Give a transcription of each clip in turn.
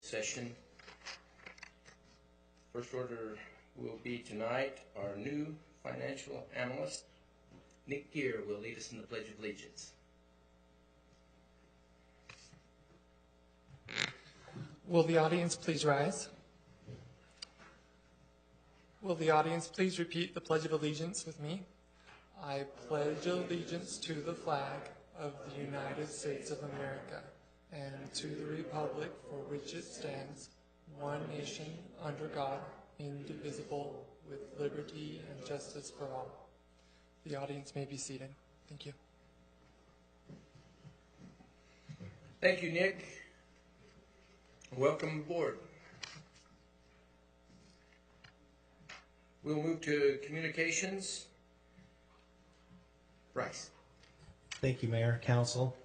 session. First order will be tonight our new financial analyst, Nick Gear, will lead us in the Pledge of Allegiance. Will the audience please rise? Will the audience please repeat the Pledge of Allegiance with me? I pledge allegiance to the flag of the United States of America and to the republic for which it stands, one nation, under God, indivisible, with liberty and justice for all. The audience may be seated. Thank you. Thank you, Nick. Welcome aboard. We'll move to communications. Bryce. Thank you, Mayor, Council.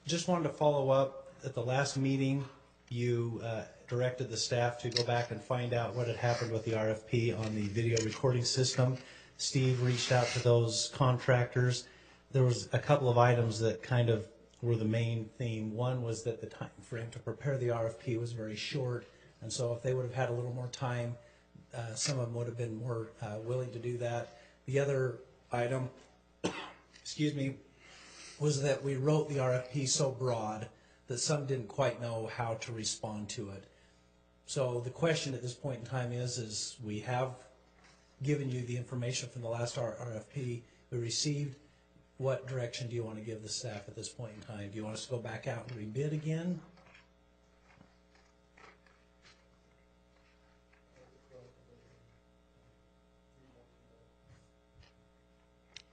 Just wanted to follow up. At the last meeting, you directed the staff to go back and find out what had happened with the RFP on the video recording system. Steve reached out to those contractors. There was a couple of items that kind of were the main theme. One was that the time frame to prepare the RFP was very short, and so if they would have had a little more time, some of them would have been more willing to do that. The other item, excuse me, was that we wrote the RFP so broad that some didn't quite know how to respond to it. So the question at this point in time is we have given you the information from the last RFP we received. What direction do you want to give the staff at this point in time? Do you want us to go back out and rebid again?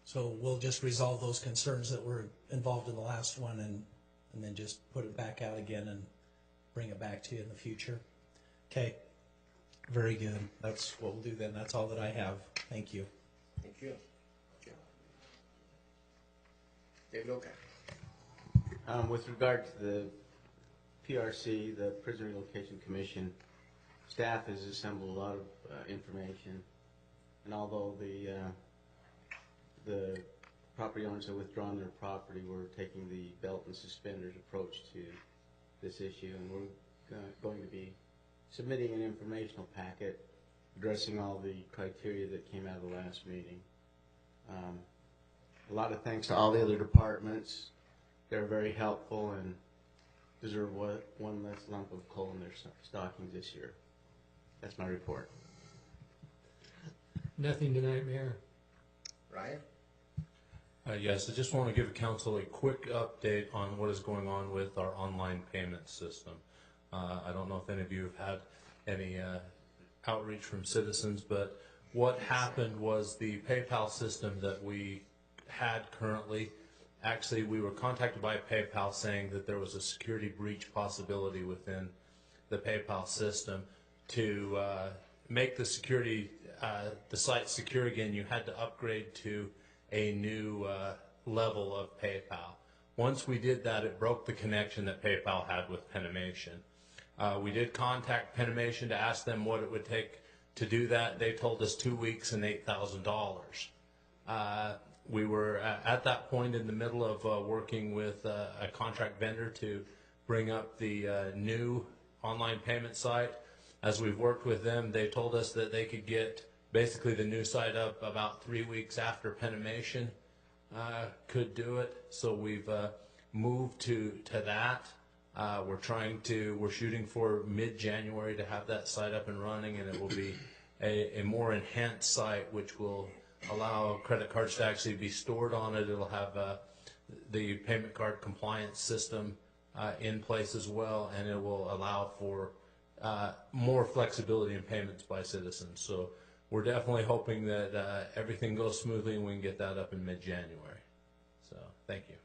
So we'll just resolve those concerns that were involved in the last one and then just put it back out again and bring it back to you in the future. Okay, very good. That's what we'll do then. That's all that I have. Thank you. Thank you. David Oka. With regard to the PRC, the Prison Relocation Commission, staff has assembled a lot of information, and although the property owners have withdrawn their property, we're taking the belt and suspenders approach to this issue, and we're going to be submitting an informational packet addressing all the criteria that came out of the last meeting. A lot of thanks to all the other departments. They're very helpful and deserve one less lump of coal in their stockings this year. That's my report. Nothing tonight, Mayor. Ryan? Yes, I just want to give the council a quick update on what is going on with our online payment system. I don't know if any of you have had any outreach from citizens, but what happened was the PayPal system that we had currently, actually we were contacted by PayPal saying that there was a security breach possibility within the PayPal system. To make the security, the site secure again, you had to upgrade to a new level of PayPal. Once we did that, it broke the connection that PayPal had with Penimation. We did contact Penimation to ask them what it would take to do that. They told us 2 weeks and $8,000. We were at that point in the middle of working with a contract vendor to bring up the new online payment site. As we've worked with them, they told us that they could get basically the new site up about 3 weeks after Penimation could do it. So we've moved to that. We're shooting for mid-January to have that site up and running, and it will be a more enhanced site which will allow credit cards to actually be stored on it. It'll have the payment card compliance system in place as well, and it will allow for more flexibility in payments by citizens. So we're definitely hoping that everything goes smoothly and we can get that up in mid-January. So thank you.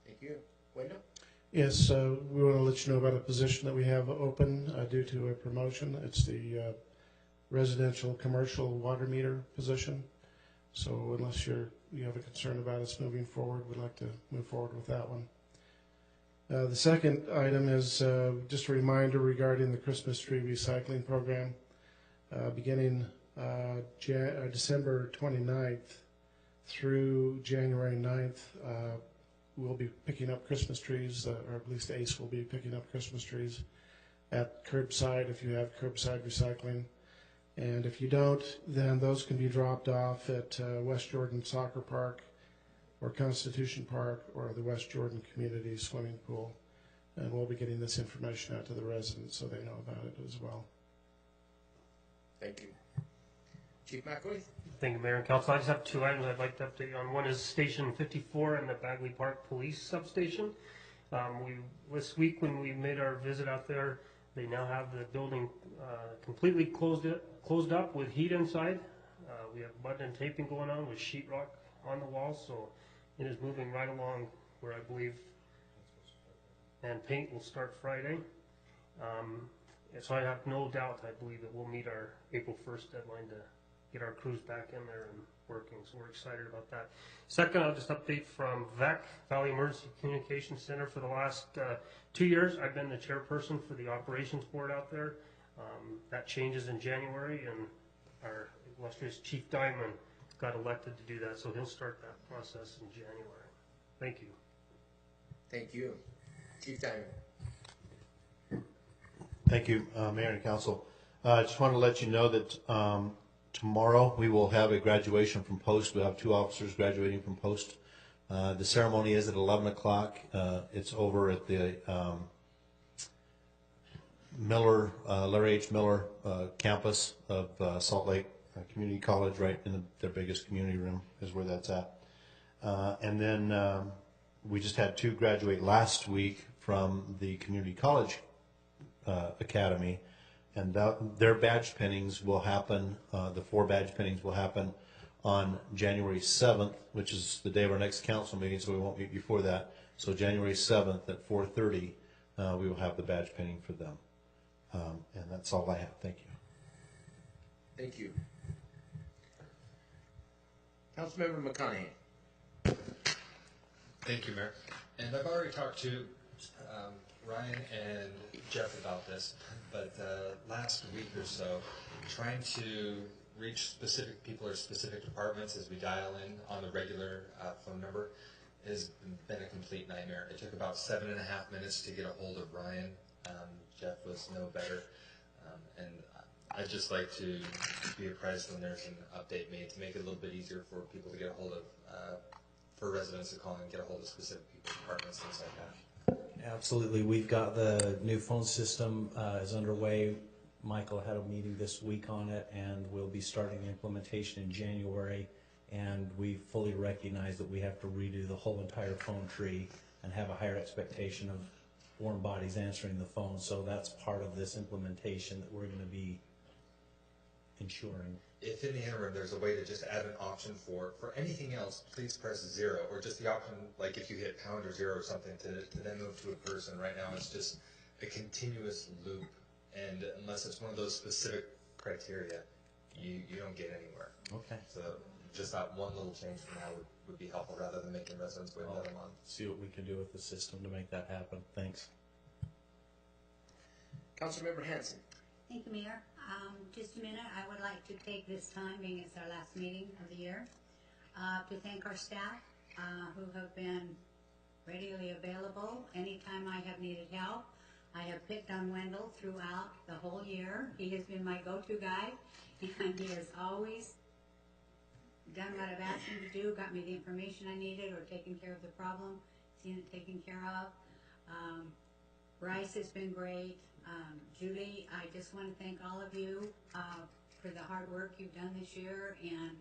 Thank you. Wendell? Yes, we want to let you know about a position that we have open due to a promotion. It's the residential commercial water meter position. So unless you have a concern about us moving forward, we'd like to move forward with that one. The second item is just a reminder regarding the Christmas tree recycling program. Beginning December 29th through January 9th, we'll be picking up Christmas trees, or at least ACE will be picking up Christmas trees at curbside if you have curbside recycling. And if you don't, then those can be dropped off at West Jordan Soccer Park or Constitution Park or the West Jordan Community Swimming Pool. And we'll be getting this information out to the residents so they know about it as well. Thank you. Chief McElwee? Thank you, Mayor and Council. I just have 2 items I'd like to update on. One is Station 54 and the Bagley Park Police Substation. This week when we made our visit out there, they now have the building completely closed up with heat inside. We have mud and taping going on with sheetrock on the walls, so it is moving right along where I believe, and paint will start Friday. So I have no doubt, I believe that we'll meet our April 1st deadline to get our crews back in there and working, so we're excited about that. Second, I'll just update from VEC, Valley Emergency Communications Center. For the last 2 years, I've been the chairperson for the operations board out there. That changes in January, and our illustrious Chief Diamond got elected to do that, so he'll start that process in January. Thank you. Thank you. Chief Diamond. Thank you, Mayor and Council. I just want to let you know that tomorrow we will have a graduation from post. We have 2 officers graduating from post. The ceremony is at 11 o'clock. It's over at the Larry H. Miller campus of Salt Lake Community College, right in their biggest community room is where that's at. And then we just had 2 graduate last week from the community college academy, and their badge pinnings will happen, the 4 badge pinnings will happen on January 7th, which is the day of our next council meeting, so we won't meet before that. So January 7th at 4:30, we will have the badge pinning for them. And that's all I have. Thank you. Thank you. Councilmember McConaughey. Thank you, Mayor. And I've already talked to Ryan and Jeff about this, but last week or so, trying to reach specific people or specific departments as we dial in on the regular phone number has been a complete nightmare. It took about 7.5 minutes to get a hold of Ryan. Jeff was no better. And I'd just like to be apprised when there's an update made to make it a little bit easier for people to get a hold of, for residents to call and get a hold of specific people, departments, things like that. Absolutely. We've got the new phone system is underway. Michael had a meeting this week on it, and we'll be starting the implementation in January. And we fully recognize that we have to redo the whole entire phone tree and have a higher expectation of warm bodies answering the phone. So that's part of this implementation that we're going to be ensuring. If in the interim there's a way to just add an option for anything else, please press 0, or just the option, like if you hit pound or 0 or something, to then move to a person. Right now it's just a continuous loop, and unless it's one of those specific criteria, you don't get anywhere. Okay. So just that one little change for now would be helpful, rather than making residents wait another month. See what we can do with the system to make that happen. Thanks. Councilmember Hanson. Thank you, Mayor. Just a minute, I would like to take this time, being it's our last meeting of the year, to thank our staff who have been readily available anytime I have needed help. I have picked on Wendell throughout the whole year. He has been my go-to guy, and he has always done what I've asked him to do, got me the information I needed, or taken care of the problem, seen it taken care of. Bryce has been great. Julie, I just want to thank all of you for the hard work you've done this year, and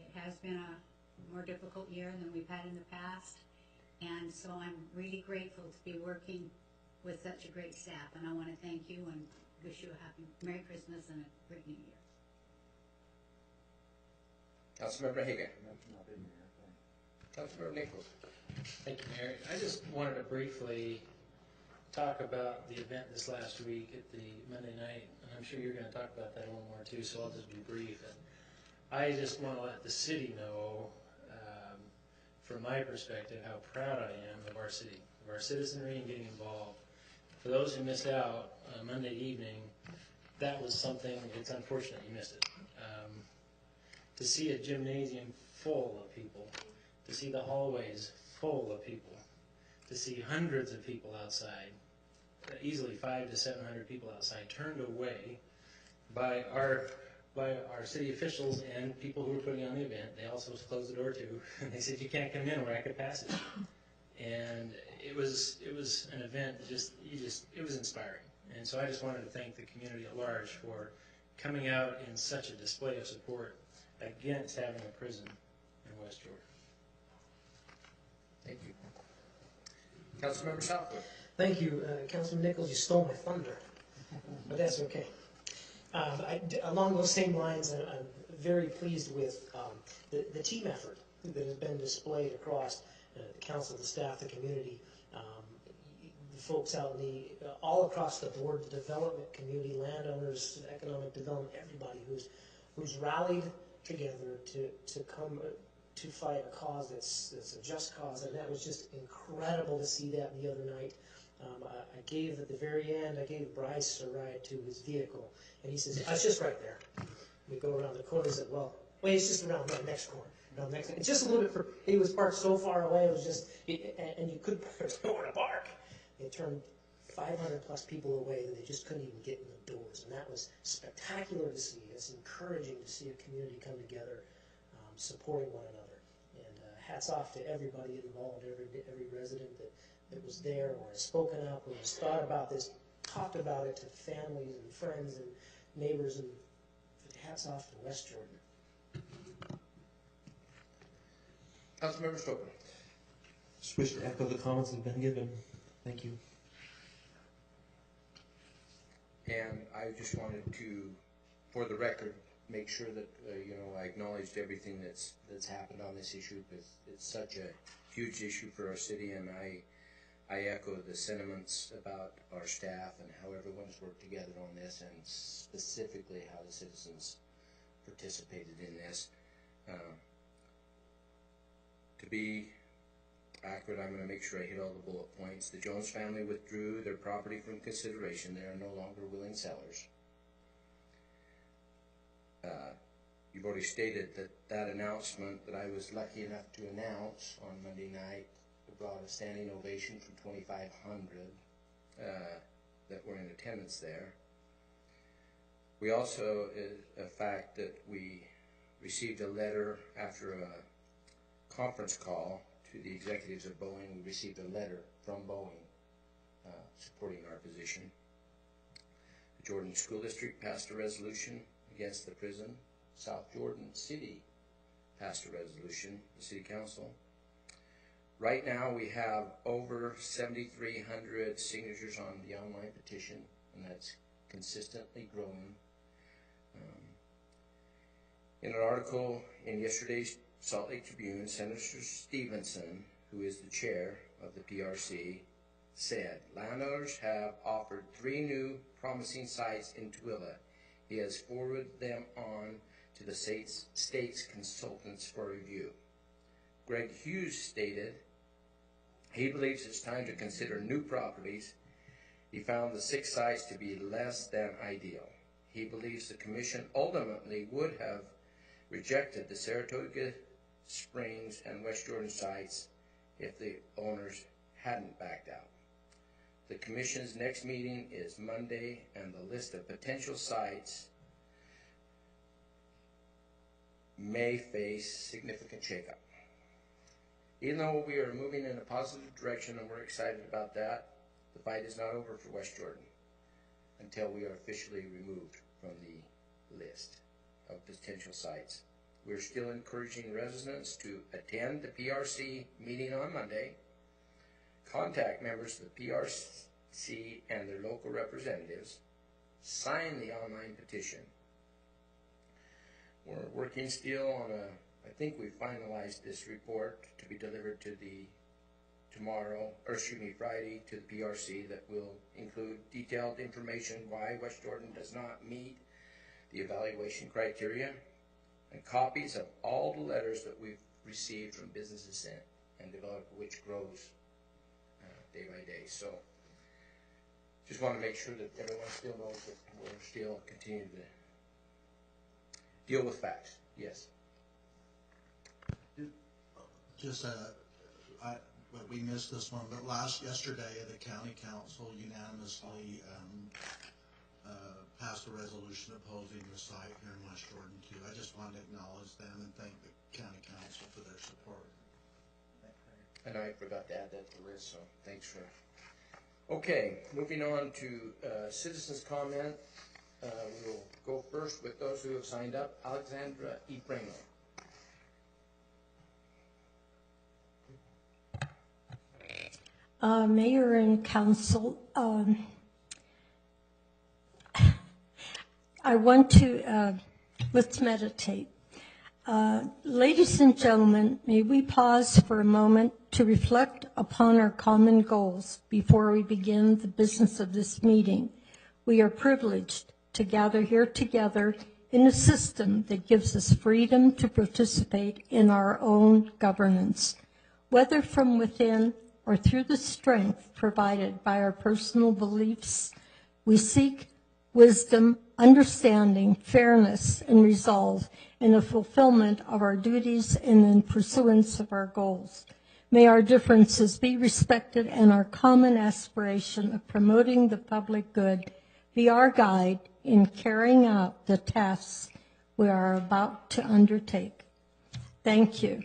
it has been a more difficult year than we've had in the past, and so I'm really grateful to be working with such a great staff, and I want to thank you and wish you a happy Merry Christmas and a great New Year. Councilmember Hagan. Councilmember Nichols. Thank you, Mayor. I just wanted to briefly talk about the event this last week at the Monday night, and I'm sure you're going to talk about that a little more too, so I'll just be brief. And I just want to let the city know, from my perspective, how proud I am of our city, of our citizenry and getting involved. For those who missed out on Monday evening, that was something, it's unfortunate you missed it. To see a gymnasium full of people, to see the hallways full of people, to see hundreds of people outside, easily 500 to 700 people outside, turned away by our city officials and people who were putting on the event. They also closed the door too. And they said, you can't come in, we're at capacity. And it was an event that it was inspiring. And so I just wanted to thank the community at large for coming out in such a display of support against having a prison in West Jordan. Thank you. Councilmember Southwood. Thank you, Councilman Nichols. You stole my thunder, but that's okay. Along those same lines, I'm very pleased with the team effort that has been displayed across the council, the staff, the community, the folks out in all across the board, the development community, landowners, economic development, everybody who's rallied together to come to fight a cause that's a just cause, and that was just incredible to see that the other night. I gave, at the very end, I gave Bryce a ride to his vehicle, and he says, it's just right there. We go around the corner, he said, well, wait, it's just around that next corner. It's just a little bit, he was parked so far away, it was just, and you couldn't, there's nowhere to park. They turned 500 plus people away, and they just couldn't even get in the doors, and that was spectacular to see. It's encouraging to see a community come together, supporting one another. And hats off to everybody involved, every resident that was there or has spoken up or has thought about this, talked about it to families and friends and neighbors, and hats off to West Jordan. Councilmember Stoker. Just wish to echo the comments that have been given. Thank you. And I just wanted to, for the record, make sure that I acknowledged everything that's happened on this issue, because it's such a huge issue for our city, and I echo the sentiments about our staff and how everyone's worked together on this, and specifically how the citizens participated in this. To be accurate, I'm going to make sure I hit all the bullet points. The Jones family withdrew their property from consideration. They are no longer willing sellers. You've already stated that announcement that I was lucky enough to announce on Monday night brought a standing ovation from 2,500 that were in attendance there. We also, a fact that we received a letter after a conference call to the executives of Boeing. We received a letter from Boeing supporting our position. The Jordan School District passed a resolution against the prison. South Jordan City passed a resolution, the City Council. Right now we have over 7,300 signatures on the online petition, and that's consistently growing. In an article in yesterday's Salt Lake Tribune, Senator Stevenson, who is the chair of the PRC, said, landowners have offered 3 new promising sites in Tooele. He has forwarded them on to the state's consultants for review. Greg Hughes stated he believes it's time to consider new properties. He found the 6 sites to be less than ideal. He believes the commission ultimately would have rejected the Saratoga Springs and West Jordan sites if the owners hadn't backed out. The commission's next meeting is Monday, and the list of potential sites may face significant shakeup. Even though we are moving in a positive direction and we're excited about that, the fight is not over for West Jordan until we are officially removed from the list of potential sites. We're still encouraging residents to attend the PRC meeting on Monday, contact members of the PRC and their local representatives, sign the online petition. We're working still on I think we finalized this report to be delivered to Friday to the PRC, that will include detailed information why West Jordan does not meet the evaluation criteria, and copies of all the letters that we've received from businesses and development, which grows day by day. So just want to make sure that everyone still knows that we're still continuing to deal with facts. Yes. Just but we missed this one. But yesterday, the county council unanimously passed a resolution opposing the site here in West Jordan too. I just wanted to acknowledge them and thank the county council for their support. I know I forgot to add that to the list, so thanks for. Okay, moving on to citizens' comment. We'll go first with those who have signed up. Alexandra Ebrano. Mayor and council, I want to, let's meditate. Ladies and gentlemen, may we pause for a moment to reflect upon our common goals before we begin the business of this meeting. We are privileged to gather here together in a system that gives us freedom to participate in our own governance, whether from within or through the strength provided by our personal beliefs. We seek wisdom, understanding, fairness, and resolve in the fulfillment of our duties and in pursuance of our goals. May our differences be respected and our common aspiration of promoting the public good be our guide in carrying out the tasks we are about to undertake. Thank you.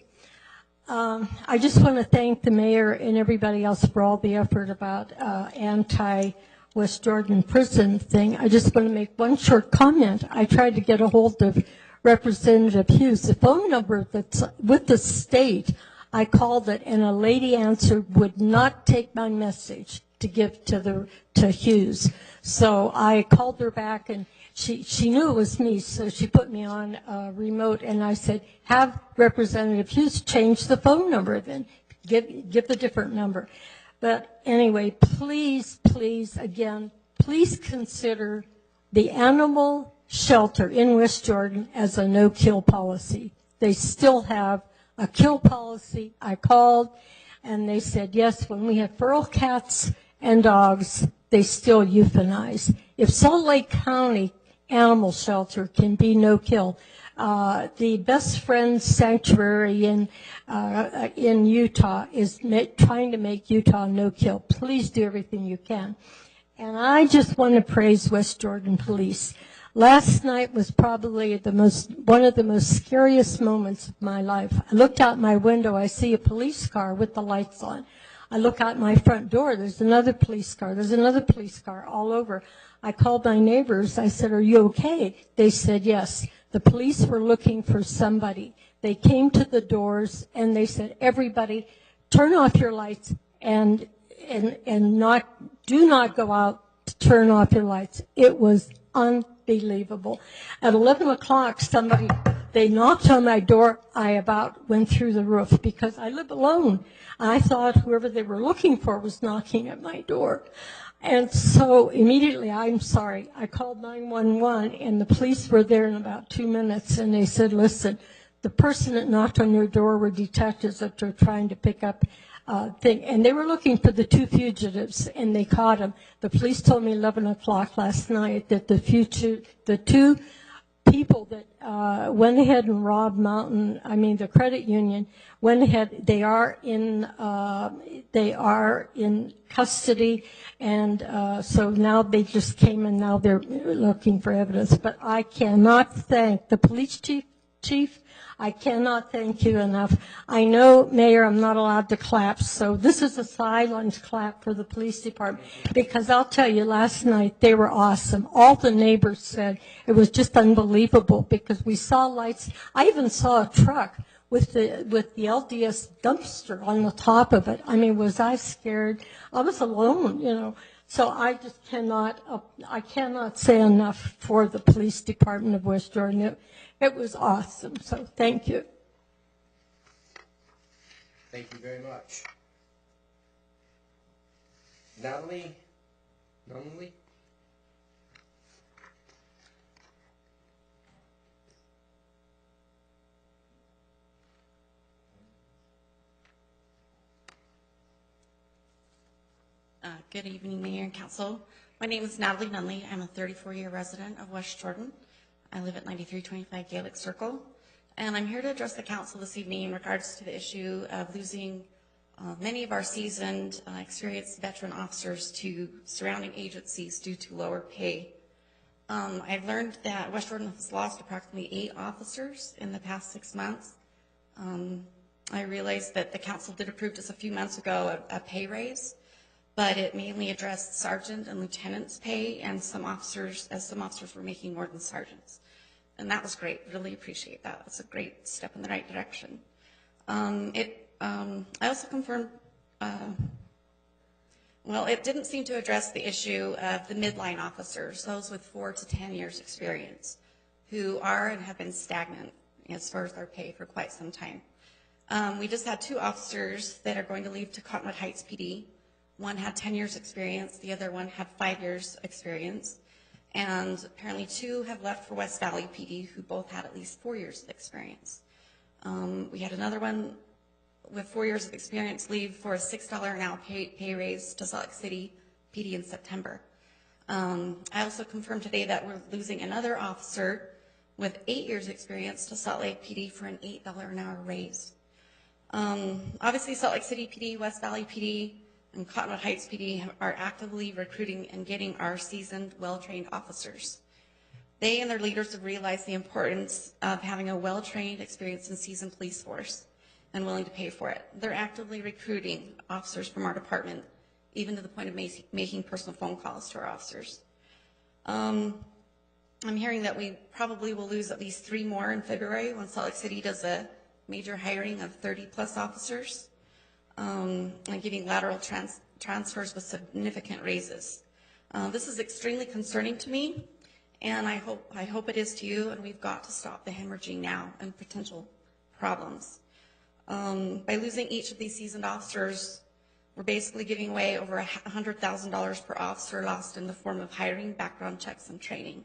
I just want to thank the mayor and everybody else for all the effort about anti-West Jordan prison thing. I just want to make one short comment. I tried to get a hold of Representative Hughes. The phone number that's with the state, I called it, and a lady answered, would not take my message to give to Hughes. So I called her back, and she knew it was me, so she put me on remote, and I said, have Representative Hughes change the phone number then, give the different number. But anyway, please, again, please consider the animal shelter in West Jordan as a no-kill policy. They still have a kill policy. I called, and they said, yes, when we have feral cats and dogs, they still euthanize. If Salt Lake County Animal Shelter can be no-kill, the Best Friends Sanctuary in Utah is trying to make Utah no-kill. Please do everything you can. And I just want to praise West Jordan Police. Last night was probably one of the most scariest moments of my life. I looked out my window, I see a police car with the lights on. I look out my front door, there's another police car, all over. I called my neighbors, I said, are you okay? They said yes. The police were looking for somebody. They came to the doors and they said, everybody, turn off your lights and do not go out to turn off your lights. It was unbelievable. At 11 o'clock, they knocked on my door. I about went through the roof because I live alone. I thought whoever they were looking for was knocking at my door. And so immediately, I'm sorry, I called 911 and the police were there in about 2 minutes and they said, listen, the person that knocked on your door were detectives that were trying to pick up thing, and they were looking for the 2 fugitives, and they caught them. The police told me 11 o'clock last night that the 2 people that went ahead and robbed the credit union, went ahead. They are in custody, and so now they just came and now they're looking for evidence. But I cannot thank the police chief. I cannot thank you enough. I know, Mayor, I'm not allowed to clap, so this is a silent clap for the police department, because I'll tell you, last night they were awesome. All the neighbors said it was just unbelievable because we saw lights. I even saw a truck with the LDS dumpster on the top of it. I mean, was I scared? I was alone, you know. So I just cannot say enough for the police department of West Jordan. It was awesome, so thank you. Thank you very much. Natalie Nunley? Good evening, Mayor and Council. My name is Natalie Nunley. I'm a 34-year resident of West Jordan. I live at 9325 Gaelic Circle, and I'm here to address the council this evening in regards to the issue of losing many of our seasoned, experienced veteran officers to surrounding agencies due to lower pay. I've learned that West Jordan has lost approximately 8 officers in the past 6 months. I realized that the council did approve just a few months ago a pay raise, but it mainly addressed sergeant and lieutenant's pay, and some officers were making more than sergeants. And that was great. Really appreciate that. That's a great step in the right direction. I also confirmed, it didn't seem to address the issue of the midline officers, those with 4 to 10 years experience, who are and have been stagnant as far as their pay for quite some time. We just had 2 officers that are going to leave to Cottonwood Heights PD. One had 10 years experience, the other one had 5 years experience. And apparently 2 have left for West Valley PD who both had at least 4 years of experience. We had another one with 4 years of experience leave for a $6 an hour pay raise to Salt Lake City PD in September. I also confirmed today that we're losing another officer with 8 years experience to Salt Lake PD for an $8 an hour raise. Obviously Salt Lake City PD, West Valley PD, and Cottonwood Heights PD are actively recruiting and getting our seasoned, well-trained officers. They and their leaders have realized the importance of having a well-trained, experienced, and seasoned police force and willing to pay for it. They're actively recruiting officers from our department, even to the point of making personal phone calls to our officers. I'm hearing that we probably will lose at least 3 more in February when Salt Lake City does a major hiring of 30-plus officers, and giving lateral transfers with significant raises. This is extremely concerning to me, and I hope it is to you, and we've got to stop the hemorrhaging now and potential problems. By losing each of these seasoned officers, we're basically giving away over $100,000 per officer lost in the form of hiring, background checks, and training.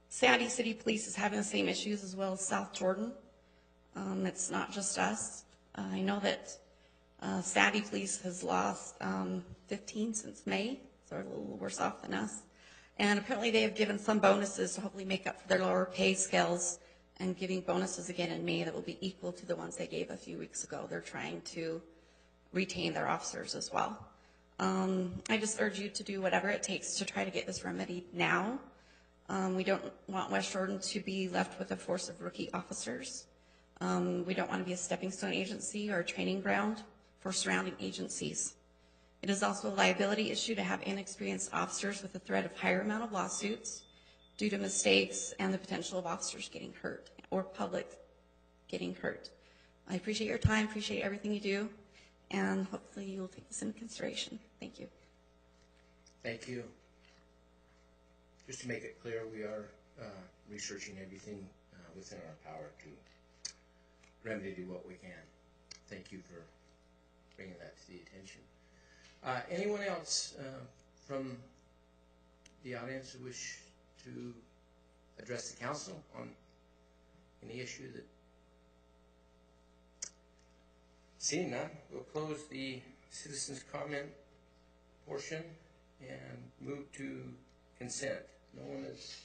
Sandy City Police is having the same issues as well as South Jordan. It's not just us. I know that Sandy Police has lost 15 since May, so they're a little worse off than us. And apparently they have given some bonuses to hopefully make up for their lower pay scales, and giving bonuses again in May that will be equal to the ones they gave a few weeks ago. They're trying to retain their officers as well. I just urge you to do whatever it takes to try to get this remedied now. We don't want West Jordan to be left with a force of rookie officers. We don't want to be a stepping stone agency or a training ground for surrounding agencies. It is also a liability issue to have inexperienced officers with the threat of higher amount of lawsuits due to mistakes and the potential of officers getting hurt or public getting hurt. I appreciate your time, appreciate everything you do, and hopefully you'll take this into consideration. Thank you. Thank you. Just to make it clear, we are researching everything within our power to remedy what we can. Thank you for bringing that to the attention. Anyone else from the audience who wish to address the council on any issue that... Seeing none, we'll close the citizens' comment portion and move to consent. No one has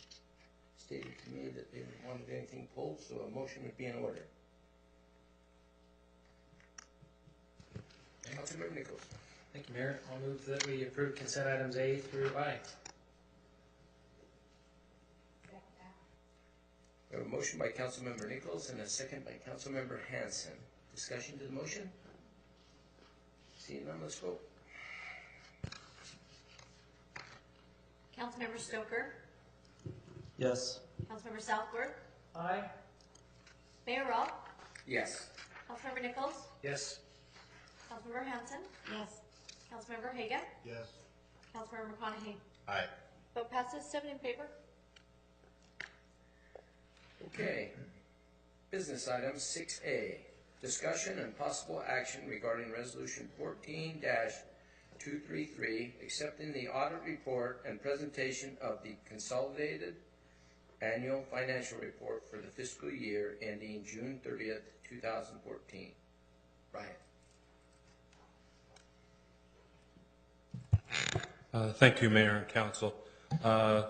stated to me that they wanted anything pulled, so a motion would be in order. Councilmember Nichols. Thank you, Mayor. I'll move that we approve consent items A through I. We have a motion by Councilmember Nichols and a second by Councilmember Hanson. Discussion to the motion? Seeing none, let's vote. Councilmember Stoker? Yes. Councilmember Southworth? Aye. Mayor Rawl? Yes. Councilmember Nichols? Yes. Councilmember Hanson? Yes. Councilmember Haga? Yes. Councilmember McConaughey? Aye. Vote passes 7 in favor. Okay. Business item 6A. Discussion and possible action regarding Resolution 14-233, accepting the audit report and presentation of the consolidated annual financial report for the fiscal year ending June 30th, 2014. Ryan. Thank you, Mayor and Council. I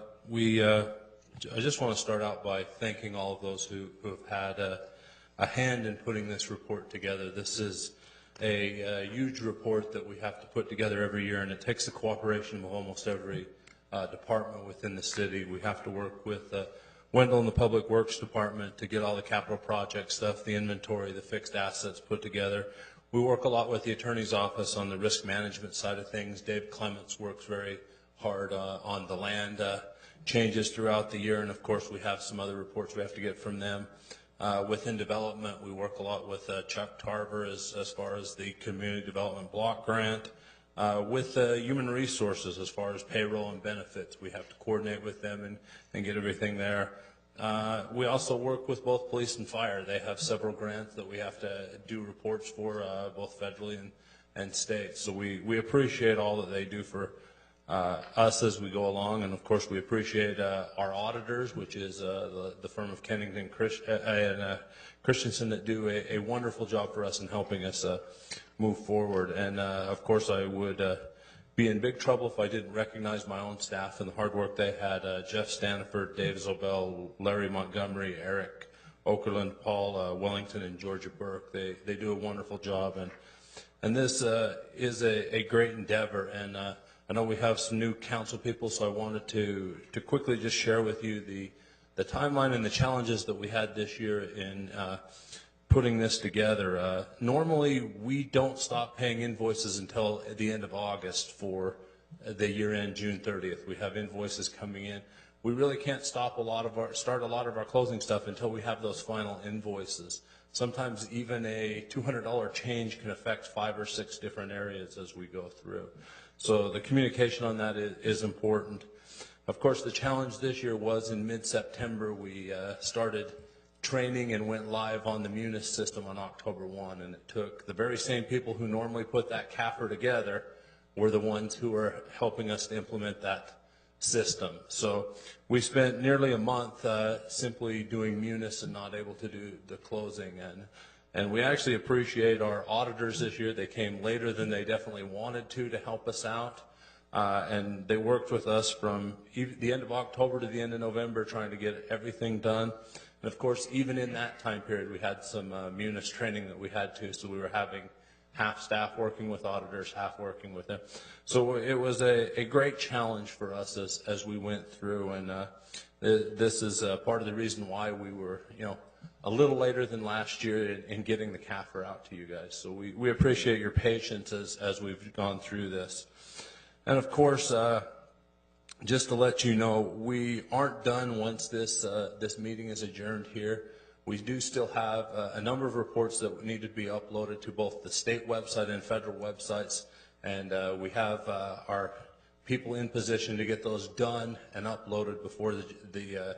just want to start out by thanking all of those who have had hand in putting this report together. This is a huge report that we have to put together every year, and it takes the cooperation of almost every department within the city. We have to work with Wendell and the Public Works Department to get all the capital project stuff, the inventory, the fixed assets put together. We work a lot with the Attorney's Office on the risk management side of things. Dave Clements works very hard on the land changes throughout the year, and of course we have some other reports we have to get from them. Within development, we work a lot with Chuck Tarver as far as the Community Development Block Grant. With Human Resources, as far as payroll and benefits, we have to coordinate with them and get everything there. We also work with both police and fire. They have several grants that we have to do reports for, both federally and state. So we appreciate all that they do for us as we go along, and of course we appreciate our auditors, which is the firm of Kennington Christensen, that do a wonderful job for us in helping us move forward. And of course I would be in big trouble if I didn't recognize my own staff and the hard work they had. Jeff Stanford, Dave Zobel, Larry Montgomery, Eric Okerlund, Paul Wellington, and Georgia Burke. They do a wonderful job, and this is a great endeavor. And I know we have some new council people, so I wanted to quickly just share with you the timeline and the challenges that we had this year in putting this together. Normally, we don't stop paying invoices until the end of August for the year end, June 30th. We have invoices coming in. We really can't start a lot of our closing stuff until we have those final invoices. Sometimes even a $200 change can affect 5 or 6 different areas as we go through. So the communication on that is important. Of course, the challenge this year was in mid-September. We started training and went live on the Munis system on October 1, and it took the very same people who normally put that CAFR together were the ones who were helping us to implement that system. So we spent nearly a month simply doing Munis and not able to do the closing. And we actually appreciate our auditors this year. They came later than they definitely wanted to help us out. And they worked with us from the end of October to the end of November trying to get everything done. And of course, even in that time period, we had some Munis training that we had to, so we were having half staff working with auditors, half working with them. So it was a great challenge for us as we went through, and this is part of the reason why we were, a little later than last year in getting the CAFR out to you guys. So we appreciate your patience as we've gone through this. And of course, just to let you know, we aren't done once this meeting is adjourned here. We do still have a number of reports that need to be uploaded to both the state website and federal websites, and we have our people in position to get those done and uploaded before the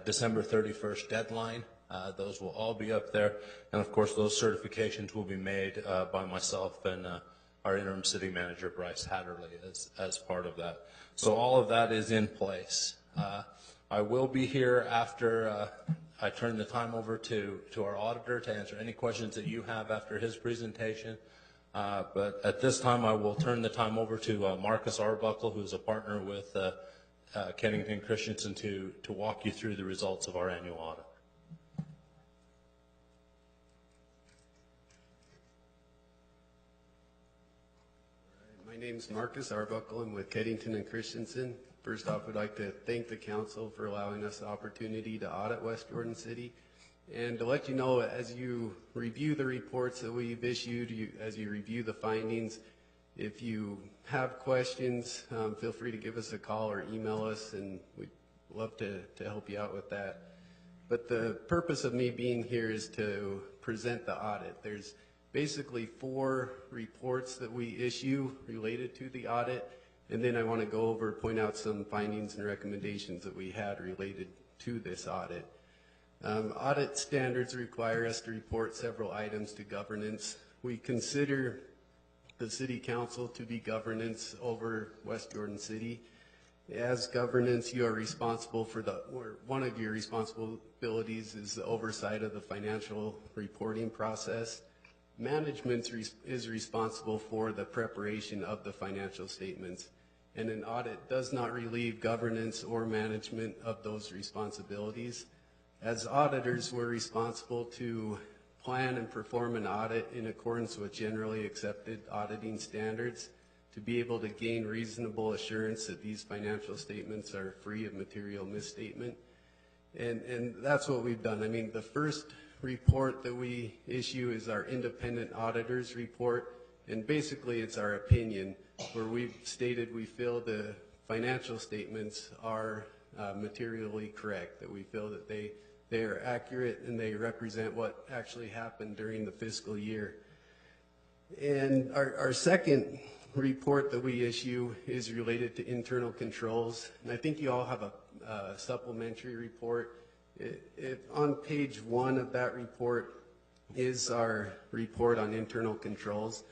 December 31st deadline. Those will all be up there, and of course those certifications will be made by myself and our interim city manager, Bryce Hatterley, as part of that. So all of that is in place. I will be here after I turn the time over to our auditor to answer any questions that you have after his presentation. But at this time, I will turn the time over to Marcus Arbuckle, who's a partner with Kennington Christensen, to walk you through the results of our annual audit. My name's Marcus Arbuckle. I'm with Kennington and Christensen. First off, I'd like to thank the council for allowing us the opportunity to audit West Jordan City. And to let you know, as you review the reports that we've issued, as you review the findings, if you have questions, feel free to give us a call or email us, and we'd love to help you out with that. But the purpose of me being here is to present the audit. There's basically 4 reports that we issue related to the audit, and then I want to go over, point out some findings and recommendations that we had related to this audit. Audit standards require us to report several items to governance. We consider the City Council to be governance over West Jordan City. As governance, you are responsible for one of your responsibilities is the oversight of the financial reporting process. Management is responsible for the preparation of the financial statements, and an audit does not relieve governance or management of those responsibilities. as auditors, we're responsible to plan and perform an audit in accordance with generally accepted auditing standards to be able to gain reasonable assurance that these financial statements are free of material misstatement. And that's what we've done. I mean, the first report that we issue is our independent auditor's report, and basically it's our opinion where we've stated we feel the financial statements are materially correct, that we feel that they are accurate and they represent what actually happened during the fiscal year. And our second report that we issue is related to internal controls, and I think you all have a supplementary report. On page 1 of that report is our report on internal controls,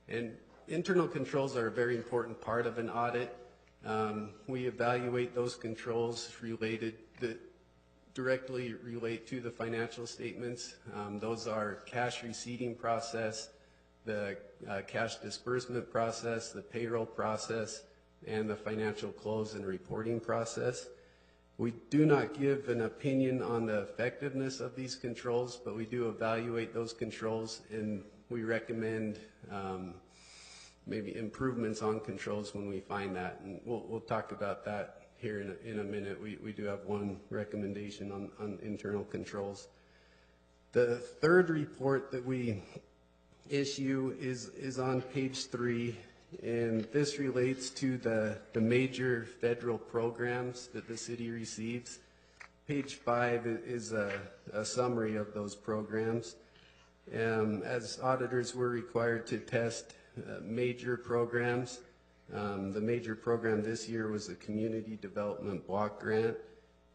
and internal controls are a very important part of an audit. We evaluate those controls that directly relate to the financial statements. Those are cash receipting process, the cash disbursement process, the payroll process, and the financial close and reporting process. We do not give an opinion on the effectiveness of these controls, but we do evaluate those controls, and we recommend maybe improvements on controls when we find that. And we'll talk about that here in a minute. We do have one recommendation on internal controls. The third report that we issue is on page 3, and this relates to the major federal programs that the city receives. Page 5 is a summary of those programs. As auditors, we're required to test major programs. The major program this year was the Community Development Block Grant.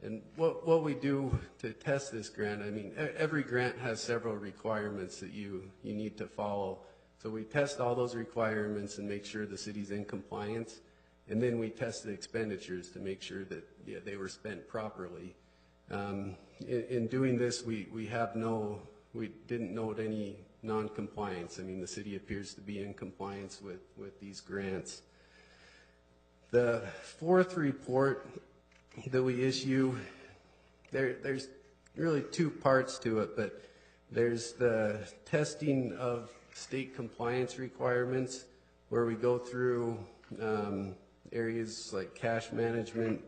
And what we do to test this grant, I mean, every grant has several requirements that you need to follow. So we test all those requirements and make sure the city's in compliance. And then we test the expenditures to make sure that they were spent properly. In doing this, we didn't note any non-compliance. I mean, the city appears to be in compliance with these grants. The fourth report that we issue, there's really 2 parts to it, but there's the testing of state compliance requirements, where we go through areas like cash management,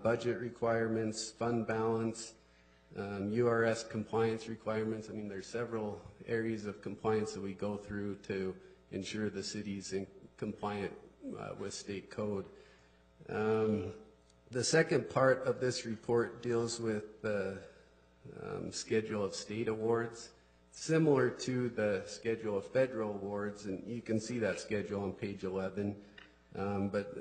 budget requirements, fund balance, URS compliance requirements. I mean, there's several areas of compliance that we go through to ensure the city's in compliant with state code. The second part of this report deals with the schedule of state awards, similar to the schedule of federal awards, and you can see that schedule on page 11. But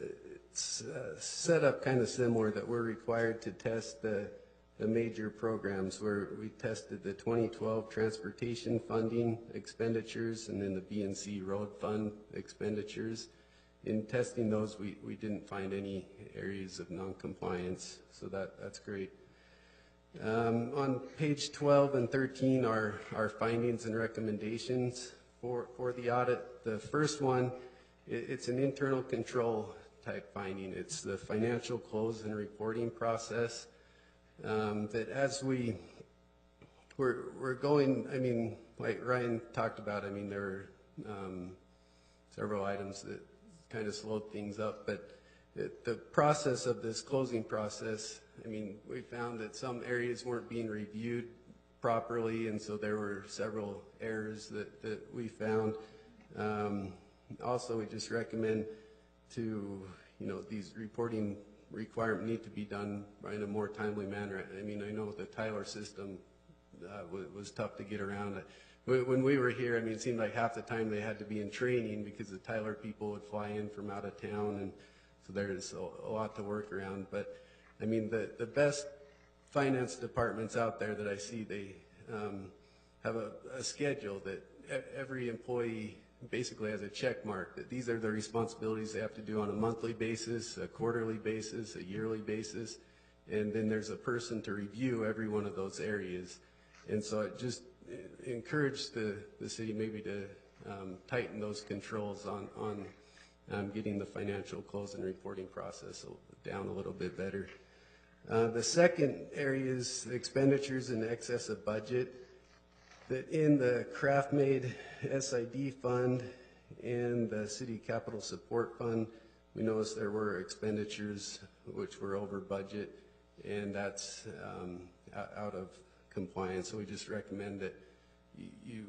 it's set up kind of similar, that we're required to test the major programs, where we tested the 2012 transportation funding expenditures and then the BNC road fund expenditures. In testing those, we didn't find any areas of non-compliance, so that's great. On page 12 and 13 are our findings and recommendations for the audit. The first one, it's an internal control type finding. It's the financial close and reporting process. That as we're going, I mean, like Ryan talked about, I mean, there were several items that kind of slowed things up, but the process of this closing process, I mean, we found that some areas weren't being reviewed properly, and so there were several errors that we found. Also, we just recommend these reporting requirements need to be done in a more timely manner. I mean, I know the Tyler system was tough to get around. When we were here, I mean, it seemed like half the time they had to be in training because the Tyler people would fly in from out of town, and so there's a lot to work around. But I mean, the best finance departments out there that I see, they have a schedule that every employee basically has a check mark, that these are the responsibilities they have to do on a monthly basis, a quarterly basis, a yearly basis, and then there's a person to review every one of those areas. And so it just encouraged the city maybe to tighten those controls on getting the financial close and reporting process down a little bit better. The second area is expenditures in excess of budget. That in the Craft-Made SID fund and the City Capital Support Fund, we noticed there were expenditures which were over budget, and that's out of compliance. So we just recommend that you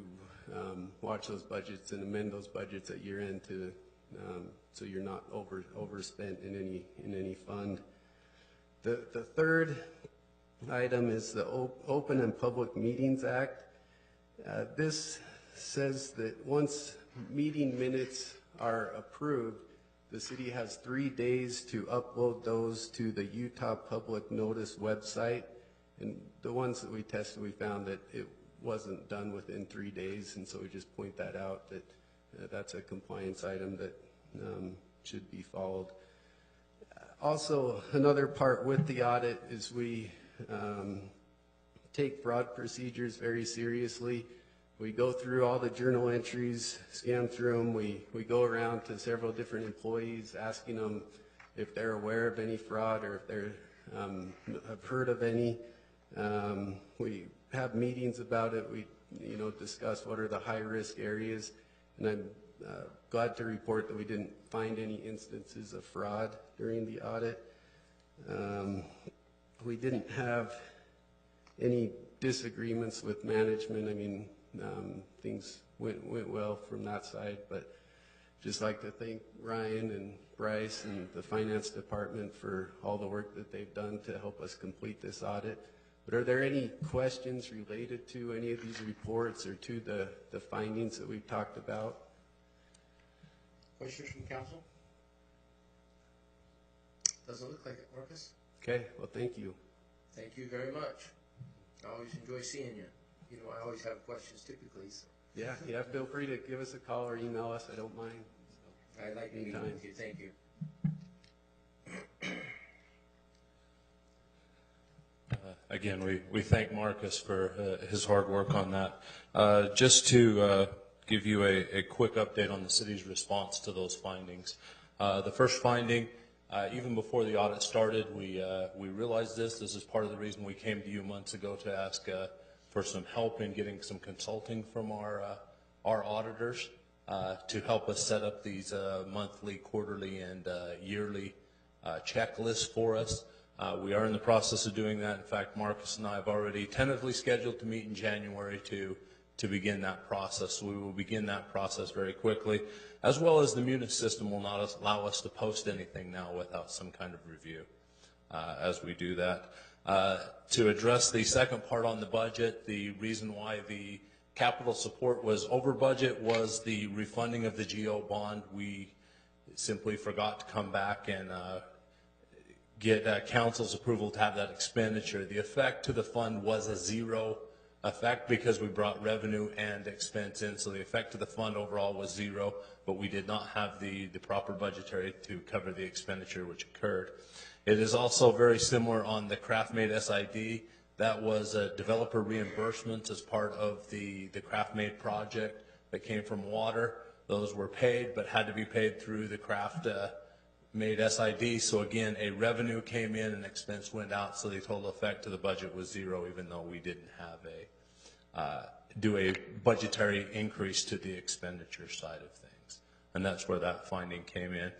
watch those budgets and amend those budgets at year end to so you're not overspent in any fund. The third item is the Open and Public Meetings Act. This says that once meeting minutes are approved, the city has 3 days to upload those to the Utah Public Notice website. And the ones that we tested, we found that it wasn't done within 3 days, and so we just point that out, that that's a compliance item that should be followed. Also, another part with the audit is we take fraud procedures very seriously. We go through all the journal entries, scan through them. We go around to several different employees asking them if they're aware of any fraud or if they're have heard of any. We have meetings about it. We discuss what are the high-risk areas, and I'm glad to report that we didn't find any instances of fraud during the audit. We didn't have any disagreements with management. I mean, things went well from that side, but just like to thank Ryan and Bryce and the finance department for all the work that they've done to help us complete this audit. But are there any questions related to any of these reports or to the findings that we've talked about? Questions from council? Doesn't look like it, Marcus. Okay, well, thank you. Thank you very much. I always enjoy seeing you. You know, I always have questions typically. So. Yeah, feel free to give us a call or email us. I don't mind. So, I like meeting with you. Thank you. Again, we thank Marcus for his hard work on that. Just to give you a quick update on the city's response to those findings. The first finding, even before the audit started, we realized this. This is part of the reason we came to you months ago to ask for some help in getting some consulting from our auditors to help us set up these monthly, quarterly, and yearly checklists for us. We are in the process of doing that. In fact, Marcus and I have already tentatively scheduled to meet in January to begin that process. So we will begin that process very quickly, as well as the Munis system will not allow us to post anything now without some kind of review as we do that. To address the second part on the budget, the reason why the capital support was over budget was the refunding of the GO bond. We simply forgot to come back and get council's approval to have that expenditure. The effect to the fund was a zero effect because we brought revenue and expense in, so the effect to the fund overall was zero, but we did not have the proper budgetary to cover the expenditure which occurred. It is also very similar on the Craft-Made SID. That was a developer reimbursement as part of the Craft-Made project that came from water. Those were paid, but had to be paid through the Craft-Made SID. So again, a revenue came in and expense went out, so the total effect to the budget was zero, even though we didn't have do a budgetary increase to the expenditure side of things. And that's where that finding came in.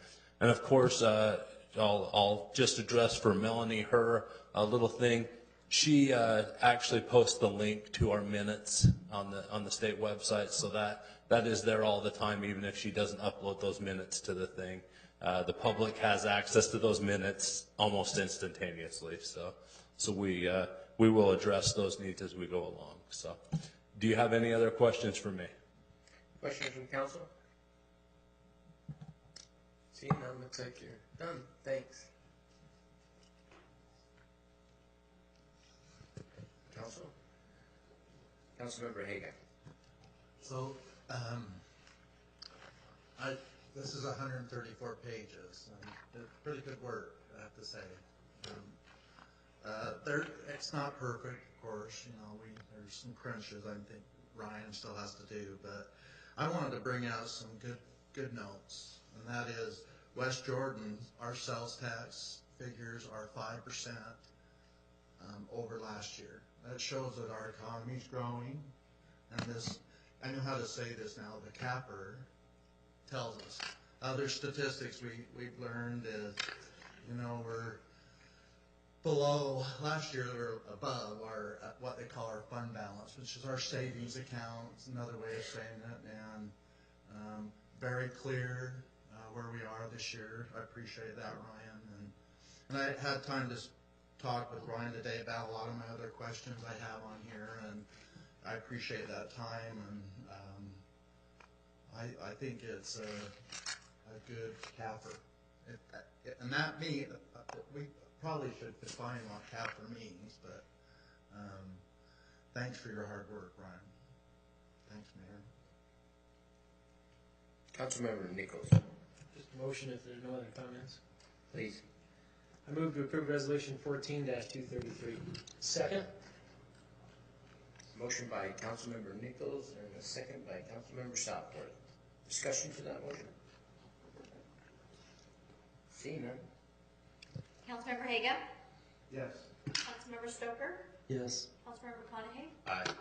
And of course, I'll just address for Melanie her little thing. She actually posts the link to our minutes on the state website, so that is there all the time, even if she doesn't upload those minutes to the thing. The public has access to those minutes almost instantaneously. So we will address those needs as we go along. So, do you have any other questions for me? Questions from council? Seeing none, looks like you're done. Thanks. Council? Councilmember Hagan. So, this is 134 pages, and pretty good work, I have to say. It's not perfect, of course. You know, there's some crunches I think Ryan still has to do, but I wanted to bring out some good notes, and that is West Jordan, our sales tax figures are 5% over last year. That shows that our economy's growing, and this, I know how to say this now, the capper tells us. Other statistics we've learned is, we're below, last year we were above our, what they call our fund balance, which is our savings account. It's another way of saying it, and very clear where we are this year. I appreciate that, Ryan. And I had time to talk with Ryan today about a lot of my other questions I have on here, and I appreciate that time, and I think it's a good capper. And that means, we probably should define what capper means, but thanks for your hard work, Ryan. Thanks, Mayor. Councilmember Nichols, Just a motion if there's no other comments. please. I move to approve resolution 14-233. Second? Motion by Councilmember Nichols and a second by Councilmember Southworth. Discussion to that motion? Seeing none. Councilmember Haga? Yes. Councilmember Stoker? Yes. Councilmember McConaughey? Aye.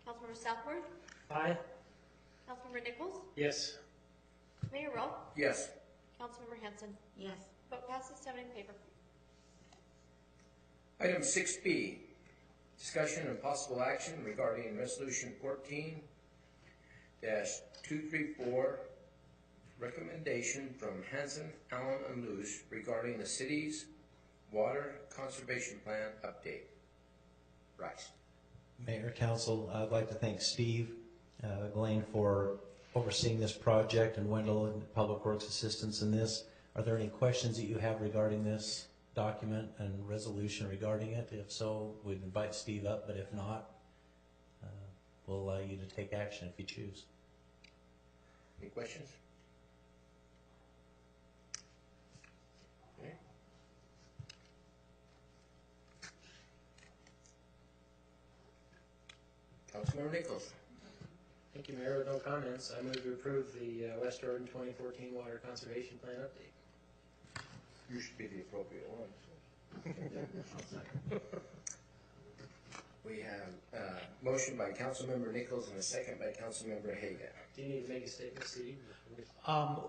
Councilmember Southworth? Aye. Councilmember Nichols? Yes. Mayor Rowe? Yes. Councilmember Hanson? Yes. Vote passes 7 in favor. Item 6B, discussion and possible action regarding resolution 14-234, recommendation from Hanson, Allen, and Luce regarding the city's water conservation plan update. Rice. Mayor, Council, I'd like to thank Steve Glane for overseeing this project, and Wendell and Public Works assistance in this. Are there any questions that you have regarding this document and resolution regarding it? If so, we'd invite Steve up, but if not, we'll allow you to take action if you choose. Any questions? Okay. Councilmember Nichols. Thank you, Mayor. With no comments, I move to approve the West Jordan 2014 Water Conservation Plan update. You should be the appropriate one. We have a motion by Councilmember Nichols and a second by Councilmember Haga. Do you need to make a statement, Steve?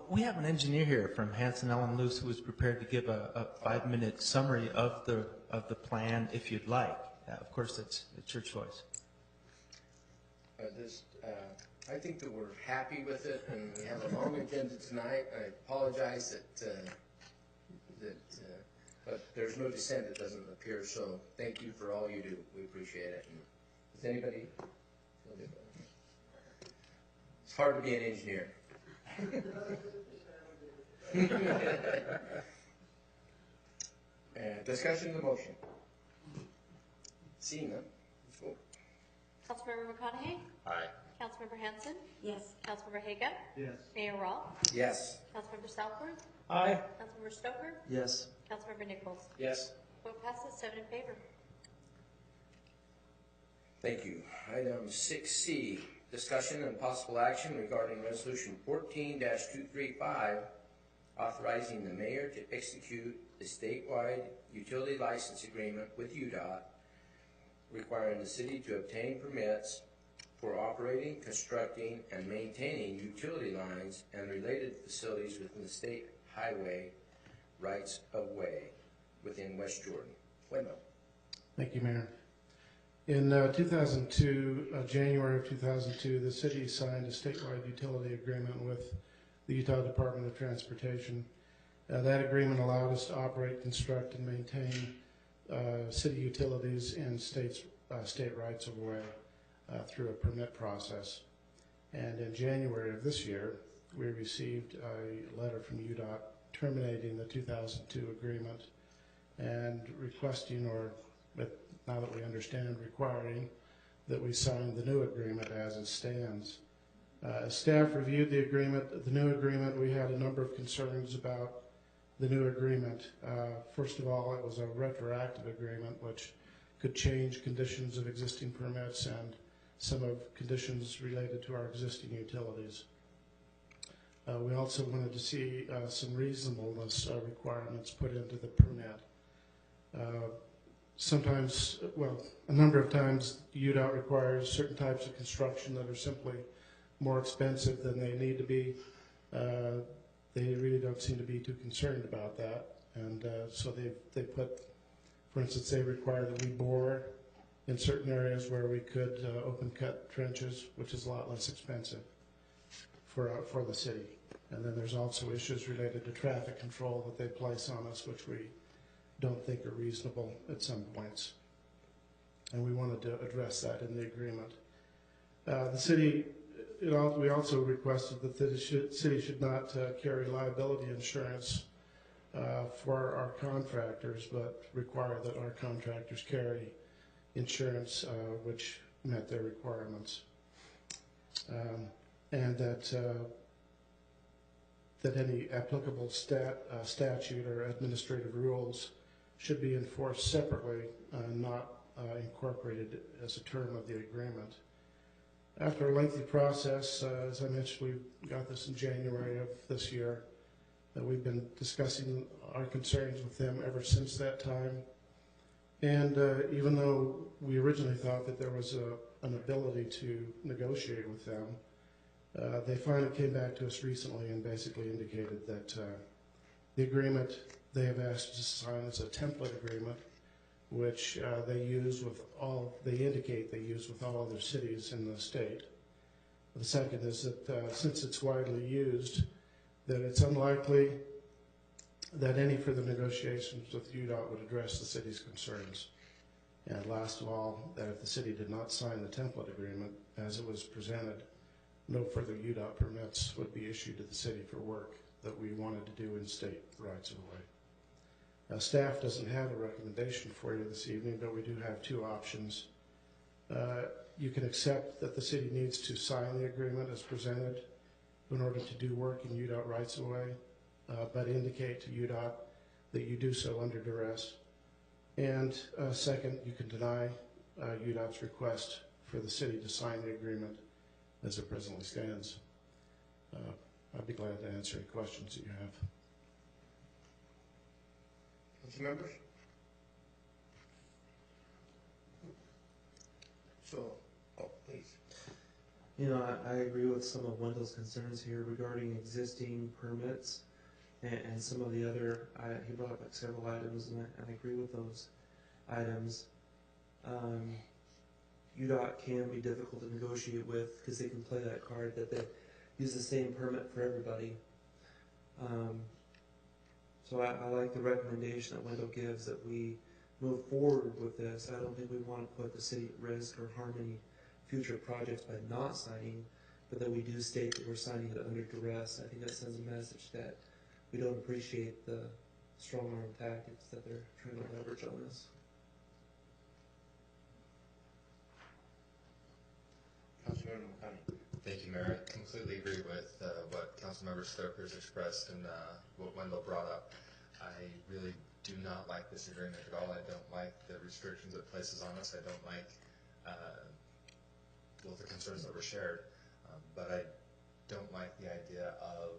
We have an engineer here from Hanson, Allen, Luce who is prepared to give a 5-minute summary of the plan if you'd like. Of course, it's your choice. I think that we're happy with it, and we have a long agenda tonight. I apologize but there's no dissent, it doesn't appear, so thank you for all you do. We appreciate it. And does anybody feel different? It's hard to be an engineer. Discussion of the motion. Seeing none, let's vote. Councilmember McConaughey? Aye. Councilmember Hanson? Yes. Councilmember Haga? Yes. Mayor Rowe? Yes. Councilmember Southworth? Aye. Councilmember Stoker? Yes. Councilmember Nichols? Yes. Vote passes 7 in favor. Thank you. Item 6C, discussion and possible action regarding resolution 14-235, authorizing the mayor to execute the statewide utility license agreement with UDOT, requiring the city to obtain permits for operating, constructing, and maintaining utility lines and related facilities within the state highway rights of way within West Jordan. Wendell. Thank you, Mayor. In 2002, January of 2002, the city signed a statewide utility agreement with the Utah Department of Transportation. That agreement allowed us to operate, construct, and maintain city utilities in state rights of way through a permit process. And in January of this year, we received a letter from UDOT terminating the 2002 agreement and requesting, or now that we understand, requiring that we sign the new agreement as it stands. Staff reviewed the agreement. The new agreement, we had a number of concerns about the new agreement. First of all, it was a retroactive agreement which could change conditions of existing permits and some of conditions related to our existing utilities. We also wanted to see some reasonableness requirements put into the permit. sometimes, well, a number of times, UDOT requires certain types of construction that are simply more expensive than they need to be. They really don't seem to be too concerned about that, and so they put, for instance, they require that we bore in certain areas where we could open cut trenches, which is a lot less expensive for the city. And then there's also issues related to traffic control that they place on us, which we don't think are reasonable at some points. And we wanted to address that in the agreement. The city, we also requested that the city should not carry liability insurance for our contractors, but require that our contractors carry insurance which met their requirements. And that any applicable statute or administrative rules should be enforced separately, not incorporated as a term of the agreement. After a lengthy process, as I mentioned, we got this in January of this year. We've been discussing our concerns with them ever since that time. And even though we originally thought that there was an ability to negotiate with them, they finally came back to us recently and basically indicated that the agreement they have asked us to sign is a template agreement, which they indicate they use with all other cities in the state. The second is that since it's widely used, that it's unlikely that any further negotiations with UDOT would address the city's concerns. And last of all, that if the city did not sign the template agreement as it was presented, no further UDOT permits would be issued to the city for work that we wanted to do in state rights of way. Staff doesn't have a recommendation for you this evening, but we do have two options. You can accept that the city needs to sign the agreement as presented in order to do work in UDOT rights of way, but indicate to UDOT that you do so under duress. And second, you can deny UDOT's request for the city to sign the agreement as it presently stands. I'd be glad to answer any questions that you have. Council members? So, please. You know, I agree with some of Wendell's concerns here regarding existing permits and some of the other, he brought up like several items, and I agree with those items. UDOT can be difficult to negotiate with because they can play that card that they use the same permit for everybody. So I like the recommendation that Wendell gives that we move forward with this. I don't think we want to put the city at risk or harm any future projects by not signing, but that we do state that we're signing it under duress. I think that sends a message that we don't appreciate the strong arm tactics that they're trying to leverage on us. Councilmember McConnell. Thank you, Mayor. I completely agree with what Councilmember Stoker's expressed and what Wendell brought up. I really do not like this agreement at all. I don't like the restrictions it places on us. I don't like the concerns that were shared. But I don't like the idea of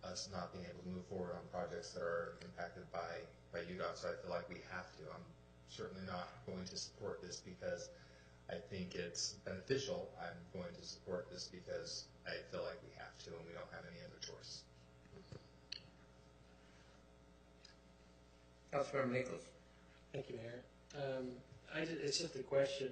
us not being able to move forward on projects that are impacted by UDOT. So I feel like we have to. I'm certainly not going to support this because I think it's beneficial. I'm going to support this because I feel like we have to and we don't have any other choice. Councilmember Nichols. Thank you, Mayor. It's just a question.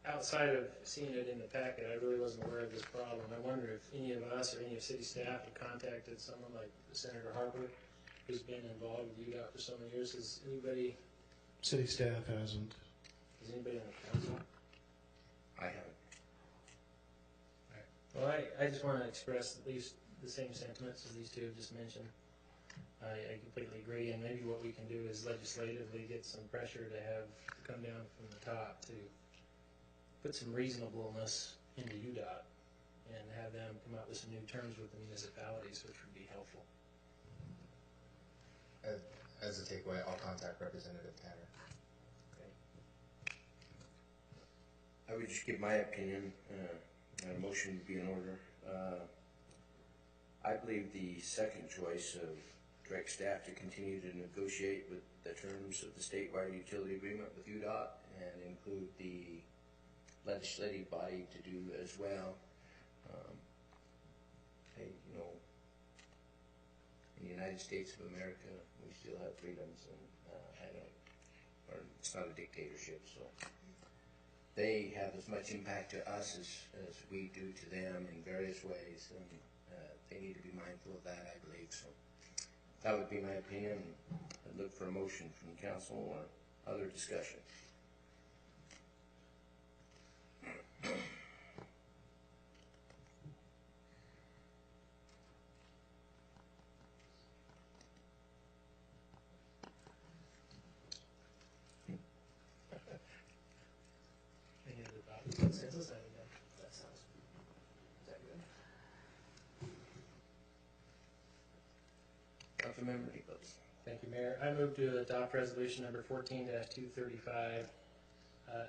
Outside of seeing it in the packet, I really wasn't aware of this problem. I wonder if any of us or any of city staff have contacted someone like Senator Harper, who's been involved with UDOT for so many years. Has anybody? City staff hasn't. Has anybody on the council? I haven't. Well, I just want to express at least the same sentiments as these two have just mentioned. I completely agree, and maybe what we can do is legislatively get some pressure to have come down from the top to put some reasonableness into UDOT and have them come up with some new terms with the municipalities, which would be helpful. As a takeaway, I'll contact Representative Tanner. I would just give my opinion, and a motion would be in order. I believe the second choice of direct staff to continue to negotiate with the terms of the statewide utility agreement with UDOT and include the legislative body to do as well. Hey, you know, in the United States of America, we still have freedoms, and it's not a dictatorship, so they have as much impact to us as we do to them in various ways, and they need to be mindful of that, I believe. So that would be my opinion. I'd look for a motion from council or other discussion. Consensus, I think that sounds, is that good? Councilmember Nichols. Thank you, Mayor. I move to adopt resolution number 14-235,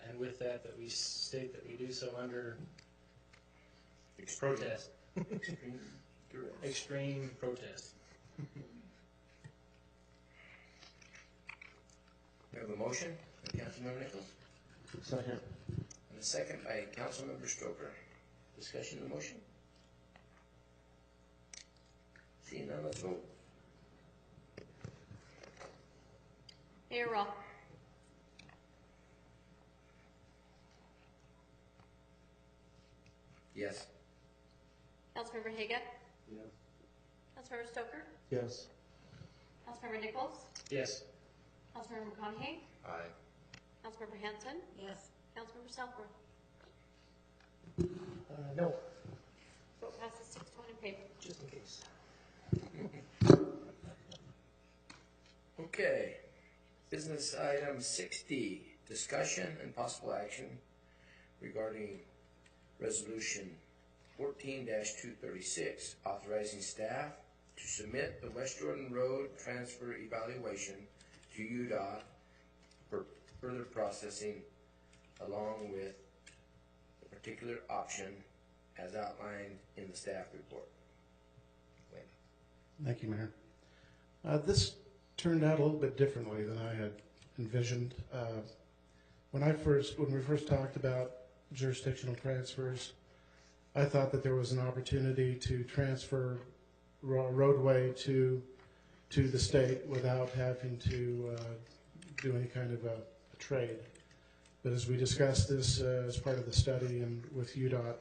and with that we state that we do so under protest. Extreme protest. We have a motion by Councilmember Nichols. Second. And a second by Councilmember Stoker. Discussion of the motion? Seeing none, let's vote. Mayor Roll. Yes. Councilmember Haga. Yes. Councilmember Stoker. Yes. Councilmember Nichols. Yes. Councilmember McConaughey. Aye. Councilmember Hanson. Yes. Councilmember Southworth. No, Vote passes 6-1 in favor. just in case. Okay. Business item 60, discussion and possible action regarding resolution 14-236, authorizing staff to submit the West Jordan Road transfer evaluation to UDOT for further processing along with the particular option as outlined in the staff report. Wayne. Thank you, Mayor. This turned out a little bit differently than I had envisioned. When we first talked about jurisdictional transfers, I thought that there was an opportunity to transfer roadway to the state without having to do any kind of a trade. But as we discussed this as part of the study and with UDOT,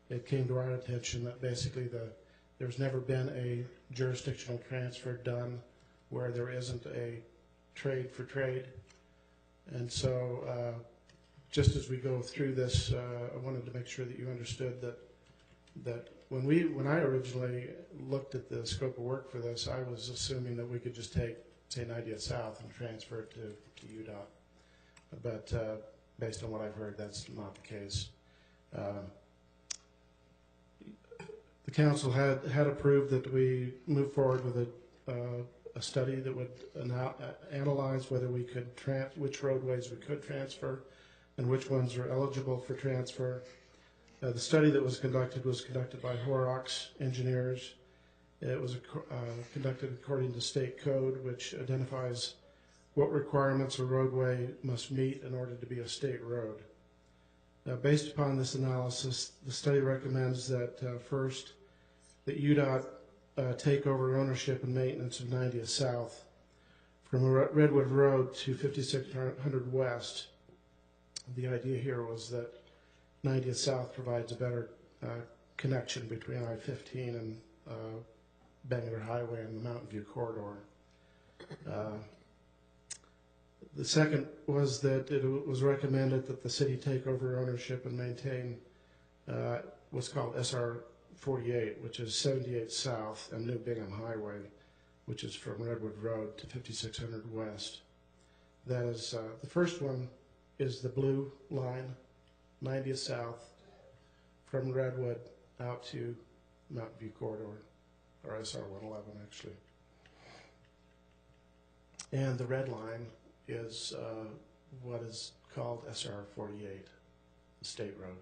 it came to our attention that basically there's never been a jurisdictional transfer done where there isn't a trade for trade. And so just as we go through this, I wanted to make sure that you understood that when I originally looked at the scope of work for this, I was assuming that we could just take, say, 90th South and transfer it to UDOT. But based on what I've heard, that's not the case. The council had approved that we move forward with a study that would analyze whether we could which roadways we could transfer and which ones are eligible for transfer. The study that was conducted by Horrocks engineers. It was conducted according to state code, which identifies what requirements a roadway must meet in order to be a state road. Based upon this analysis, the study recommends that first, that UDOT take over ownership and maintenance of 90th South from Redwood Road to 5600 West. The idea here was that 90th South provides a better connection between I-15 and Bangor Highway and the Mountain View corridor. The second was that it was recommended that the city take over ownership and maintain what's called SR 48, which is 78 South and New Bingham Highway, which is from Redwood Road to 5600 West. That is, the first one is the blue line, 90th South, from Redwood out to Mountain View corridor, or SR 111 actually. And the red line is what is called SR 48, the state road.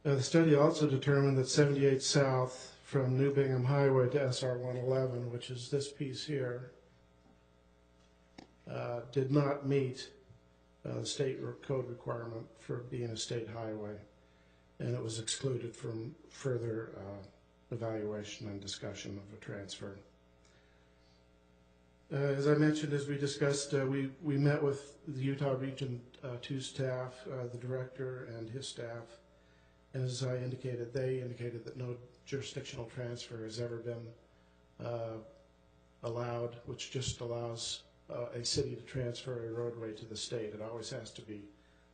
The study also determined that 78 South from New Bingham Highway to SR 111, which is this piece here, did not meet the state code requirement for being a state highway, and it was excluded from further evaluation and discussion of a transfer. As I mentioned, as we discussed, we met with the Utah Region 2 staff, the director and his staff, and as I indicated, they indicated that no jurisdictional transfer has ever been allowed, which just allows a city to transfer a roadway to the state. It always has to be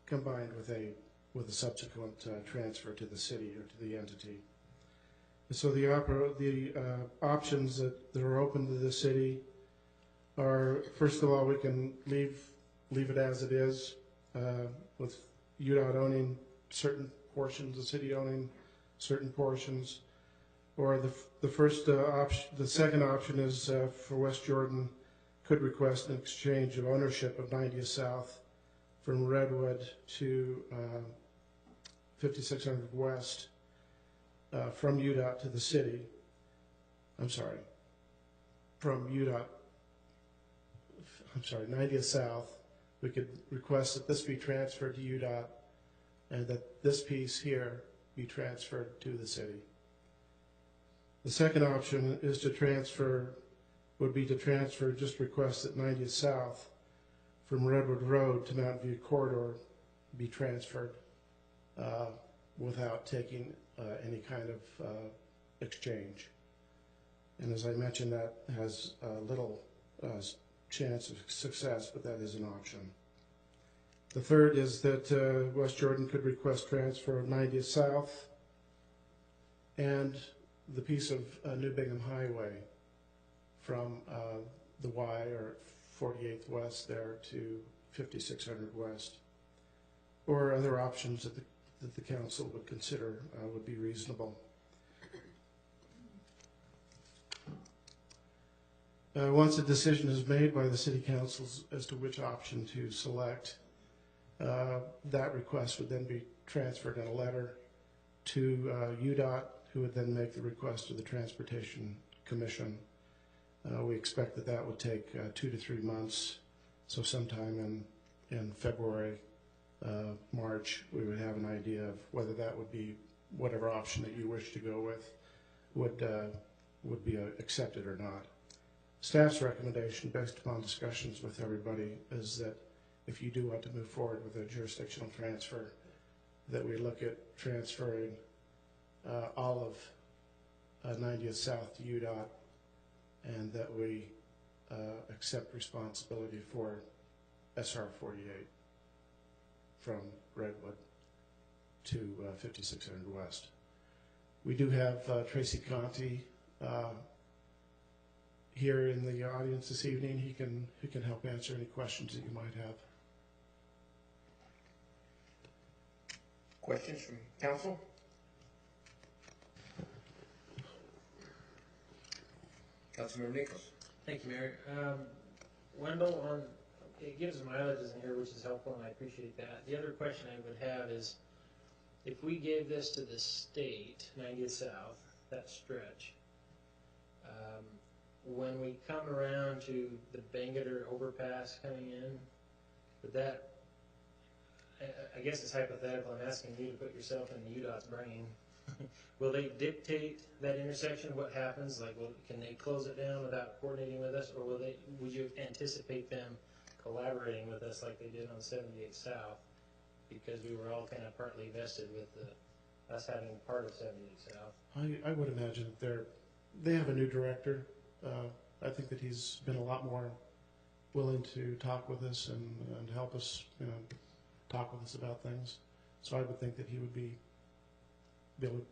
combined with a subsequent transfer to the city or to the entity. And so the options that are open to the city are, first of all, we can leave it as it is, with UDOT owning certain portions, the city owning certain portions. Or the first option, the second option is for West Jordan could request an exchange of ownership of 90th South from Redwood to 5600 West from UDOT to the city. I'm sorry, from UDOT. I'm sorry, 90th South. We could request that this be transferred to UDOT and that this piece here be transferred to the city. The second option is to transfer, would be to transfer, just request that 90th South from Redwood Road to Mountain View Corridor be transferred without taking any kind of exchange. And as I mentioned, that has little chance of success, but that is an option. The third is that West Jordan could request transfer of 90th South and the piece of New Bingham Highway from the Y or 48th West there to 5600 West, or other options that the council would consider would be reasonable. Once a decision is made by the city councils as to which option to select, that request would then be transferred in a letter to UDOT, who would then make the request to the Transportation Commission. We expect that that would take 2 to 3 months, so sometime in February, March, we would have an idea of whether that would be, whatever option that you wish to go with would be accepted or not. Staff's recommendation, based upon discussions with everybody, is that if you do want to move forward with a jurisdictional transfer, that we look at transferring all of 90th South to UDOT, and that we accept responsibility for SR 48 from Redwood to 5600 West. We do have Tracy Conti here in the audience this evening. He can help answer any questions that you might have. Questions from council? Councilmember Nichols. Thank you, Mayor. Wendell, it gives mileages in here, which is helpful, and I appreciate that. The other question I would have is, if we gave this to the state, 90th South, that stretch, when we come around to the Bangerter overpass coming in, would that, I guess it's hypothetical, I'm asking you to put yourself in UDOT's brain. Will they dictate that intersection, what happens? Like, can they close it down without coordinating with us, or would you anticipate them collaborating with us like they did on 78 South, because we were all kind of partly vested with us having part of 78 South? I would imagine that they have a new director. I think that he's been a lot more willing to talk with us and help us, talk with us about things. So I would think that he would be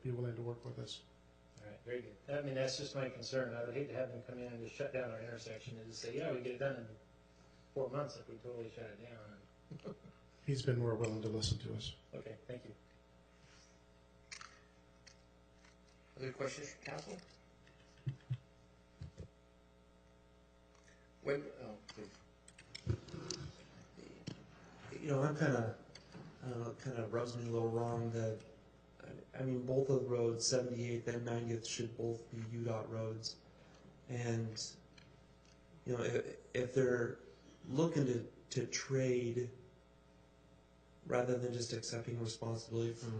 willing to work with us. All right, very good. I mean, that's just my concern. I would hate to have them come in and just shut down our intersection and just say, yeah, we get it done in 4 months if we totally shut it down. He's been more willing to listen to us. Okay, thank you. Other questions from council? When, please. I'm kind of rubs me a little wrong that I mean, both of the roads, 78th and 90th, should both be UDOT roads. And, you know, if they're looking to trade rather than just accepting responsibility for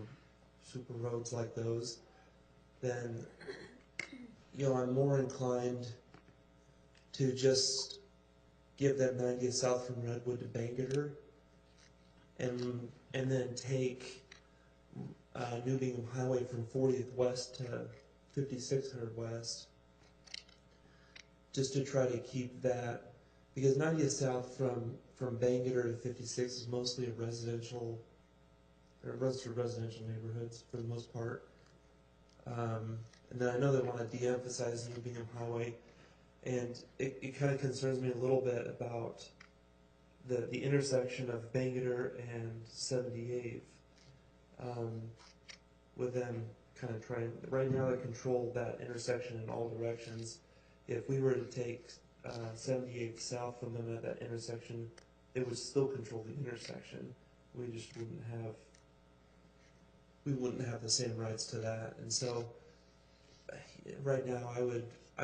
super roads like those, then, you know, I'm more inclined to just give them 90th south from Redwood to Bangerter, and then take New Bingham Highway from 40th west to 5600 west, just to try to keep that, because 90th south from Bangerter to 56 is mostly a residential, or runs through residential neighborhoods for the most part. And then I know they want to de-emphasize New Bingham Highway, and it kind of concerns me a little bit about the intersection of Bangerter and 78th, with them kind of trying, right now they control that intersection in all directions. If we were to take 78th south from them at that intersection, it would still control the intersection. We just wouldn't have the same rights to that. And so right now I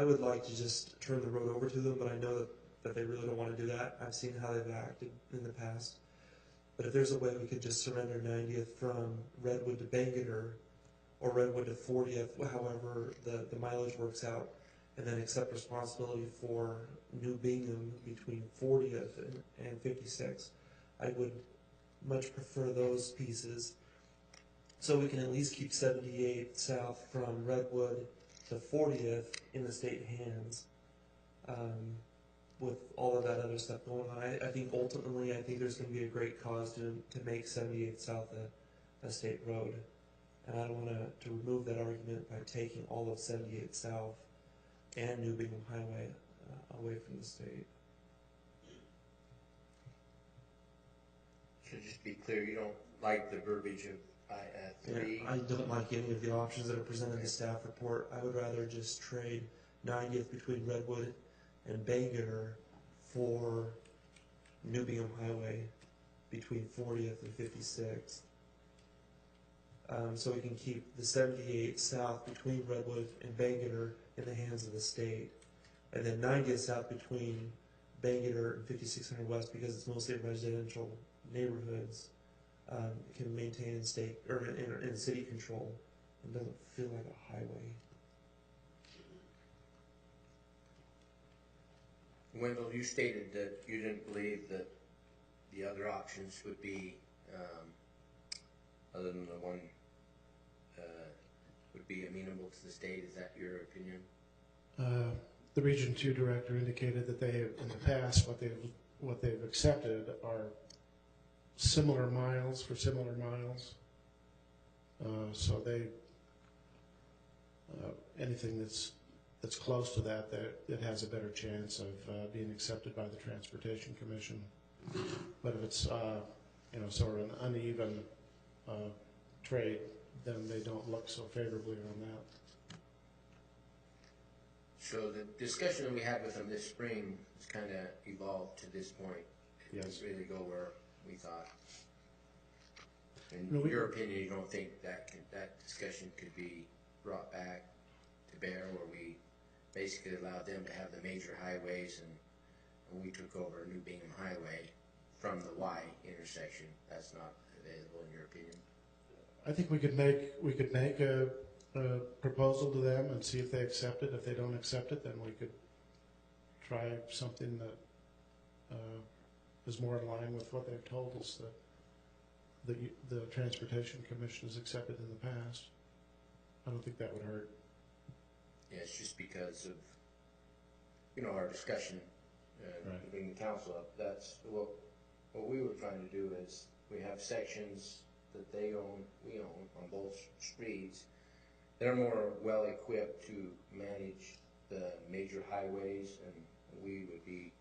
would like to just turn the road over to them, but I know that they really don't want to do that. I've seen how they've acted in the past. But if there's a way we could just surrender 90th from Redwood to Bangerter, or Redwood to 40th, however the mileage works out, and then accept responsibility for New Bingham between 40th and 56, I would much prefer those pieces. So we can at least keep 78 south from Redwood to 40th in the state hands, with all of that other stuff going on. I think ultimately, I think there's going to be a great cause to make 78 south a state road. And I don't want to remove that argument by taking all of 78 south and New Bingham Highway away from the state. So just be clear, you don't like the verbiage of 3? Yeah, I don't like any of the options that are presented in the staff report. I would rather just trade 90th between Redwood and Bangerter for New Bingham Highway between 40th and 56th. So we can keep the 78 south between Redwood and Bangerter in the hands of the state, and then 90th south between Bangerter and 5600 west, because it's mostly residential neighborhoods, can maintain in state or in city control and doesn't feel like a highway. Wendell, you stated that you didn't believe that the other options would be, other than the one, would be amenable to the state. Is that your opinion? The Region 2 director indicated that they have, in the past, what they've accepted are similar miles for similar miles. So they anything that's close to that has a better chance of being accepted by the Transportation Commission. But if it's sort of an uneven trade, then they don't look so favorably on that. So the discussion that we had with them this spring has kind of evolved to this point. It didn't really go where we thought. In your opinion, you don't think that discussion could be brought back to bear, where we basically allowed them to have the major highways and we took over New Bingham Highway from the Y intersection? That's not available in your opinion? I think we could make a proposal to them and see if they accept it. If they don't accept it, then we could try something that is more in line with what they've told us that the Transportation Commission has accepted in the past. I don't think that would hurt. Yeah, it's just because of our discussion between the council. That's what we were trying to do is we have sections that they own, we own on both streets. They're more well equipped to manage the major highways, and we would be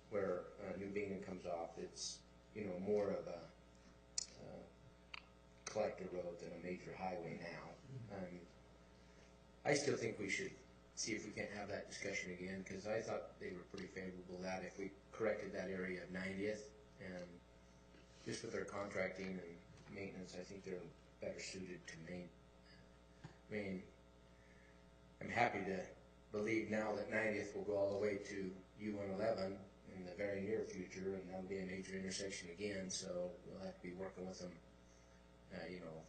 where New Bingham comes off. It's more of a collector road than a major highway now. I still think we should see if we can have that discussion again, because I thought they were pretty favorable that if we corrected that area of 90th, and just with their contracting and maintenance, I think they're better suited to I mean, I'm happy to believe now that 90th will go all the way to U111 in the very near future, and that'll be a major intersection again, so we'll have to be working with them,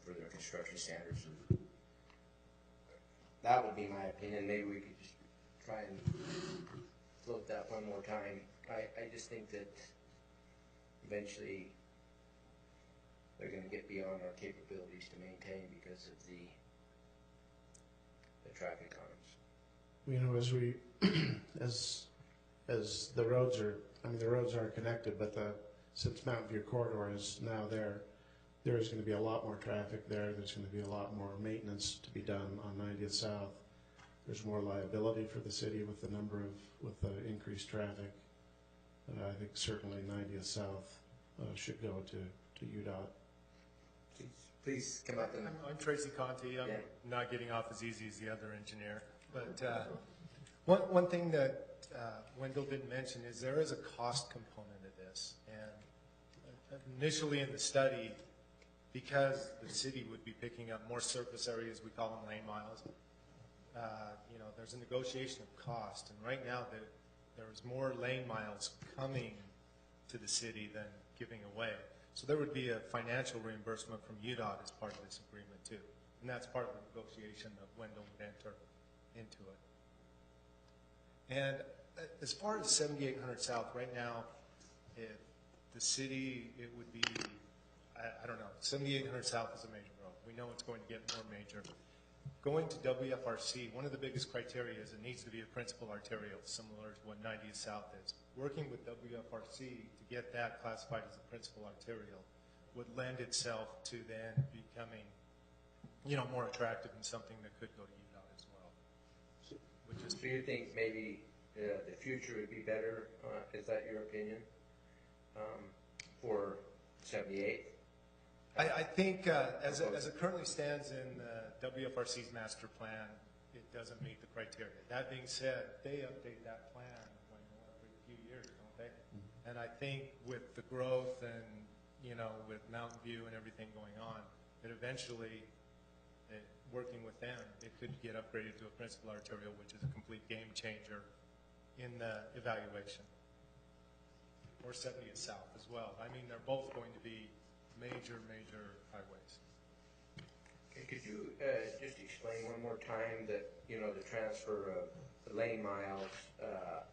for their construction standards. That would be my opinion. Maybe we could just try and float that one more time. I just think that eventually they're going to get beyond our capabilities to maintain because of the traffic arms. As the roads are, the roads aren't connected, but since Mountain View Corridor is now there is going to be a lot more traffic there. There's going to be a lot more maintenance to be done on 90th South. There's more liability for the city with the increased traffic. I think certainly 90th South should go to UDOT. Please come up. I'm Tracy Conti. I'm not getting off as easy as the other engineer. But one thing that Wendell didn't mention is there is a cost component of this. And initially in the study, because the city would be picking up more surface areas, we call them lane miles, there's a negotiation of cost. And right now there's more lane miles coming to the city than giving away. So there would be a financial reimbursement from UDOT as part of this agreement too. And that's part of the negotiation that Wendell would enter into it. And as far as 7800 South, right now, if the city, it would be, I don't know, 7800 South is a major road. We know it's going to get more major. Going to WFRC, one of the biggest criteria is it needs to be a principal arterial, similar to what 90th South is. Working with WFRC to get that classified as a principal arterial would lend itself to then becoming, more attractive and something that could go to UDOT as well. So you think maybe the future would be better, is that your opinion, for 78? I think as it currently stands in WFRC's master plan, it doesn't meet the criteria. That being said, they update that plan every few years, don't they? Mm-hmm. And I think with the growth and, with Mountain View and everything going on, that eventually, working with them, it could get upgraded to a principal arterial, which is a complete game changer in the evaluation. Or 70th South as well. They're both going to be major highways. Okay, could you just explain one more time that, the transfer of the lane miles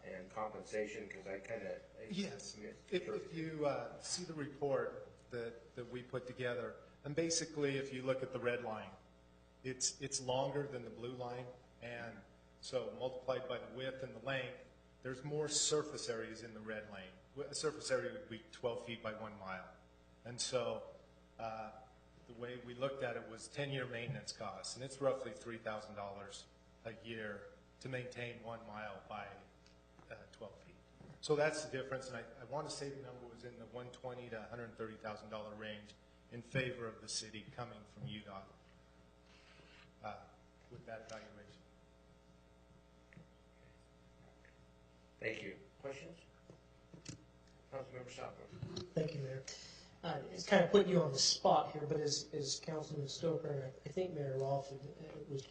and compensation, because I kind of... Yes, if you see the report that we put together, and basically if you look at the red line, it's longer than the blue line, and so multiplied by the width and the length, there's more surface areas in the red lane. A surface area would be 12 feet by 1 mile. And so the way we looked at it was 10-year maintenance costs, and it's roughly $3,000 a year to maintain 1 mile by 12 feet. So that's the difference, and I want to say the number was in the $120,000 to $130,000 range in favor of the city coming from UDOT with that evaluation. Thank you. Questions? Councilmember Southwood. Thank you, Mayor. It's kind of putting you on the spot here, but as Councilman Stoker and I think Mayor Rolfe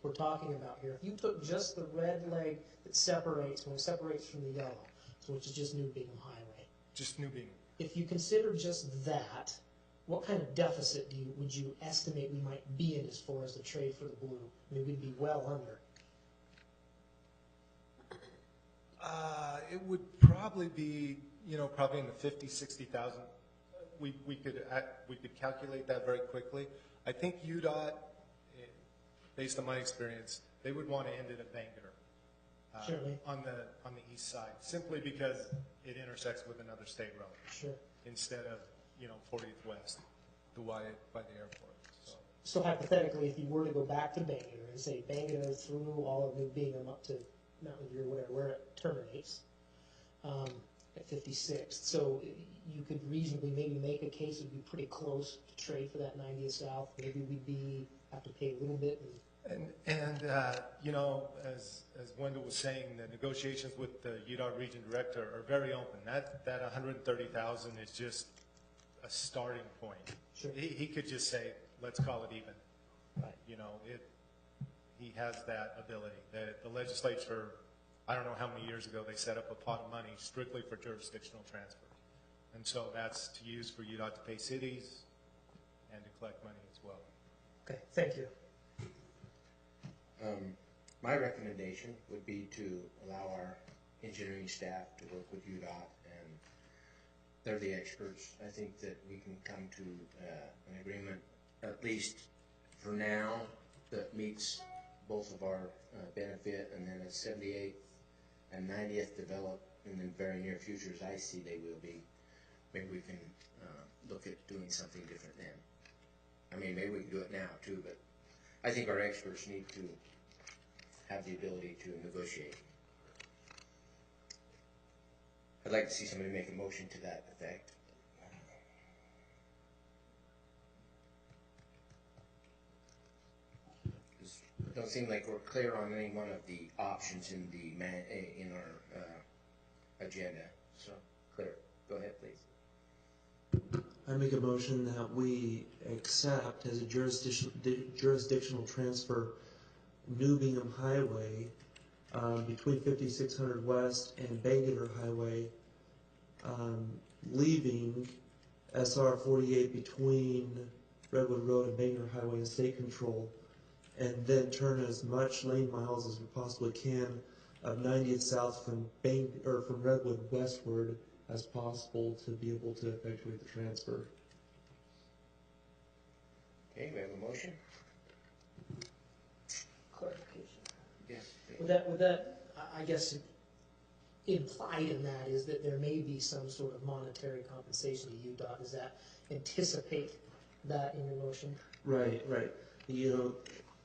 we're talking about here, if you took just the red leg that separates from the yellow, so which is just New Bingham Highway. Just New Bingham. If you consider just that, what kind of deficit would you estimate we might be in as far as the trade for the blue? We'd be well under. It would probably be, probably in the 50, 60,000. We could calculate that very quickly. I think UDOT, based on my experience, they would want to end it at Bangor on the east side, simply because it intersects with another state road. Sure. Instead of 40th West, the Wyatt by the airport. So hypothetically, if you were to go back to Bangor and say Bangor through all of New Bingham up to Mountain View or whatever, where it terminates at 56th, so you could reasonably maybe make a case it would be pretty close to trade for that 90th South. Maybe we'd have to pay a little bit. And as Wendell was saying, the negotiations with the UDOT region director are very open. That 130,000 is just a starting point. Sure. He could just say, let's call it even. Right. he has that ability. The legislature, I don't know how many years ago, they set up a pot of money strictly for jurisdictional transfer. And so that's to use for UDOT to pay cities and to collect money as well. Okay, thank you. My recommendation would be to allow our engineering staff to work with UDOT, and they're the experts. I think that we can come to an agreement, at least for now, that meets both of our benefit, and then as 78th and 90th develop in the very near future, as I see they will be, maybe we can look at doing something different then. I mean, maybe we can do it now too, but I think our experts need to have the ability to negotiate. I'd like to see somebody make a motion to that effect. It don't seem like we're clear on any one of the options in our agenda. So, clear. Go ahead, please. I make a motion that we accept as a jurisdictional transfer New Bingham Highway between 5600 West and Bangerter Highway, leaving SR 48 between Redwood Road and Bangerter Highway in state control, and then turn as much lane miles as we possibly can of 90th south from Redwood westward as possible to be able to effectuate the transfer. Okay, we have a motion. Clarification. Yes. Would that, I guess, implied in that is that there may be some sort of monetary compensation to UDOT. Does that anticipate that in your motion? Right. You know,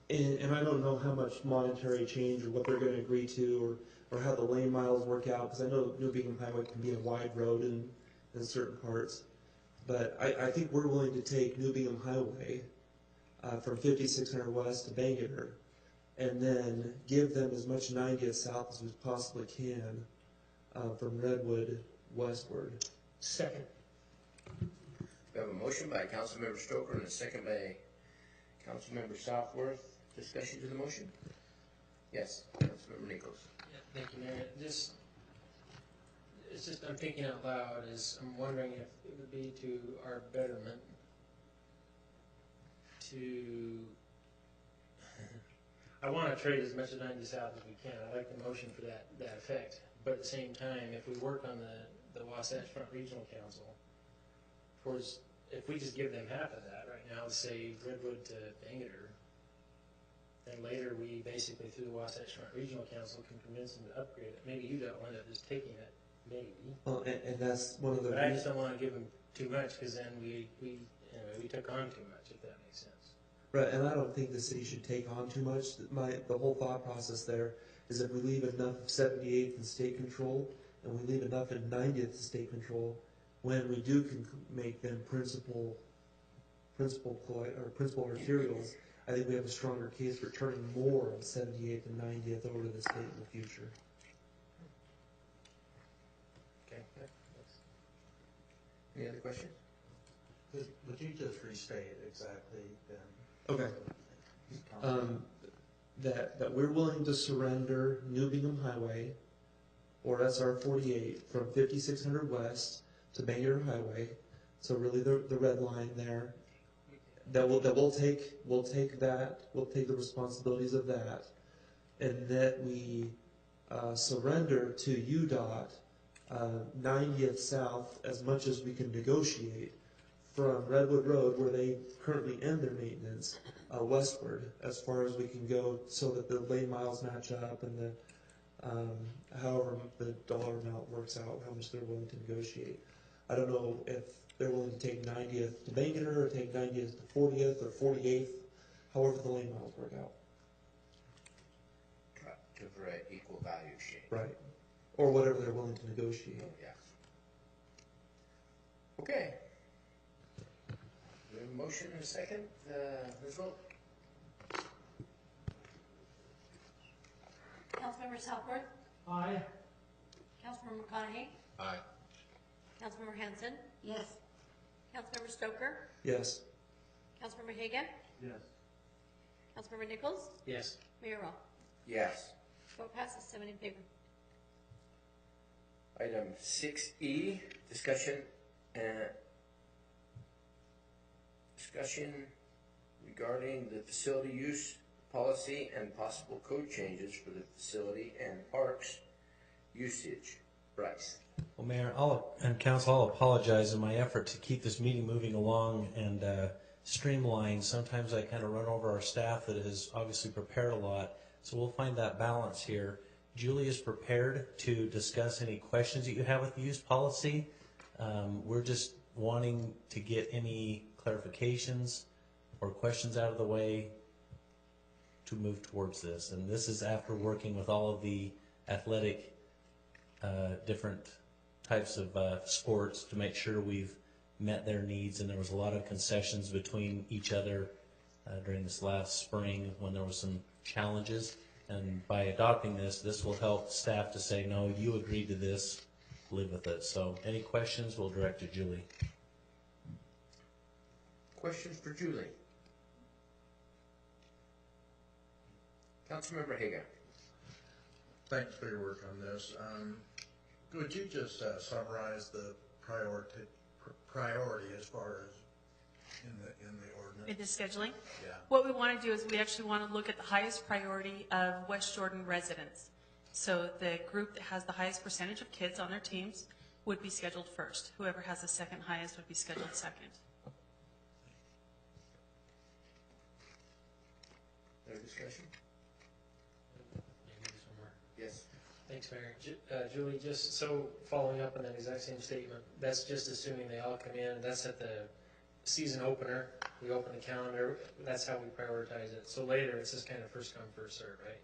and I don't know how much monetary change or what they're going to agree to, or how the lane miles work out, because I know New Bingham Highway can be a wide road in certain parts. But I think we're willing to take New Bingham Highway from 5600 West to Bangerter, and then give them as much 90th south as we possibly can from Redwood westward. Second. We have a motion by Councilmember Stoker and a second by Councilmember Southworth. Discussion to the motion? Yes, Councilmember Nichols. Yeah, thank you, Mayor. I'm thinking out loud, I'm wondering if it would be to our betterment to, I want to trade as much of 90 South as we can. I like the motion for that effect. But at the same time, if we work on the Wasatch Front Regional Council, if we just give them half of that right now, say Redwood to Bangerter, then later we basically, through the Wasatch Front Regional Council, can convince them to upgrade it. Maybe you don't end up just taking it, maybe. Well, and that's one of the. But I just don't want to give them too much, because then we took on too much, if that makes sense. Right, and I don't think the city should take on too much. The whole thought process there is if we leave enough of 78th in state control, and we leave enough in 90th in state control, when we do make them principal arterials, I think we have a stronger case for turning more of 78th and 90th over to the state in the future. Okay. Any other questions? Would you just restate exactly then? Okay. That we're willing to surrender New Bingham Highway or SR 48 from 5600 West to Bangerter Highway. So really the red line there. We'll take the responsibilities of that, and that we surrender to UDOT 90th South as much as we can negotiate from Redwood Road, where they currently end their maintenance, westward as far as we can go, so that the lane miles match up and the however the dollar amount works out, how much they're willing to negotiate. I don't know if they're willing to take 90th to Bangerter, or take 90th to 40th or 48th, however the lane miles work out. For an equal value share. Right. Or whatever they're willing to negotiate. Yeah. Okay. We have a motion and a second. Let's vote. Councilmember Southworth? Aye. Councilmember McConaughey? Aye. Councilmember Hanson? Yes. Councilmember Stoker? Yes. Councilmember Hagan? Yes. Councilmember Nichols? Yes. Mayor Roll. Yes. Vote passes 7 in favor. Item 6E, discussion regarding the facility use policy and possible code changes for the facility and parks usage. Bryce. Well, Mayor and Council, I'll apologize in my effort to keep this meeting moving along and streamlined. Sometimes I kind of run over our staff that has obviously prepared a lot, so we'll find that balance here. Julie is prepared to discuss any questions that you have with the use policy. We're just wanting to get any clarifications or questions out of the way to move towards this. And this is after working with all of the athletic different types of sports to make sure we've met their needs. And there was a lot of concessions between each other during this last spring when there was some challenges. And by adopting this, this will help staff to say, no, you agreed to this, live with it. So any questions, we'll direct to Julie. Questions for Julie? Councilmember Hagan. Thanks for your work on this. Could you just summarize the priority as far as in the ordinance? In the scheduling? Yeah. What we want to do is we actually want to look at the highest priority of West Jordan residents. So the group that has the highest percentage of kids on their teams would be scheduled first. Whoever has the second highest would be scheduled second. No discussion? Yes. Thanks, Mayor. Julie, just so following up on that exact same statement, that's just assuming they all come in. That's at the season opener. We open the calendar. That's how we prioritize it. So later, it's just kind of first come, first serve, right?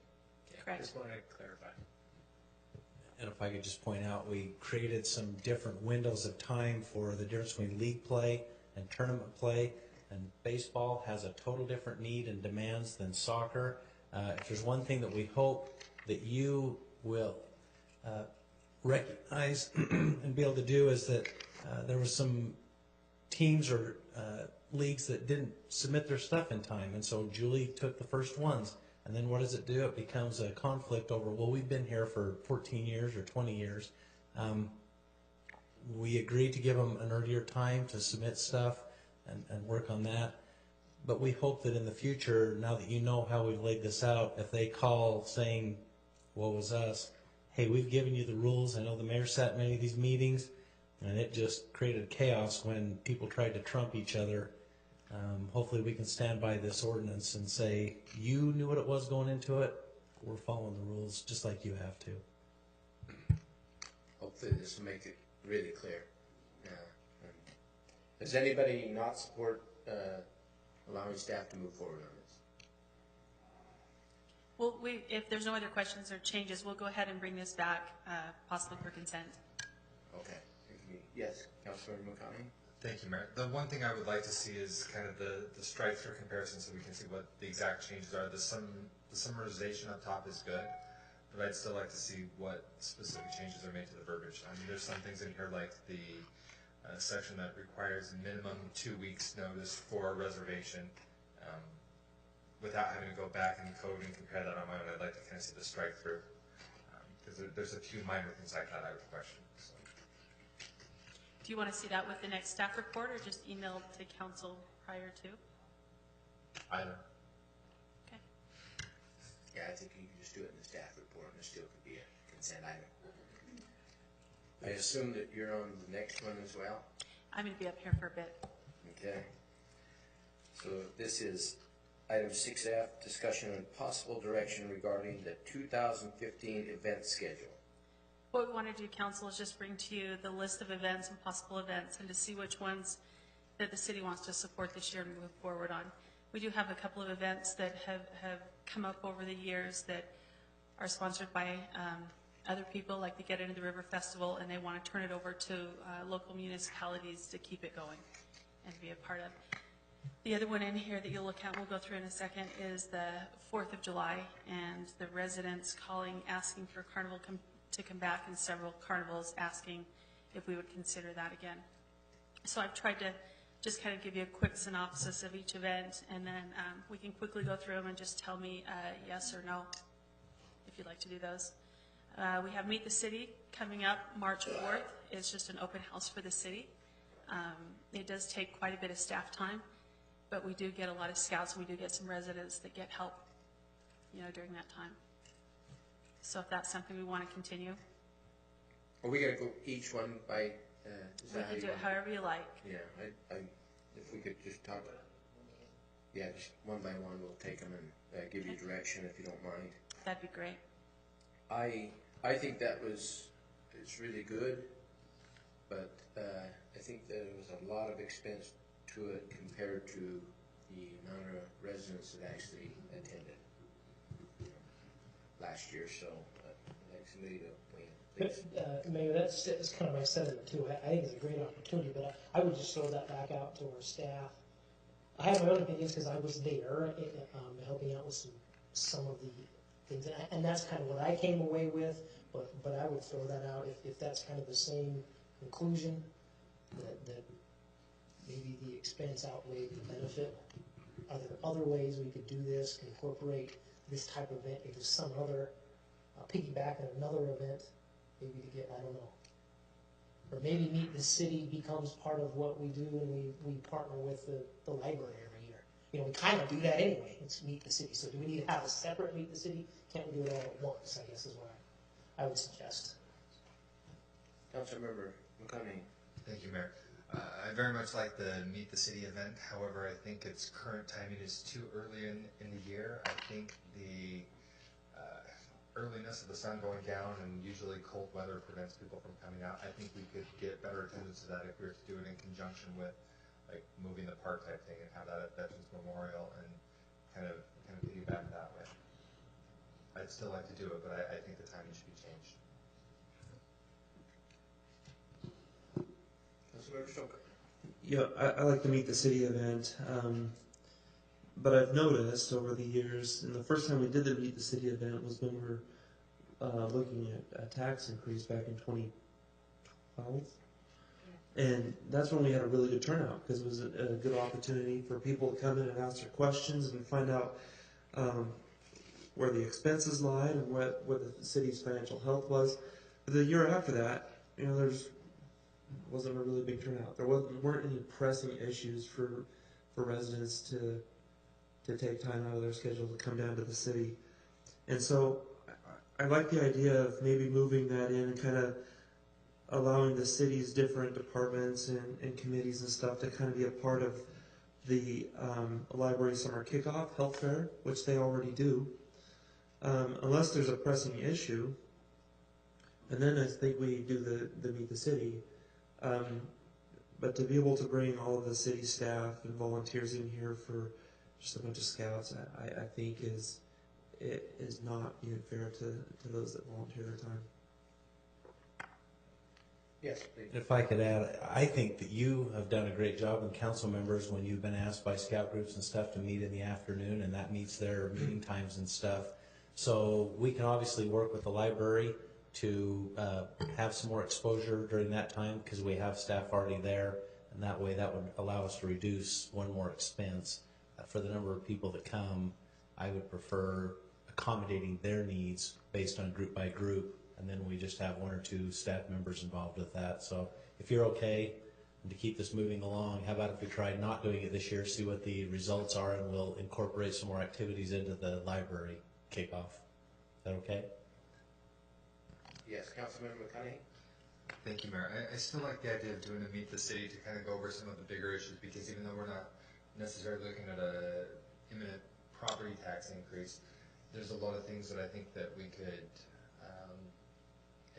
Yeah, correct. Just wanted to clarify. And if I could just point out, we created some different windows of time for the difference between league play and tournament play. And baseball has a total different need and demands than soccer. If there's one thing that we hope that you will recognize and be able to do is that there was some teams or leagues that didn't submit their stuff in time, and so Julie took the first ones. And then what does it do? It becomes a conflict over, well, we've been here for 14 years or 20 years. We agreed to give them an earlier time to submit stuff and work on that. But we hope that in the future, now that you know how we've laid this out, if they call saying, woe is us, hey, we've given you the rules. I know the mayor sat in many of these meetings, and it just created chaos when people tried to trump each other. Hopefully we can stand by this ordinance and say, you knew what it was going into it. We're following the rules just like you have to. Hopefully this will make it really clear. Does anybody not support allowing staff to move forward on this? Well, if there's no other questions or changes, we'll go ahead and bring this back, possibly for consent. Okay. Yes, Councilmember McConaughey? Thank you, Mayor. The one thing I would like to see is kind of the strike-through comparison so we can see what the exact changes are. The summarization up top is good, but I'd still like to see what specific changes are made to the verbiage. I mean, there's some things in here like the section that requires minimum 2 weeks notice for a reservation. Without having to go back in the code and compare that on my own, I'd like to kind of see the strike-through. Because there's a few minor things like that I would question. So. Do you want to see that with the next staff report or just email to council prior to? Either. Okay. Yeah, I think you can just do it in the staff report and it still could be a consent item. I assume that you're on the next one as well? I'm going to be up here for a bit. Okay. So this is item 6F, discussion on possible direction regarding the 2015 event schedule. What we want to do, council, is just bring to you the list of events and possible events and to see which ones that the city wants to support this year and move forward on. We do have a couple of events that have come up over the years that are sponsored by other people, like the Get Into the River Festival, and they want to turn it over to local municipalities to keep it going and be a part of. The other one in here that you'll look at, we'll go through in a second, is the 4th of July and the residents calling, asking for Carnival to come back, and several carnivals asking if we would consider that again. So I've tried to just kind of give you a quick synopsis of each event, and then we can quickly go through them and just tell me yes or no, if you'd like to do those. We have Meet the City coming up March 4th. It's just an open house for the city. It does take quite a bit of staff time, but we do get a lot of scouts, and we do get some residents that get help, during that time. So if that's something we want to continue, Are we gonna go each one by, is we that how can you do it want? however you like. Yeah, if we could just talk, just one by one, we'll take them and give you direction if you don't mind. That'd be great. I think it's really good, but I think there was a lot of expense to it compared to the amount of residents that actually attended last year, so I'd like somebody to weigh in, please. Mayor, that's kind of my sentiment too. I think it's a great opportunity, but I would just throw that back out to our staff. I have my own opinions because I was there helping out with some of the things, and that's kind of what I came away with, but I would throw that out if that's kind of the same conclusion, that maybe the expense outweighed the benefit. Are there other ways we could do this, incorporate this type of event into some other, piggyback on another event, maybe to get, I don't know. Or maybe Meet the City becomes part of what we do, and we partner with the library every year. We kind of do that anyway, it's Meet the City. So do we need to have a separate Meet the City? Can't we do it all at once, I guess is what I would suggest. Councilmember McConaughey. Thank you, Mayor. I very much like the Meet the City event. However, I think its current timing is too early in the year. I think the earliness of the sun going down and usually cold weather prevents people from coming out. I think we could get better attendance to that if we were to do it in conjunction with like moving the park type thing and have that at Veterans Memorial and kind of piggyback that way. I'd still like to do it, but I think the timing should be changed. Yeah, I like to Meet the City event, but I've noticed over the years, and the first time we did the Meet the City event was when we were looking at a tax increase back in 2012. And that's when we had a really good turnout, because it was a good opportunity for people to come in and ask their questions and find out where the expenses lied and what the city's financial health was. But the year after that, wasn't a really big turnout. There weren't any pressing issues for residents to take time out of their schedule to come down to the city. And so I like the idea of maybe moving that in and kind of allowing the city's different departments and committees and stuff to kind of be a part of the library summer kickoff health fair, which they already do, unless there's a pressing issue. And then I think we do the Meet the City. But to be able to bring all of the city staff and volunteers in here for just a bunch of scouts, I think is not being fair to those that volunteer their time. Yes, please. If I could add, I think that you have done a great job, and council members, when you've been asked by scout groups and stuff to meet in the afternoon, and that meets their meeting times and stuff. So we can obviously work with the library to have some more exposure during that time, because we have staff already there, and that way that would allow us to reduce one more expense. For the number of people that come, I would prefer accommodating their needs based on group by group, and then we just have one or two staff members involved with that. So if you're okay, and to keep this moving along, how about if we try not doing it this year, see what the results are, and we'll incorporate some more activities into the library kickoff. Is that okay? Yes, Councilmember McConaughey. Thank you, Mayor. I still like the idea of doing a Meet the City to kind of go over some of the bigger issues, because even though we're not necessarily looking at a imminent property tax increase, there's a lot of things that I think that we could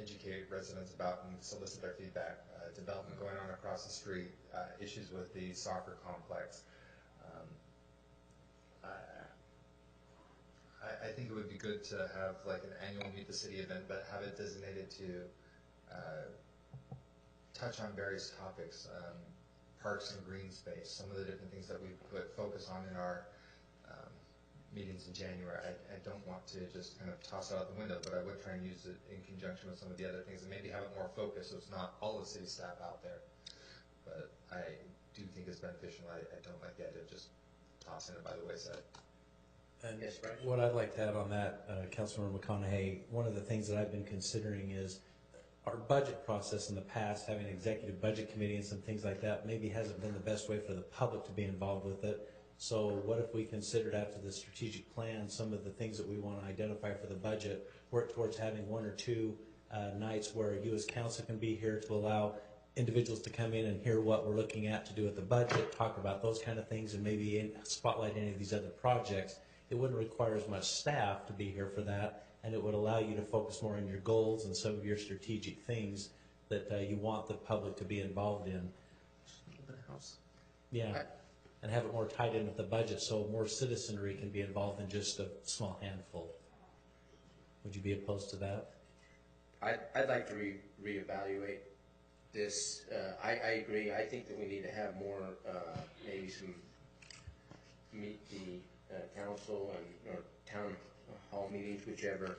educate residents about and solicit their feedback. Development going on across the street, issues with the soccer complex. I think it would be good to have like an annual Meet the City event, but have it designated to touch on various topics, parks and green space, some of the different things that we put focus on in our meetings in January. I don't want to just kind of toss it out the window, but I would try and use it in conjunction with some of the other things and maybe have it more focused so it's not all the city staff out there. But do think is beneficial. I don't like the idea of just tossing it by the wayside. And Yes, Bryce? what I'd like to add on that, Councilmember McConaughey, one of the things that I've been considering is our budget process in the past, having an executive budget committee and some things like that, maybe hasn't been the best way for the public to be involved with it. So what if we considered after the strategic plan, some of the things that we want to identify for the budget, work towards having 1 or 2 nights where you as council can be here to allow individuals to come in and hear what we're looking at to do with the budget, talk about those kind of things, and maybe spotlight any of these other projects. It wouldn't require as much staff to be here for that, and it would allow you to focus more on your goals and some of your strategic things that you want the public to be involved in. Open house. Yeah, and have it more tied in with the budget so more citizenry can be involved than just a small handful. Would you be opposed to that? I'd like to reevaluate this. I agree. I think that we need to have more, maybe some meet the council and or town hall meetings, whichever.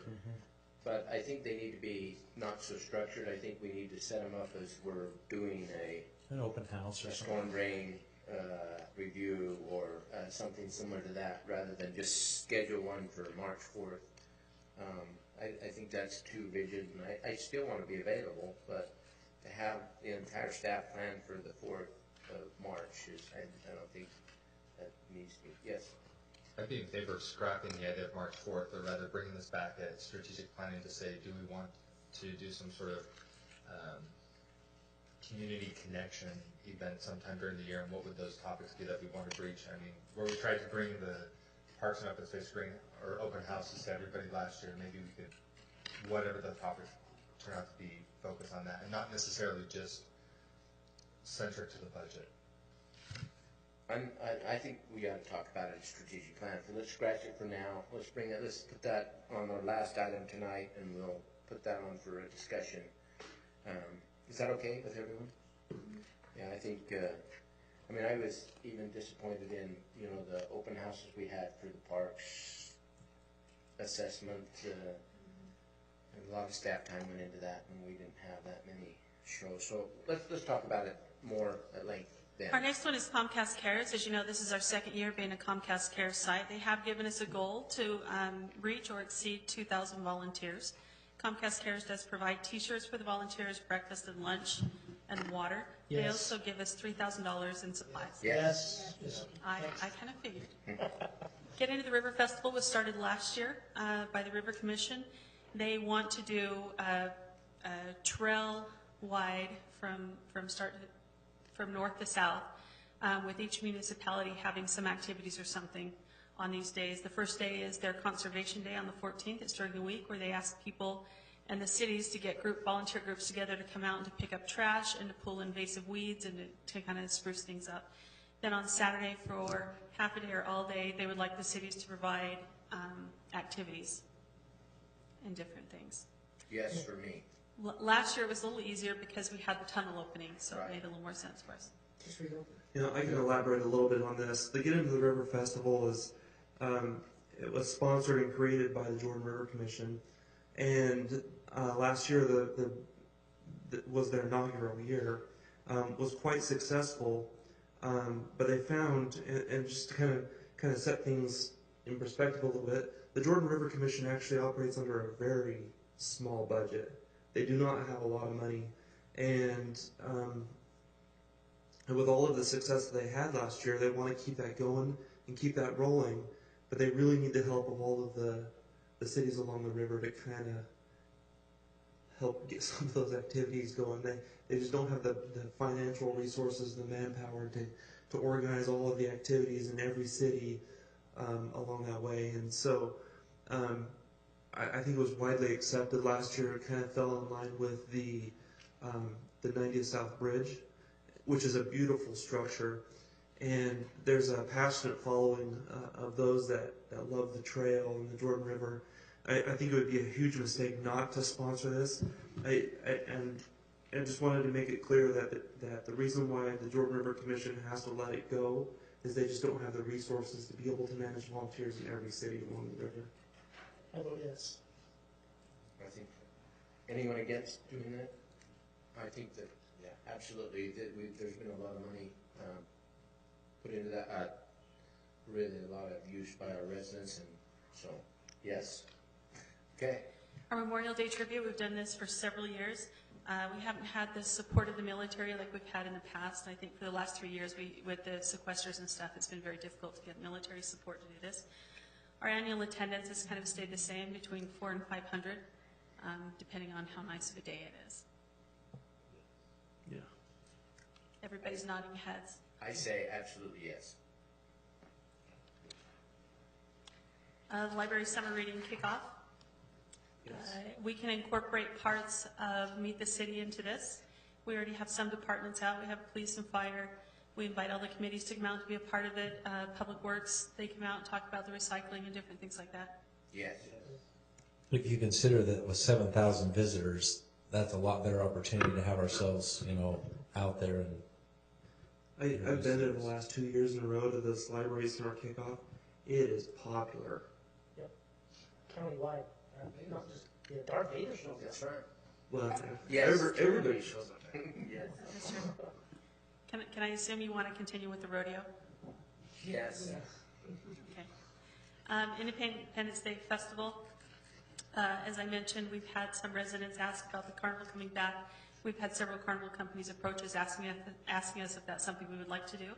But I think they need to be not so structured. I think we need to set them up as we're doing an open house or a something. storm drain review or something similar to that, rather than just schedule one for March 4th. I think that's too rigid, and I still want to be available, but to have the entire staff plan for the 4th of March is, I don't think that needs to be. Yes? I'd be in favor of scrapping the idea of March 4th, or rather bringing this back at strategic planning to say, do we want to do some sort of community connection event sometime during the year, and what would those topics be that we want to breach? I mean, where we tried to bring the Parks and Open Space bring or open houses to everybody last year, maybe we could, whatever the topics turn out to be, focus on that, and not necessarily just centric to the budget. I think we ought to talk about it in strategic plan. So let's scratch it for now. Let's put that on our last item tonight, and we'll put that on for a discussion. Is that okay with everyone? Yeah, I think. I mean, I was even disappointed in the open houses we had for the parks assessment. A lot of staff time went into that, and we didn't have that many shows. So let's talk about it more at length. Our next one is Comcast Cares. As you know, this is our second year being a Comcast Cares site. They have given us a goal to reach or exceed 2,000 volunteers. Comcast Cares does provide T-shirts for the volunteers, breakfast and lunch, and water. Yes. They also give us $3,000 in supplies. Yes. I kind of figured. Getting to the River Festival was started last year by the River Commission. They want to do a trail wide from north to south, with each municipality having some activities or something on these days. The first day is their Conservation Day on the 14th. It's during the week where they ask people and the cities to get volunteer groups together to come out and to pick up trash and to pull invasive weeds and to kind of spruce things up. Then on Saturday for half a day or all day, they would like the cities to provide activities and different things. Yes, for me. Last year it was a little easier because we had the tunnel opening, so it made a little more sense for us. I can elaborate a little bit on this. The Get Into the River Festival it was sponsored and created by the Jordan River Commission, and last year was their inaugural year. Was quite successful, but they found, and just to kind of set things in perspective a little bit, the Jordan River Commission actually operates under a very small budget. They do not have a lot of money, and with all of the success that they had last year, they want to keep that going and keep that rolling, but they really need the help of all of the cities along the river to kind of help get some of those activities going. They just don't have the financial resources, the manpower to organize all of the activities in every city along that way, and so I think it was widely accepted last year. It kind of fell in line with the 90th South Bridge, which is a beautiful structure, and there's a passionate following of those that love the trail and the Jordan River. I think it would be a huge mistake not to sponsor this. And I just wanted to make it clear that the reason why the Jordan River Commission has to let it go is they just don't have the resources to be able to manage volunteers in every city along the river. I vote yes. I think. Anyone against doing that? I think that, yeah, absolutely, there's been a lot of money put into that, really a lot of use by our residents, and so, yes. Okay. Our Memorial Day tribute, we've done this for several years. We haven't had the support of the military like we've had in the past. I think for the last 3 years, with the sequesters and stuff, it's been very difficult to get military support to do this. Our annual attendance has kind of stayed the same, between 400 and 500, depending on how nice of a day it is. Yeah. Everybody's nodding heads. I say absolutely yes. The library summer reading kickoff. Yes. We can incorporate parts of Meet the City into this. We already have some departments out. We have police and fire. We invite all the committees to come out to be a part of it. Public Works, they come out and talk about the recycling and different things like that. Yes. If you consider that with 7,000 visitors, that's a lot better opportunity to have ourselves, out there. And I've been there the last 2 years in a row to this library summer kickoff. It is popular. Yep. Countywide, not just Darth Vader shows up. That's right. Well, Yes. everybody shows up. Yes. That's true. Can I assume you want to continue with the rodeo? Yes. Okay. Independence Day Festival. As I mentioned, we've had some residents ask about the carnival coming back. We've had several carnival companies approach us asking us if that's something we would like to do.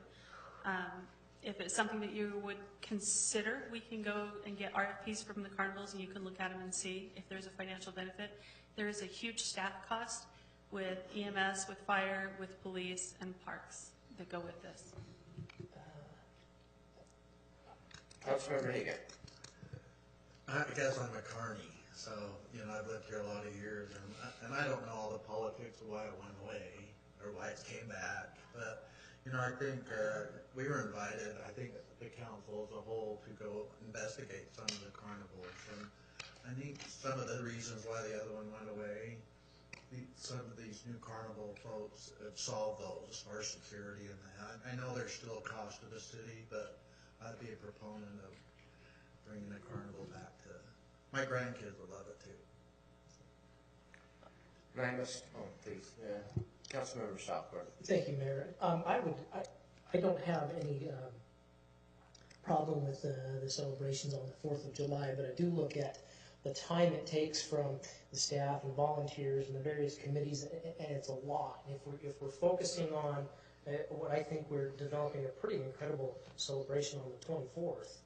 If it's something that you would consider, we can go and get RFPs from the carnivals and you can look at them and see if there's a financial benefit. There is a huge staff cost with EMS, with fire, with police, and parks that go with this. Councilmember Hagan. I guess I'm a carny, so, I've lived here a lot of years, and I don't know all the politics of why it went away, or why it came back, but, I think we were invited, I think the council as a whole, to go investigate some of the carnivals, and I think some of the reasons why the other one went away, some of these new carnival folks have solved those as far as security and that. I know there's still a cost to the city, but I'd be a proponent of bringing the carnival back to, my grandkids would love it too. Please, Councilmember Southworth. Thank you, Mayor. I don't have any problem with the celebrations on the 4th of July, but I do look at the time it takes from the staff and volunteers and the various committees, and it's a lot. And if we're focusing on what I think we're developing a pretty incredible celebration on the 24th,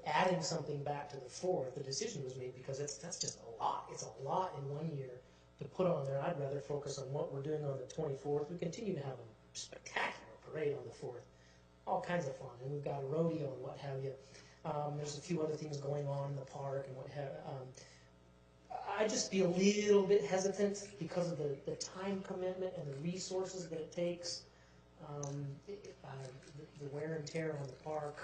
adding something back to the 4th, the decision was made because that's just a lot. It's a lot in 1 year to put on there. I'd rather focus on what we're doing on the 24th. We continue to have a spectacular parade on the 4th. All kinds of fun. And we've got a rodeo and what have you. There's a few other things going on in the park and what have I'd just be a little bit hesitant because of the time commitment and the resources that it takes. The wear and tear on the park.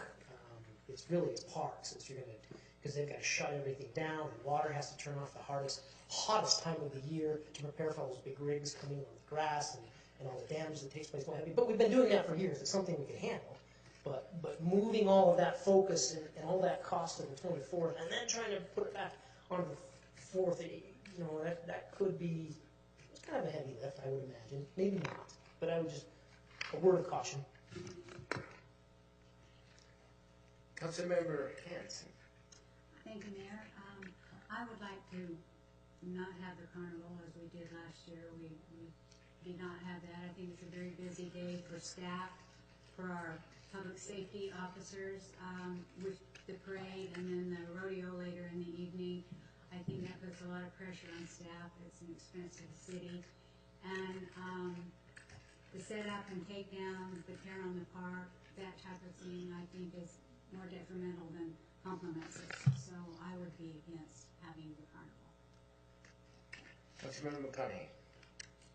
It's really the parks that you're going to, because they've got to shut everything down, and water has to turn off the hottest time of the year to prepare for all those big rigs coming on the grass and all the damage that takes place. But we've been doing that for years. It's something we can handle. But moving all of that focus and all that cost to the 24th, and then trying to put it back on the 4th, that could be kind of a heavy lift, I would imagine. Maybe not, but I would just, a word of caution. Councilmember Hanson. Thank you, Mayor. I would like to not have the carnival as we did last year. We did not have that. I think it's a very busy day for staff, for our public safety officers, with the parade and then the rodeo later in the evening. I think that puts a lot of pressure on staff. It's an expensive city. And the setup and takedown, the tear on the park, that type of thing, I think is more detrimental than complements it. So I would be against having the carnival. Councilmember McConaughey.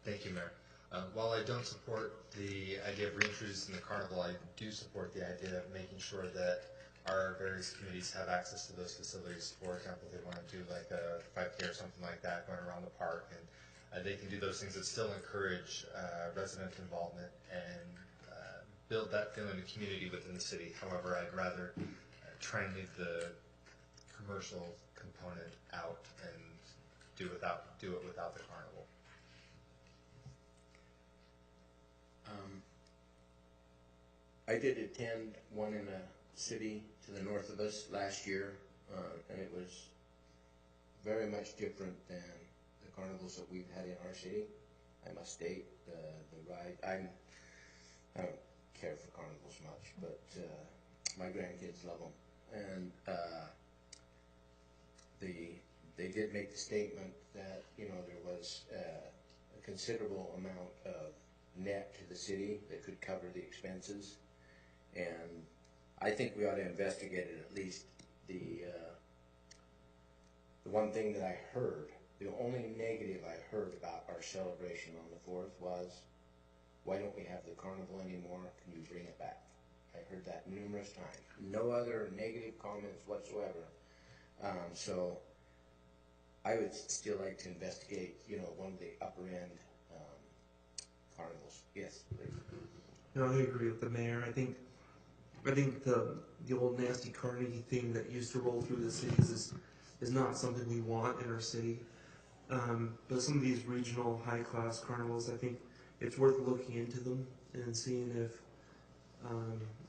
Thank you, Mayor. While I don't support the idea of reintroducing the carnival, I do support the idea of making sure that our various committees have access to those facilities. For example, if they want to do like a 5K or something like that, going around the park, and they can do those things that still encourage resident involvement and build that feeling of community within the city. However, I'd rather try and leave the commercial component out and do it without the carnival. I did attend one in a city to the north of us last year, and it was very much different than the carnivals that we've had in our city. I must state the ride. I don't care for carnivals much, but my grandkids love them, and they did make the statement that there was a considerable amount of net to the city that could cover the expenses. And I think we ought to investigate it at least. The one thing that I heard, the only negative I heard about our celebration on the 4th was, why don't we have the carnival anymore? Can you bring it back? I heard that numerous times. No other negative comments whatsoever. So I would still like to investigate, one of the upper end carnivals. Yes, please. No, I agree with the mayor. I think the old nasty Carnegie thing that used to roll through the cities is not something we want in our city. But some of these regional high-class carnivals, I think it's worth looking into them and seeing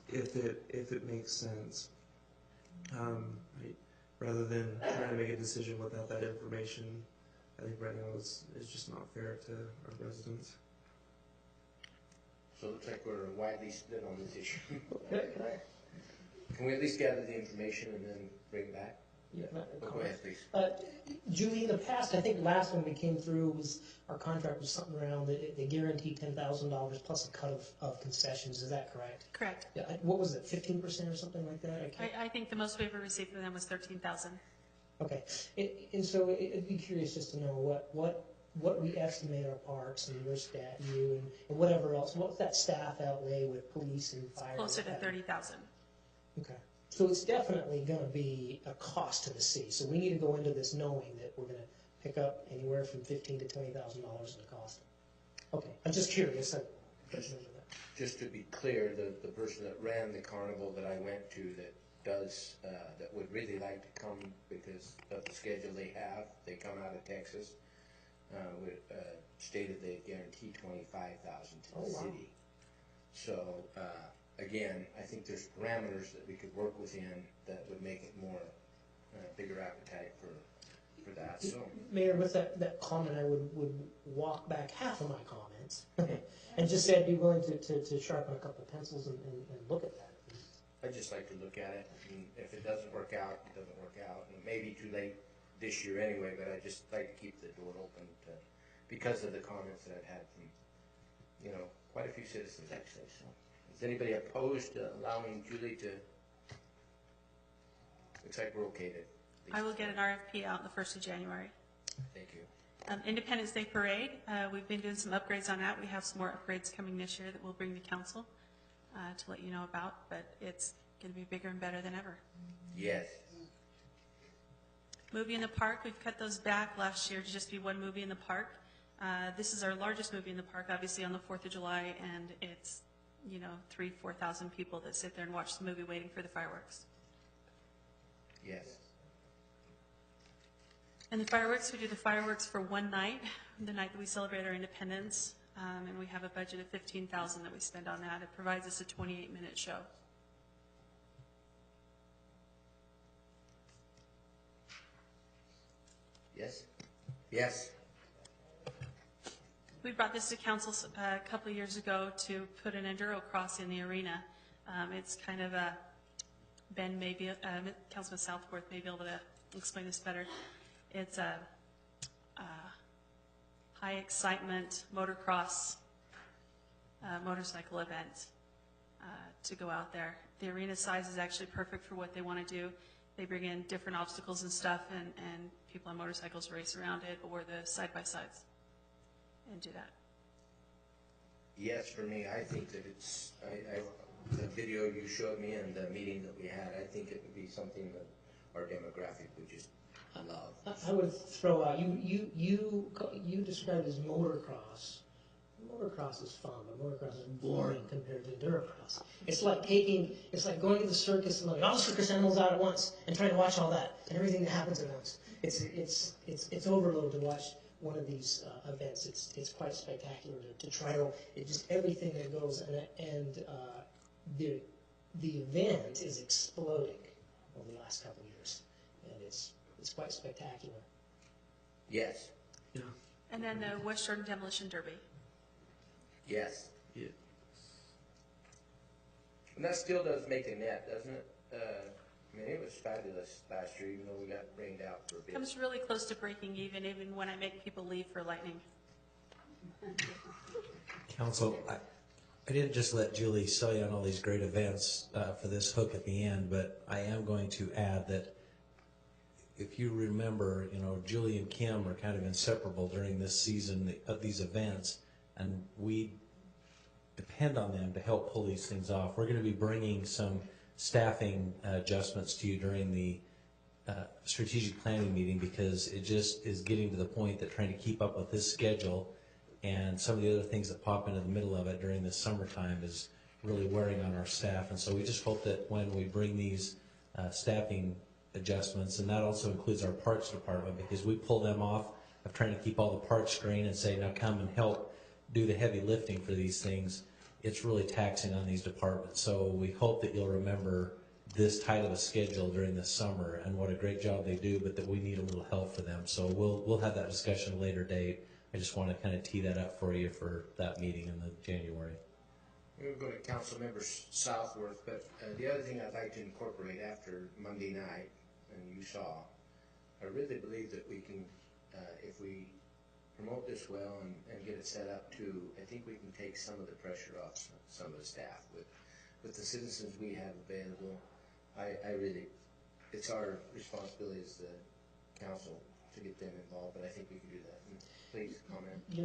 if it makes sense. Rather than trying to make a decision without that information, I think right now is just not fair to our residents. So it looks like we're widely split on this issue. Can we at least gather the information and then bring it back? Yeah. Go ahead, please. Julie, in the past, I think last one we came through was our contract was something around they guaranteed $10,000 plus a cut of concessions. Is that correct? Correct. Yeah. What was it? 15% or something like that? I think the most we ever received from them was $13,000. Okay. And so it'd be curious just to know what we estimate our parks and your staff, you and whatever else. What's that staff outlay with police and fire? Closer to $30,000. Okay. So it's definitely going to be a cost to the city. So we need to go into this knowing that we're going to pick up anywhere from $15,000 to $20,000 in the cost. Okay. I'm just curious. Just to be clear, the person that ran the carnival that I went to that would really like to come because of the schedule they have, they come out of Texas, stated they guarantee $25,000 to the city. So again, I think there's parameters that we could work within that would make it more bigger appetite for that. So, Mayor, with that comment, I would walk back half of my comments and just say I'd be willing to sharpen a couple of pencils and look at that. I'd just like to look at it, and if it doesn't work out, it doesn't work out. And it may be too late this year anyway, but I'd just like to keep the door open because of the comments that I've had from, quite a few citizens actually. So, is anybody opposed to allowing Julie to? Looks like we're okay to. I will get an RFP out on the 1st of January. Thank you. Independence Day Parade, we've been doing some upgrades on that. We have some more upgrades coming this year that we'll bring to council to let you know about, but it's going to be bigger and better than ever. Yes. Movie in the park, we've cut those back last year to just be one movie in the park. This is our largest movie in the park, obviously on the 4th of July, and it's 3,000-4,000 people that sit there and watch the movie waiting for the fireworks. Yes. And the fireworks, we do the fireworks for one night, the night that we celebrate our independence, and we have a budget of $15,000 that we spend on that. It provides us a 28-minute show. Yes. Yes. We brought this to council a couple of years ago to put an enduro cross in the arena. It's kind of a, Ben maybe, Councilman Southworth may be able to explain this better. It's a high excitement motocross motorcycle event to go out there. The arena size is actually perfect for what they want to do. They bring in different obstacles and stuff, and people on motorcycles race around it or the side-by-sides and do that. Yes, for me, I think that it's, the video you showed me and the meeting that we had, I think it would be something that our demographic would just love. I would throw out, you described as motocross. Motocross is fun, but motocross is boring compared to endurocross. It's like going to the circus and like all the circus animals out at once and trying to watch all that and everything that happens at once. It's overload to watch one of these events. It's quite spectacular to try to just everything that goes and the event is exploding over the last couple of years, and it's quite spectacular. Yes. Yeah. And then the West Jordan Demolition Derby. Yes. Yeah. And that still does make a net, doesn't it? I mean, it was fabulous last year, even though we got rained out for a bit. Comes really close to breaking even when I make people leave for lightning. Council, I didn't just let Julie sell you on all these great events for this hook at the end, but I am going to add that if you remember, Julie and Kim are kind of inseparable during this season of these events, and we depend on them to help pull these things off. We're going to be bringing some staffing adjustments to you during the strategic planning meeting, because it just is getting to the point that trying to keep up with this schedule and some of the other things that pop into the middle of it during the summertime is really wearing on our staff. And so we just hope that when we bring these staffing adjustments, and that also includes our parks department, because we pull them off of trying to keep all the parks green and say, now come and help do the heavy lifting for these things. It's really taxing on these departments. So we hope that you'll remember this tight of a schedule during the summer and what a great job they do, but that we need a little help for them. So we'll have that discussion at a later date. I just want to kind of tee that up for you for that meeting in the January. We'll go to Council Members Southworth, but the other thing I'd like to incorporate after Monday night, and you saw, I really believe that we can, if we promote this well and get it set up too, I think we can take some of the pressure off some of the staff with the citizens we have available. I really, it's our responsibility as the council to get them involved, but I think we can do that. And please comment. You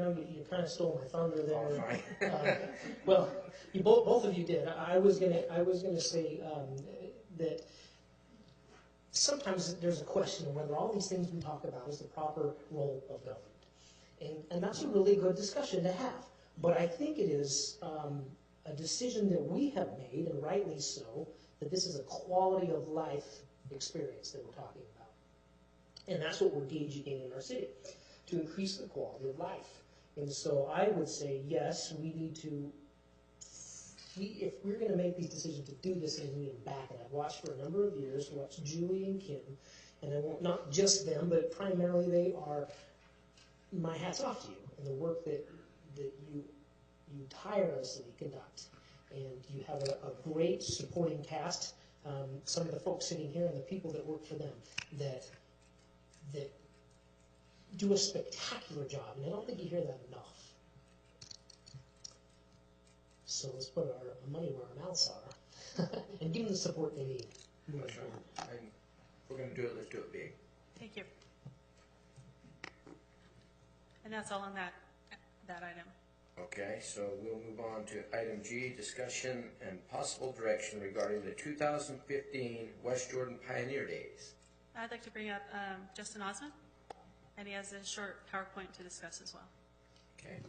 kind of stole my thunder there. Oh, fine. Well, both of you did. I was gonna say that sometimes there's a question of whether all these things we talk about is the proper role of government. And that's a really good discussion to have. But I think it is a decision that we have made, and rightly so, that this is a quality of life experience that we're talking about. And that's what we're gauging in our city, to increase the quality of life. And so I would say, yes, we need to, if we're going to make these decisions to do this, and we need to back it. I've watched for a number of years, watched Julie and Kim, and I won't, not just them, but primarily they are, my hat's off to you, and the work that you tirelessly conduct. And you have a great supporting cast, some of the folks sitting here and the people that work for them that do a spectacular job, and I don't think you hear that enough. So let's put our money where our mouths are and give them the support they need. That's right. And if we're going to do it, let's do it big. Thank you. And that's all on that item. Okay, so we'll move on to item G, discussion and possible direction regarding the 2015 West Jordan Pioneer Days. I'd like to bring up Justin Osmond, and he has a short PowerPoint to discuss as well. Okay.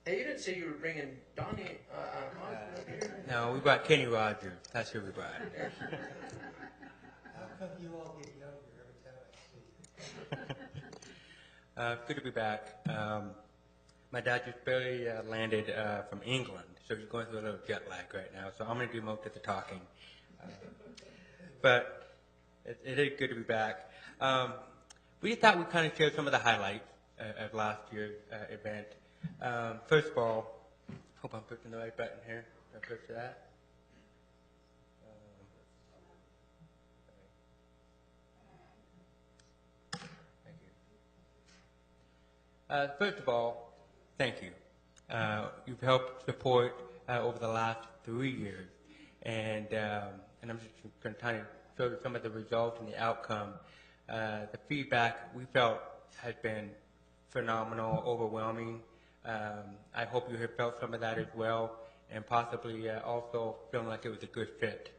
Hey, you didn't say you were bringing Donnie on here. No, we brought Kenny Rogers. That's who we brought. How come you all get younger every time I see you? Good to be back. My dad just barely landed from England, so he's going through a little jet lag right now, so I'm going to do most of the talking. But it is good to be back. We thought we'd kind of share some of the highlights of last year's event. First of all, hope I'm pushing the right button here. Did I push that? Thank you. First of all, thank you. You've helped support over the last 3 years, and I'm just going to kind of show you some of the results and the outcome. The feedback we felt has been phenomenal, overwhelming. I hope you have felt some of that as well, and possibly also feeling like it was a good fit.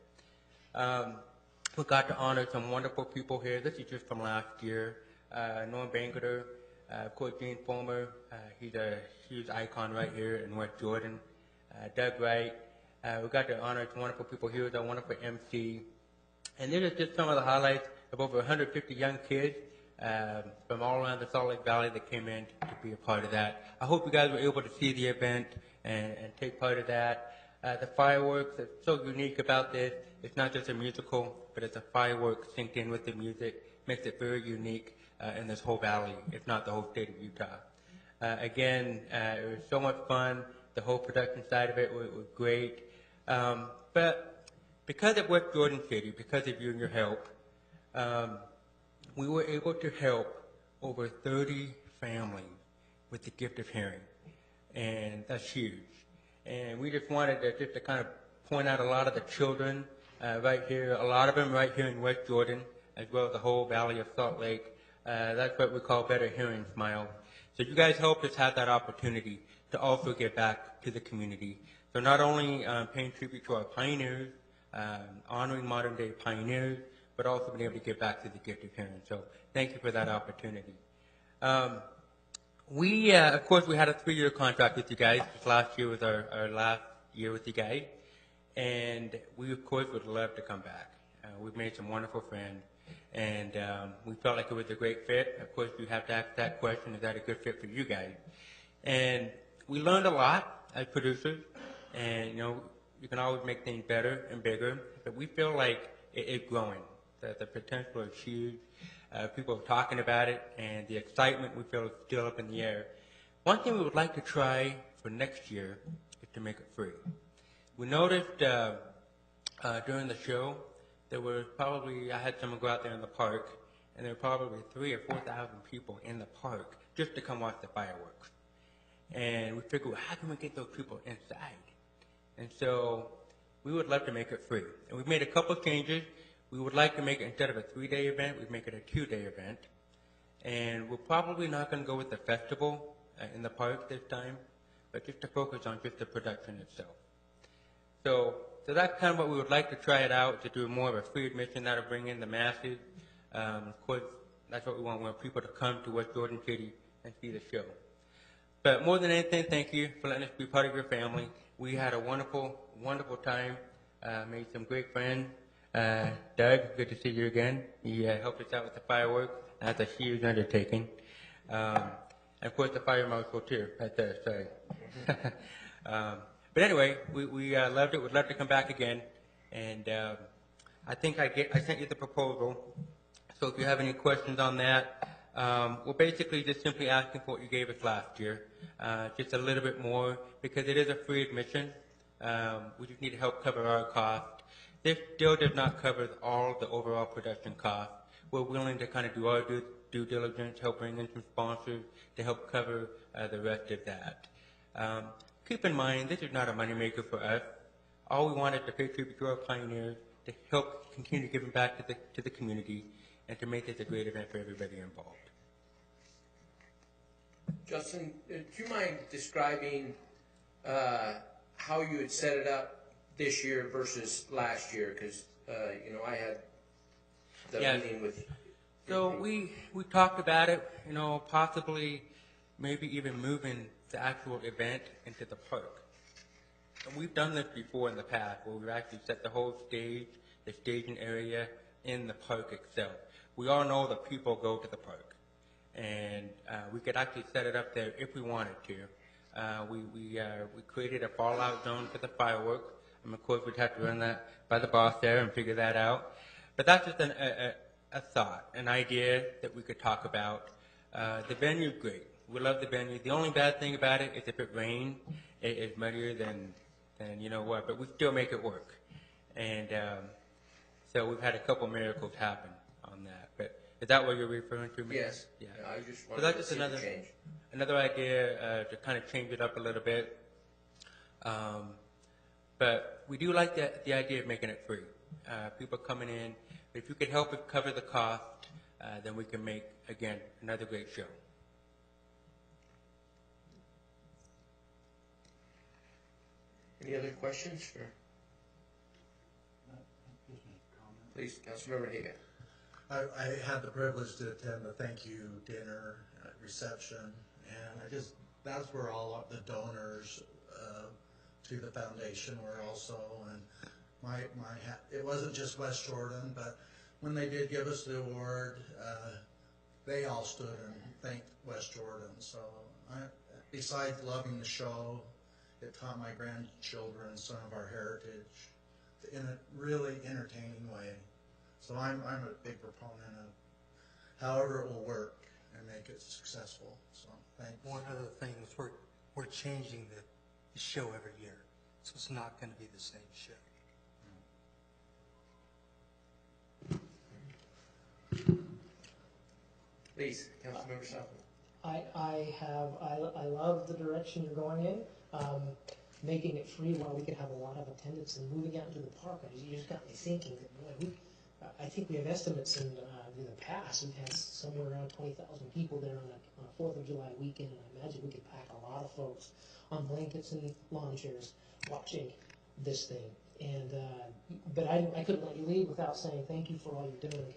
We got to honor some wonderful people here. This is just from last year. Norm Bangerter, of course, Gene Fulmer, he's a huge icon right here in West Jordan. Doug Wright. We got to honor some wonderful people here with our wonderful MC. And these are just some of the highlights of over 150 young kids from all around the Salt Lake Valley that came in to be a part of that. I hope you guys were able to see the event and take part of that. The fireworks, that's so unique about this. It's not just a musical, but it's a fireworks synced in with the music. Makes it very unique in this whole valley, if not the whole state of Utah. Again, it was so much fun. The whole production side of it was great. But because of West Jordan City, because of you and your help, we were able to help over 30 families with the gift of hearing. And that's huge. And we just wanted to kind of point out a lot of the children right here, a lot of them right here in West Jordan, as well as the whole Valley of Salt Lake. That's what we call Better Hearing Smile. So you guys helped us have that opportunity to also give back to the community. So not only paying tribute to our pioneers, honoring modern day pioneers, but also being able to give back to the gift of hearing. So thank you for that opportunity. We, of course, we had a 3-year contract with you guys. This last year was our last year with you guys. And we, of course, would love to come back. We've made some wonderful friends. And we felt like it was a great fit. Of course, you have to ask that question, is that a good fit for you guys? And we learned a lot as producers. And, you know, you can always make things better and bigger. But we feel like it's growing. That the potential is huge. People are talking about it, and the excitement we feel is still up in the air. One thing we would like to try for next year is to make it free. We noticed during the show, there were probably, I had someone go out there in the park, and there were probably 3,000 or 4,000 people in the park just to come watch the fireworks. And we figured, well, how can we get those people inside? And so we would love to make it free. And we've made a couple of changes. We would like to make it, instead of a 3-day event, we'd make it a 2-day event. And we're probably not going to go with the festival in the park this time, but just to focus on just the production itself. So that's kind of what we would like to try it out, to do more of a free admission that'll bring in the masses. Of course, that's what we want people to come to West Jordan City and see the show. But more than anything, thank you for letting us be part of your family. We had a wonderful, wonderful time, made some great friends. Doug, good to see you again. He helped us out with the fireworks. That's a huge undertaking. And of course, the fire marshal too, right there, sorry. But anyway, we loved it. We'd love to come back again. And I think I sent you the proposal. So if you have any questions on that, we're basically just simply asking for what you gave us last year, just a little bit more, because it is a free admission. We just need to help cover our cost. This still does not cover all the overall production costs. We're willing to kind of do our due diligence, help bring in some sponsors to help cover the rest of that. Keep in mind, this is not a moneymaker for us. All we want is to pay tribute to our pioneers, to help continue giving back to the community, and to make this a great event for everybody involved. Justin, do you mind describing how you had set it up this year versus last year? Because, you know, I had the meeting with... So we talked about it, you know, possibly maybe even moving the actual event into the park. And we've done this before in the past, where we've actually set the whole stage, the staging area, in the park itself. We all know that people go to the park, and we could actually set it up there if we wanted to. We created a fallout zone for the fireworks, and of course we'd have to run that by the boss there and figure that out. But that's just a thought, an idea that we could talk about. The venue's great. We love the venue. The only bad thing about it is if it rains, it's muddier than you know what, but we still make it work. And so we've had a couple miracles happen on that. But is that what you're referring to? Yes. Yeah. I just So wanted that's to just see the change. another idea to kind of change it up a little bit. But we do like the idea of making it free. People coming in. If you could help us cover the cost, then we can make, again, another great show. Any other questions for? Please, Councilmember Hagan. I had the privilege to attend the thank you dinner reception, and that's where all of the donors to the foundation were also, and it wasn't just West Jordan, but when they did give us the award, they all stood and thanked West Jordan. So besides loving the show, it taught my grandchildren some of our heritage in a really entertaining way. So I'm a big proponent of however it will work and make it successful. So thanks. One other thing is we're changing the show every year, so it's not going to be the same show. Please, Councilmember Southwood. I love the direction you're going in. Making it free while we could have a lot of attendance and moving out into the park. You just got me thinking that, boy, I think we have estimates in the past. We've had somewhere around 20,000 people there on a 4th of July weekend, and I imagine we could pack a lot of folks on blankets and lawn chairs watching this thing. And but I couldn't let you leave without saying thank you for all you're doing.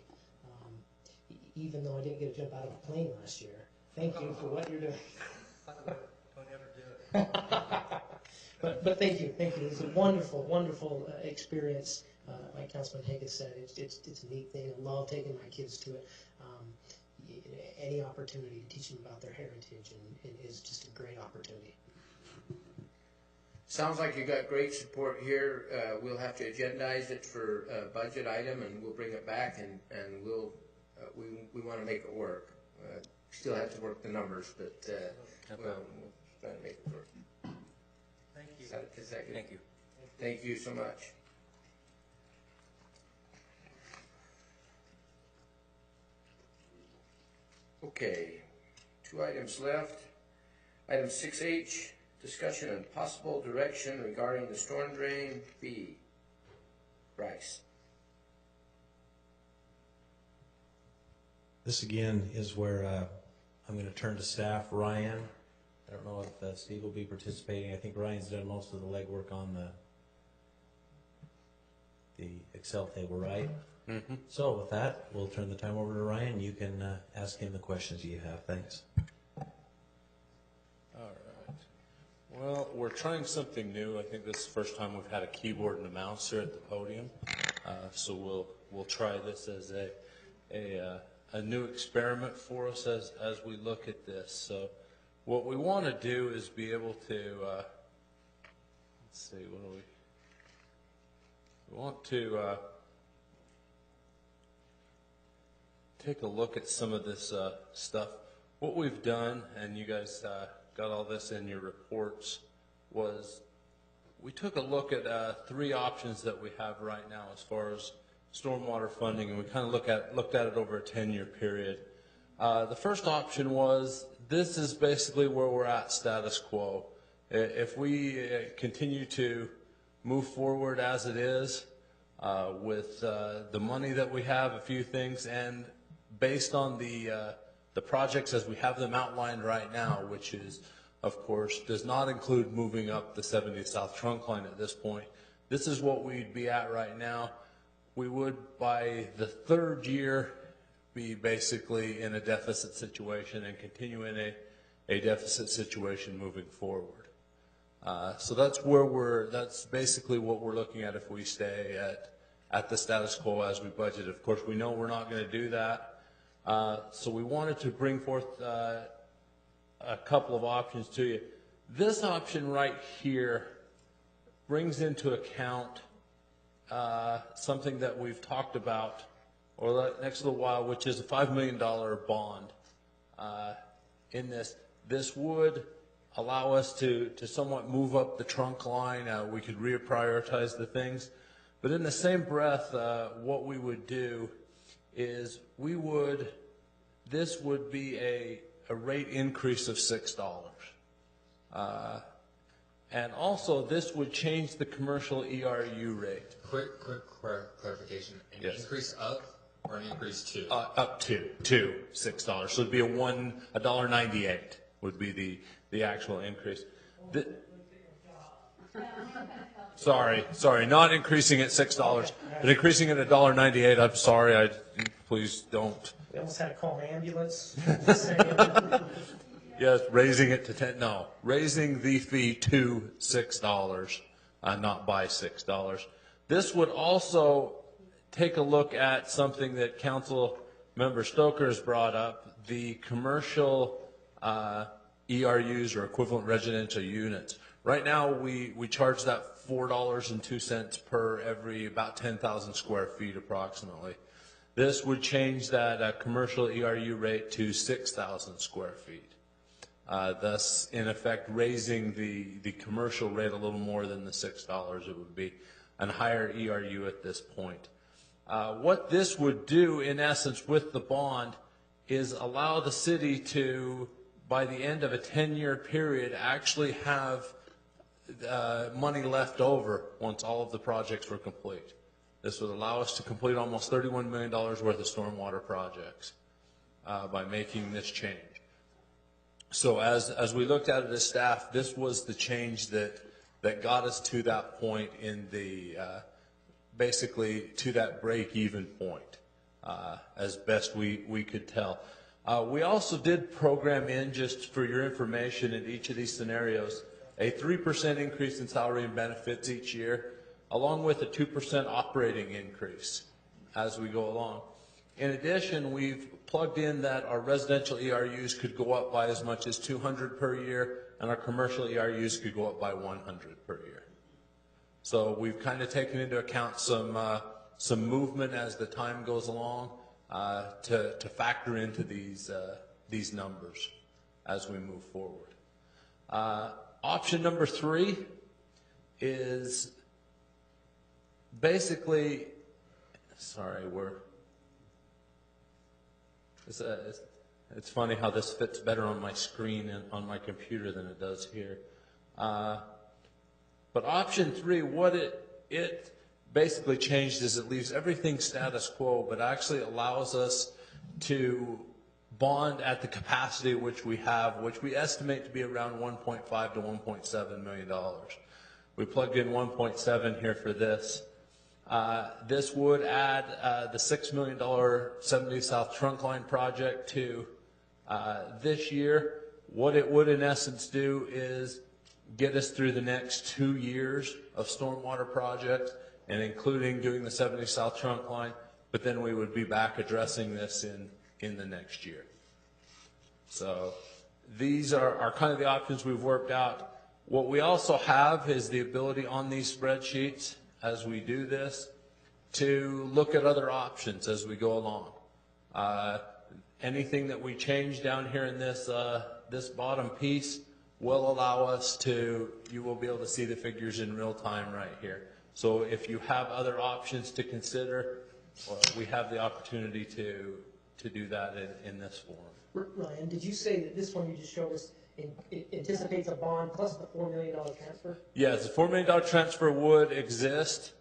Even though I didn't get a jump out of a plane last year, thank you for what you're doing. Don't ever do it. But thank you. It's a wonderful experience. Like Councilman Hagan said, it's a neat thing. I love taking my kids to it. Any opportunity to teach them about their heritage and is just a great opportunity. Sounds like you got great support here. We'll have to agendize it for a budget item, and we'll bring it back, and we'll we want to make it work. Still have to work the numbers, but we'll try to make it work. Thank you. Is that good? Thank you. Thank you so much. Okay, 2 items left. Item 6H, discussion and possible direction regarding the storm drain fee. Bryce. This again is where I'm going to turn to staff. Ryan, I don't know if Steve will be participating. I think Ryan's done most of the legwork on the Excel table, right? Mm-hmm. So with that, we'll turn the time over to Ryan. You can ask him the questions you have. Thanks. All right. Well, we're trying something new. I think this is the first time we've had a keyboard and a mouse here at the podium. So we'll try this as a new experiment for us as we look at this. So what we want to do is be able to, let's see, what do we want to take a look at some of this stuff. What we've done, and you guys got all this in your reports, was we took a look at 3 options that we have right now as far as stormwater funding, and we kind of looked at it over a 10-year period. The first option was, this is basically where we're at, status quo. If we continue to move forward as it is with the money that we have, a few things, and based on the projects as we have them outlined right now, which is, of course, does not include moving up the 70 South trunk line at this point. This is what we'd be at right now. We would, by the 3rd year, be basically in a deficit situation and continue in a deficit situation moving forward. So that's basically what we're looking at if we stay at the status quo as we budget. Of course, we know we're not going to do that. So we wanted to bring forth a couple of options to you. This option right here brings into account something that we've talked about over the next little while, which is a $5 million bond in this. This would allow us to somewhat move up the trunk line. We could reprioritize the things. But in the same breath, what we would do is this would be a rate increase of $6. And also, this would change the commercial ERU rate. Quick clarification. An increase of or an increase to? Up to $6. So it'd be a $1.98 would be the actual increase. Sorry, not increasing it $6, but increasing it $1.98. I'm sorry, please don't. We almost had to call an ambulance. Yes, raising it to 10, no, raising the fee to $6, not by $6. This would also take a look at something that Council Member Stoker has brought up, the commercial ERUs, or equivalent residential units. Right now, we charge that $4.02 per every about 10,000 square feet approximately. This would change that commercial ERU rate to 6,000 square feet. Thus, in effect, raising the commercial rate a little more than the $6 it would be, and higher ERU at this point. What this would do, in essence, with the bond is allow the city to, by the end of a 10-year period, actually have money left over once all of the projects were complete. This would allow us to complete almost $31 million worth of stormwater projects by making this change. So as we looked at it as staff, this was the change that got us to that point in the, basically to that break-even point, as best we could tell. We also did program in, just for your information, in each of these scenarios, a 3% increase in salary and benefits each year, along with a 2% operating increase as we go along. In addition, we've plugged in that our residential ERUs could go up by as much as 200 per year, and our commercial ERUs could go up by 100 per year. So we've kind of taken into account some movement as the time goes along to factor into these numbers as we move forward. Option number 3 is basically, it's funny how this fits better on my screen and on my computer than it does here. But option 3, what it basically changed is it leaves everything status quo, but actually allows us to bond at the capacity which we have, which we estimate to be around $1.5 to $1.7 million. We plugged in 1.7 here for this. This would add the $6 million 70 South trunk line project to this year. What it would in essence do is get us through the next 2 years of stormwater projects, and including doing the 70 South trunk line, but then we would be back addressing this in the next year. So these are kind of the options we've worked out. What we also have is the ability on these spreadsheets, as we do this, to look at other options as we go along. Anything that we change down here in this bottom piece will allow us to, you will be able to see the figures in real time right here. So if you have other options to consider, we have the opportunity to do that in this form. Ryan, did you say that this one you just showed us anticipates a bond plus the $4 million transfer? Yes, the $4 million transfer would exist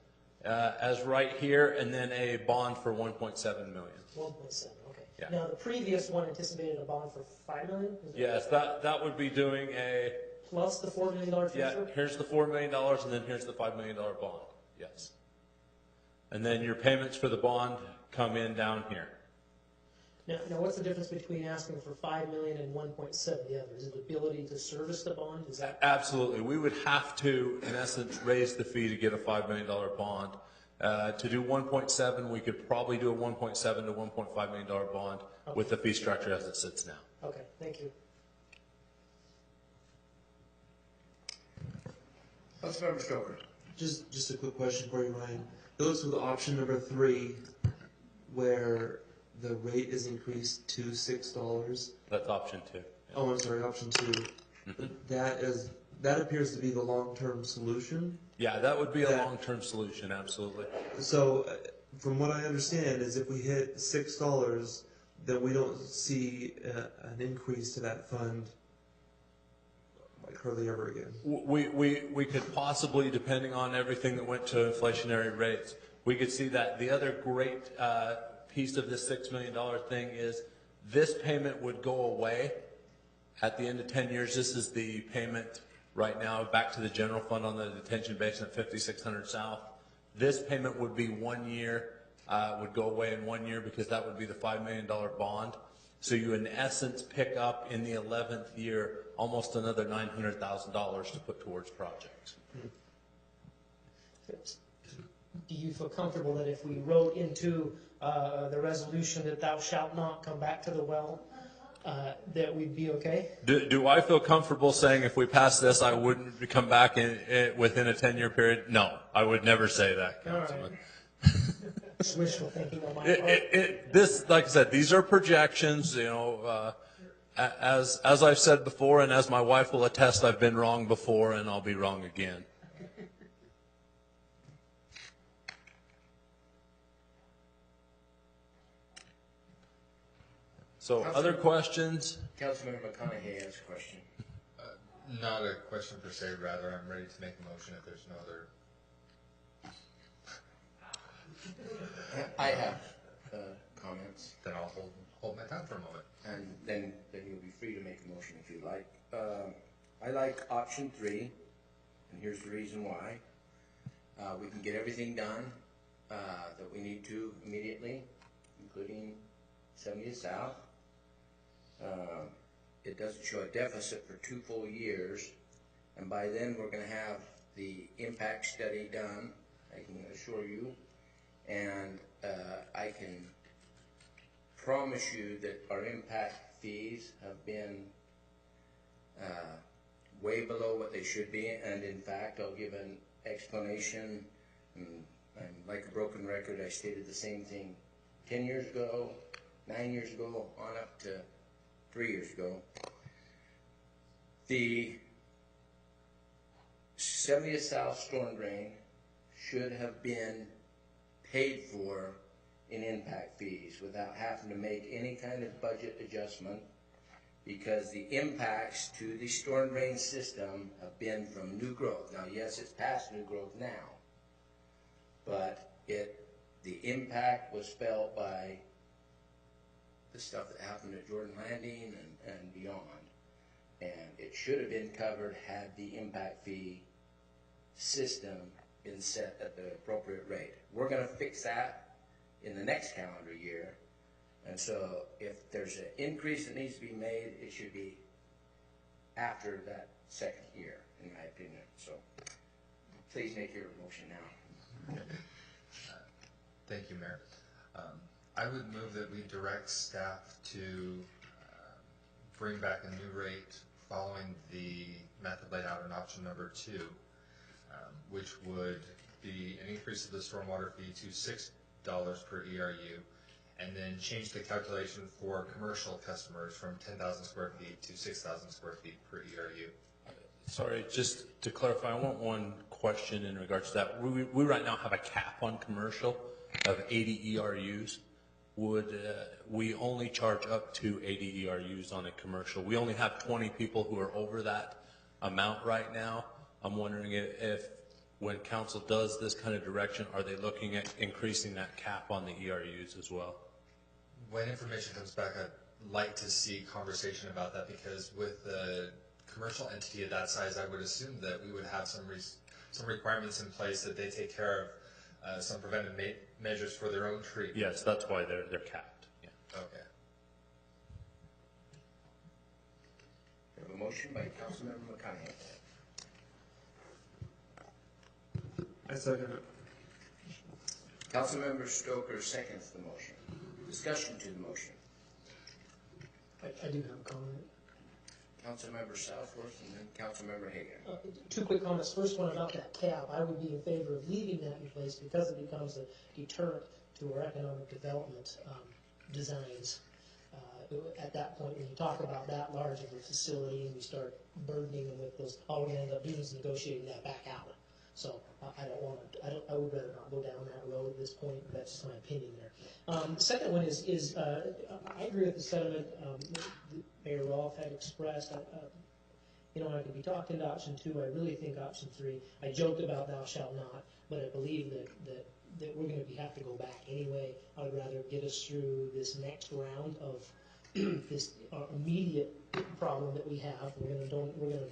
as right here, and then a bond for $1.7 million. 1.7, okay. Yeah. Now, the previous one anticipated a bond for $5 million? Yes, that would be doing a... Plus the $4 million transfer? Yeah, here's the $4 million, and then here's the $5 million bond, yes. And then your payments for the bond come in down here. Now, what's the difference between asking for $5 million and 1.7? The other is it the ability to service the bond? Is that absolutely? We would have to, in essence, raise the fee to get a $5 million bond. To do 1.7, we could probably do a 1.7 to $1.5 million bond with the fee structure as it sits now. Okay, thank you. Councilmember Stoker. Just a quick question for you, Ryan. Those with option number 3, where the rate is increased to $6. That's option 2. Yeah. Oh, I'm sorry, option 2. Mm-hmm. That appears to be the long-term solution. Yeah, that would be a long-term solution, absolutely. So, from what I understand, is if we hit $6, then we don't see an increase to that fund like hardly ever again. We could possibly, depending on everything that went to inflationary rates, we could see that. The other great piece of this $6 million thing is this payment would go away at the end of 10 years. This is the payment right now back to the general fund on the detention basin at 5600 South. This payment would be 1 year, would go away in 1 year because that would be the $5 million bond. So you, in essence, pick up in the 11th year almost another $900,000 to put towards projects. Do you feel comfortable that if we wrote into the resolution that thou shalt not come back to the well, that we'd be okay? Do I feel comfortable saying if we pass this, I wouldn't come back within a 10-year period? No, I would never say that, Councilman. It's wishful thinking on my part. This, like I said, these are projections. You know, as I've said before, and as my wife will attest, I've been wrong before, and I'll be wrong again. So, other questions? Councilmember McConaughey has a question. Not a question per se, rather I'm ready to make a motion if there's no other. I have comments. Then I'll hold my time for a moment. And then you'll be free to make a motion if you'd like. I like option 3, and here's the reason why. We can get everything done that we need to immediately, including 70th South. It doesn't show a deficit for 2 full years, and by then we're going to have the impact study done, I can assure you, and I can promise you that our impact fees have been way below what they should be, and in fact I'll give an explanation, and I'm like a broken record. I stated the same thing 10 years ago, 9 years ago, on up to 3 years ago. The 70th South storm drain should have been paid for in impact fees without having to make any kind of budget adjustment, because the impacts to the storm drain system have been from new growth. Now, yes, it's past new growth now, but the impact was felt by the stuff that happened at Jordan Landing and beyond. And it should have been covered had the impact fee system been set at the appropriate rate. We're going to fix that in the next calendar year. And so if there's an increase that needs to be made, it should be after that second year, in my opinion. So please make your motion now. Thank you, Mayor. I would move that we direct staff to bring back a new rate following the method laid out in option number 2, which would be an increase of the stormwater fee to $6 per ERU, and then change the calculation for commercial customers from 10,000 square feet to 6,000 square feet per ERU. Sorry, just to clarify, I want one question in regards to that. We right now have a cap on commercial of 80 ERUs. Would we only charge up to 80 ERUs on a commercial? We only have 20 people who are over that amount right now. I'm wondering if when council does this kind of direction, are they looking at increasing that cap on the ERUs as well? When information comes back, I'd like to see conversation about that, because with the commercial entity of that size, I would assume that we would have some requirements in place that they take care of some preventive measures for their own treatment. Yes, that's why they're capped. Yeah. Okay. We have a motion by Councilmember McConaughey. I second it. Councilmember Stoker seconds the motion. Discussion to the motion. I do have a comment. Councilmember Southworth and then Councilmember Hagan. 2 quick comments. First one about that cap. I would be in favor of leaving that in place because it becomes a deterrent to our economic development designs. At that point, when you talk about that large of a facility and you start burdening them with those, all we're going to end up doing is negotiating that back out. So I would rather not go down that road at this point. That's just my opinion there. The second one is I agree with the sentiment Mayor Rolfe had expressed. I could be talking to option 2. I really think option 3. I joked about thou shalt not, but I believe that we're going to have to go back anyway. I would rather get us through this next round of this immediate problem that we have. We're going to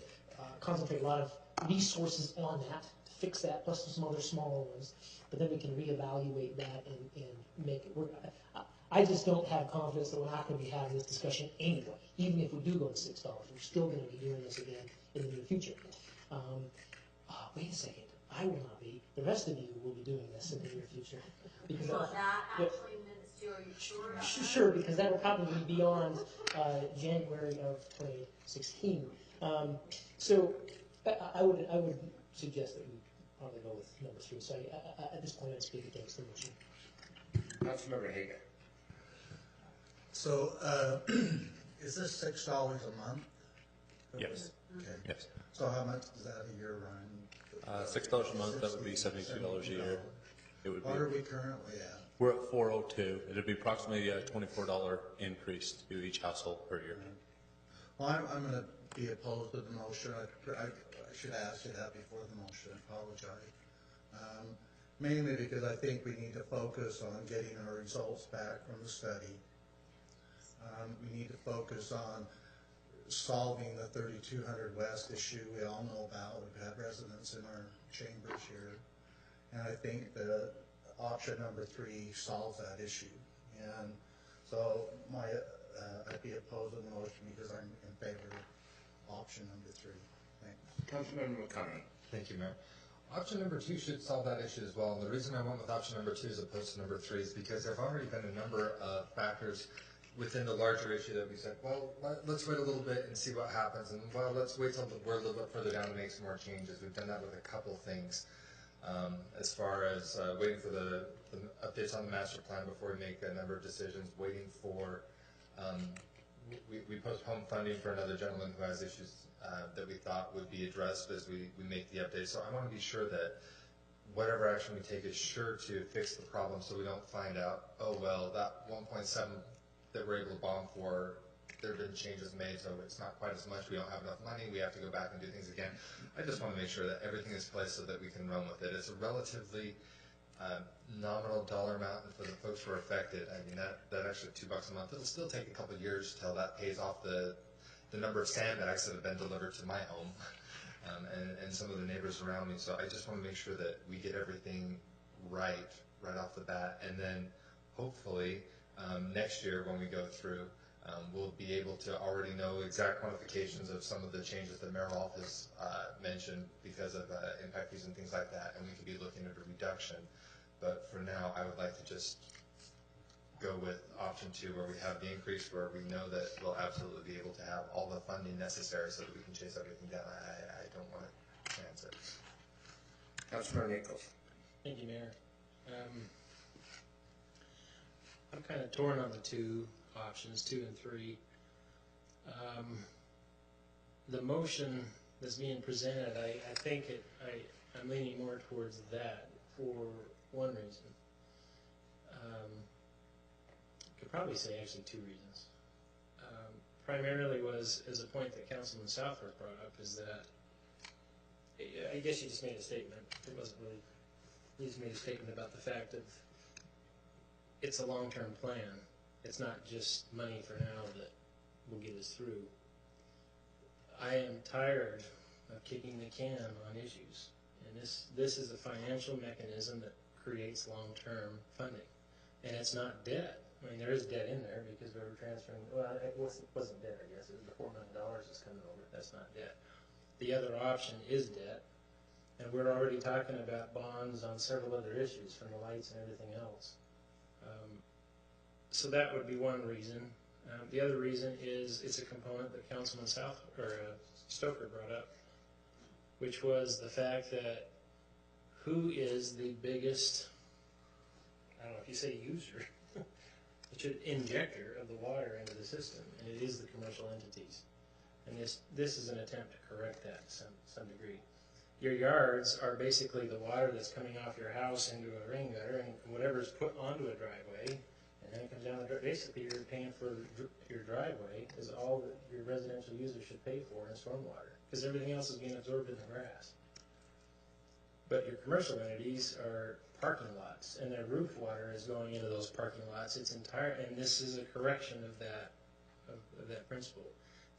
concentrate a lot of resources on that, to fix that, plus some other smaller ones. But then we can reevaluate that and make it work. I just don't have confidence that we're not going to be having this discussion anyway. Even if we do go to $6, we're still going to be doing this again in the near future. Wait a second. I will not be. The rest of you will be doing this in the near future. Because Well, that actually ministerial, are you sure? about that? Sure, because that will probably be beyond January of 2016. So I would suggest that we probably go with number 3. So at this point, I'd speak against the motion. Councilmember Hagan. So, is this $6 a month? Yes. Okay. Yes. So how much does that a year run? $6 a month, that would be $72 a year. It would What be. are we currently at? We're at 402. It'd be approximately a $24 increase to each household per year. Well, I'm going to be opposed to the motion. I should ask you that before the motion. I apologize. Mainly because I think we need to focus on getting our results back from the study. We need to focus on solving the 3200 West issue we all know about. We've had residents in our chambers here. And I think that option number 3 solves that issue. And so I'd be opposed to the motion because I'm in favor of option number 3. Thanks. Councilmember McConnell. Thank you, Mayor. Option number 2 should solve that issue as well. And the reason I went with option number 2 as opposed to number 3 is because there have already been a number of factors within the larger issue that we said, well, let's wait a little bit and see what happens. And, well, let's wait till we're a little bit further down to make some more changes. We've done that with a couple things. As far as waiting for the updates on the master plan before we make a number of decisions, waiting for, we postponed funding for another gentleman who has issues that we thought would be addressed as we make the updates. So I want to be sure that whatever action we take is sure to fix the problem so we don't find out, oh, well, that 1.7 that we're able to bond for, there have been changes made, so it's not quite as much. We don't have enough money. We have to go back and do things again. I just want to make sure that everything is placed so that we can run with it. It's a relatively nominal dollar amount, and for the folks who are affected, I mean, that actually $2 a month, it'll still take a couple of years till that pays off the number of sandbags that have been delivered to my home and some of the neighbors around me. So I just want to make sure that we get everything right off the bat, and then hopefully next year when we go through, we'll be able to already know exact quantifications of some of the changes that Mayor Rolfe has mentioned because of impact fees and things like that, and we could be looking at a reduction. But for now, I would like to just go with option 2, where we have the increase, where we know that we'll absolutely be able to have all the funding necessary so that we can chase everything down. I don't want to chance it. Councilmember Nichols. Thank you, Mayor. I'm kind of torn on the 2 options, 2 and 3. The motion that's being presented, I think I'm leaning more towards that for one reason. Could probably say actually 2 reasons. Primarily was as a point that Councilman Southworth brought up, is that I guess you just made a statement. It wasn't really. You just made a statement about the fact of it's a long-term plan. It's not just money for now that will get us through. I am tired of kicking the can on issues, and this is a financial mechanism that creates long-term funding, and it's not debt. I mean, there is debt in there because we were transferring. Well, it wasn't debt, I guess. It was the $4 million that's coming over. That's not debt. The other option is debt, and we're already talking about bonds on several other issues, from the lights and everything else. So that would be one reason. The other reason is it's a component that Councilman Stoker brought up, which was the fact that who is the biggest, I don't know if you say user, injector of the water into the system, and it is the commercial entities. And this is an attempt to correct that to some degree. Your yards are basically the water that's coming off your house into a rain gutter, and whatever's put onto a driveway, and then it comes down the driveway. Basically, you're paying for your driveway is all that your residential users should pay for in stormwater, because everything else is being absorbed in the grass. But your commercial entities are parking lots, and their roof water is going into those parking lots. It's entire, and this is a correction of that principle.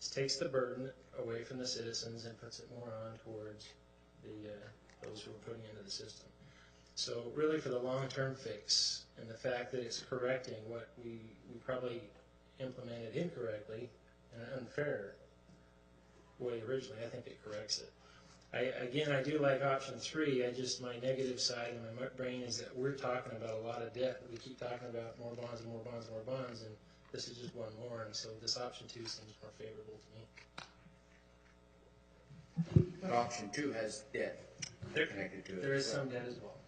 takes the burden away from the citizens and puts it more on towards those who are putting into the system. So really for the long-term fix and the fact that it's correcting what we probably implemented incorrectly in an unfair way originally, I think it corrects it. I do like option 3. My negative side in my brain is that we're talking about a lot of debt. We keep talking about more bonds and more bonds and more bonds, and this is just one more. And so this option 2 seems more favorable to me. But option 2 has debt connected to it. There is some debt as well.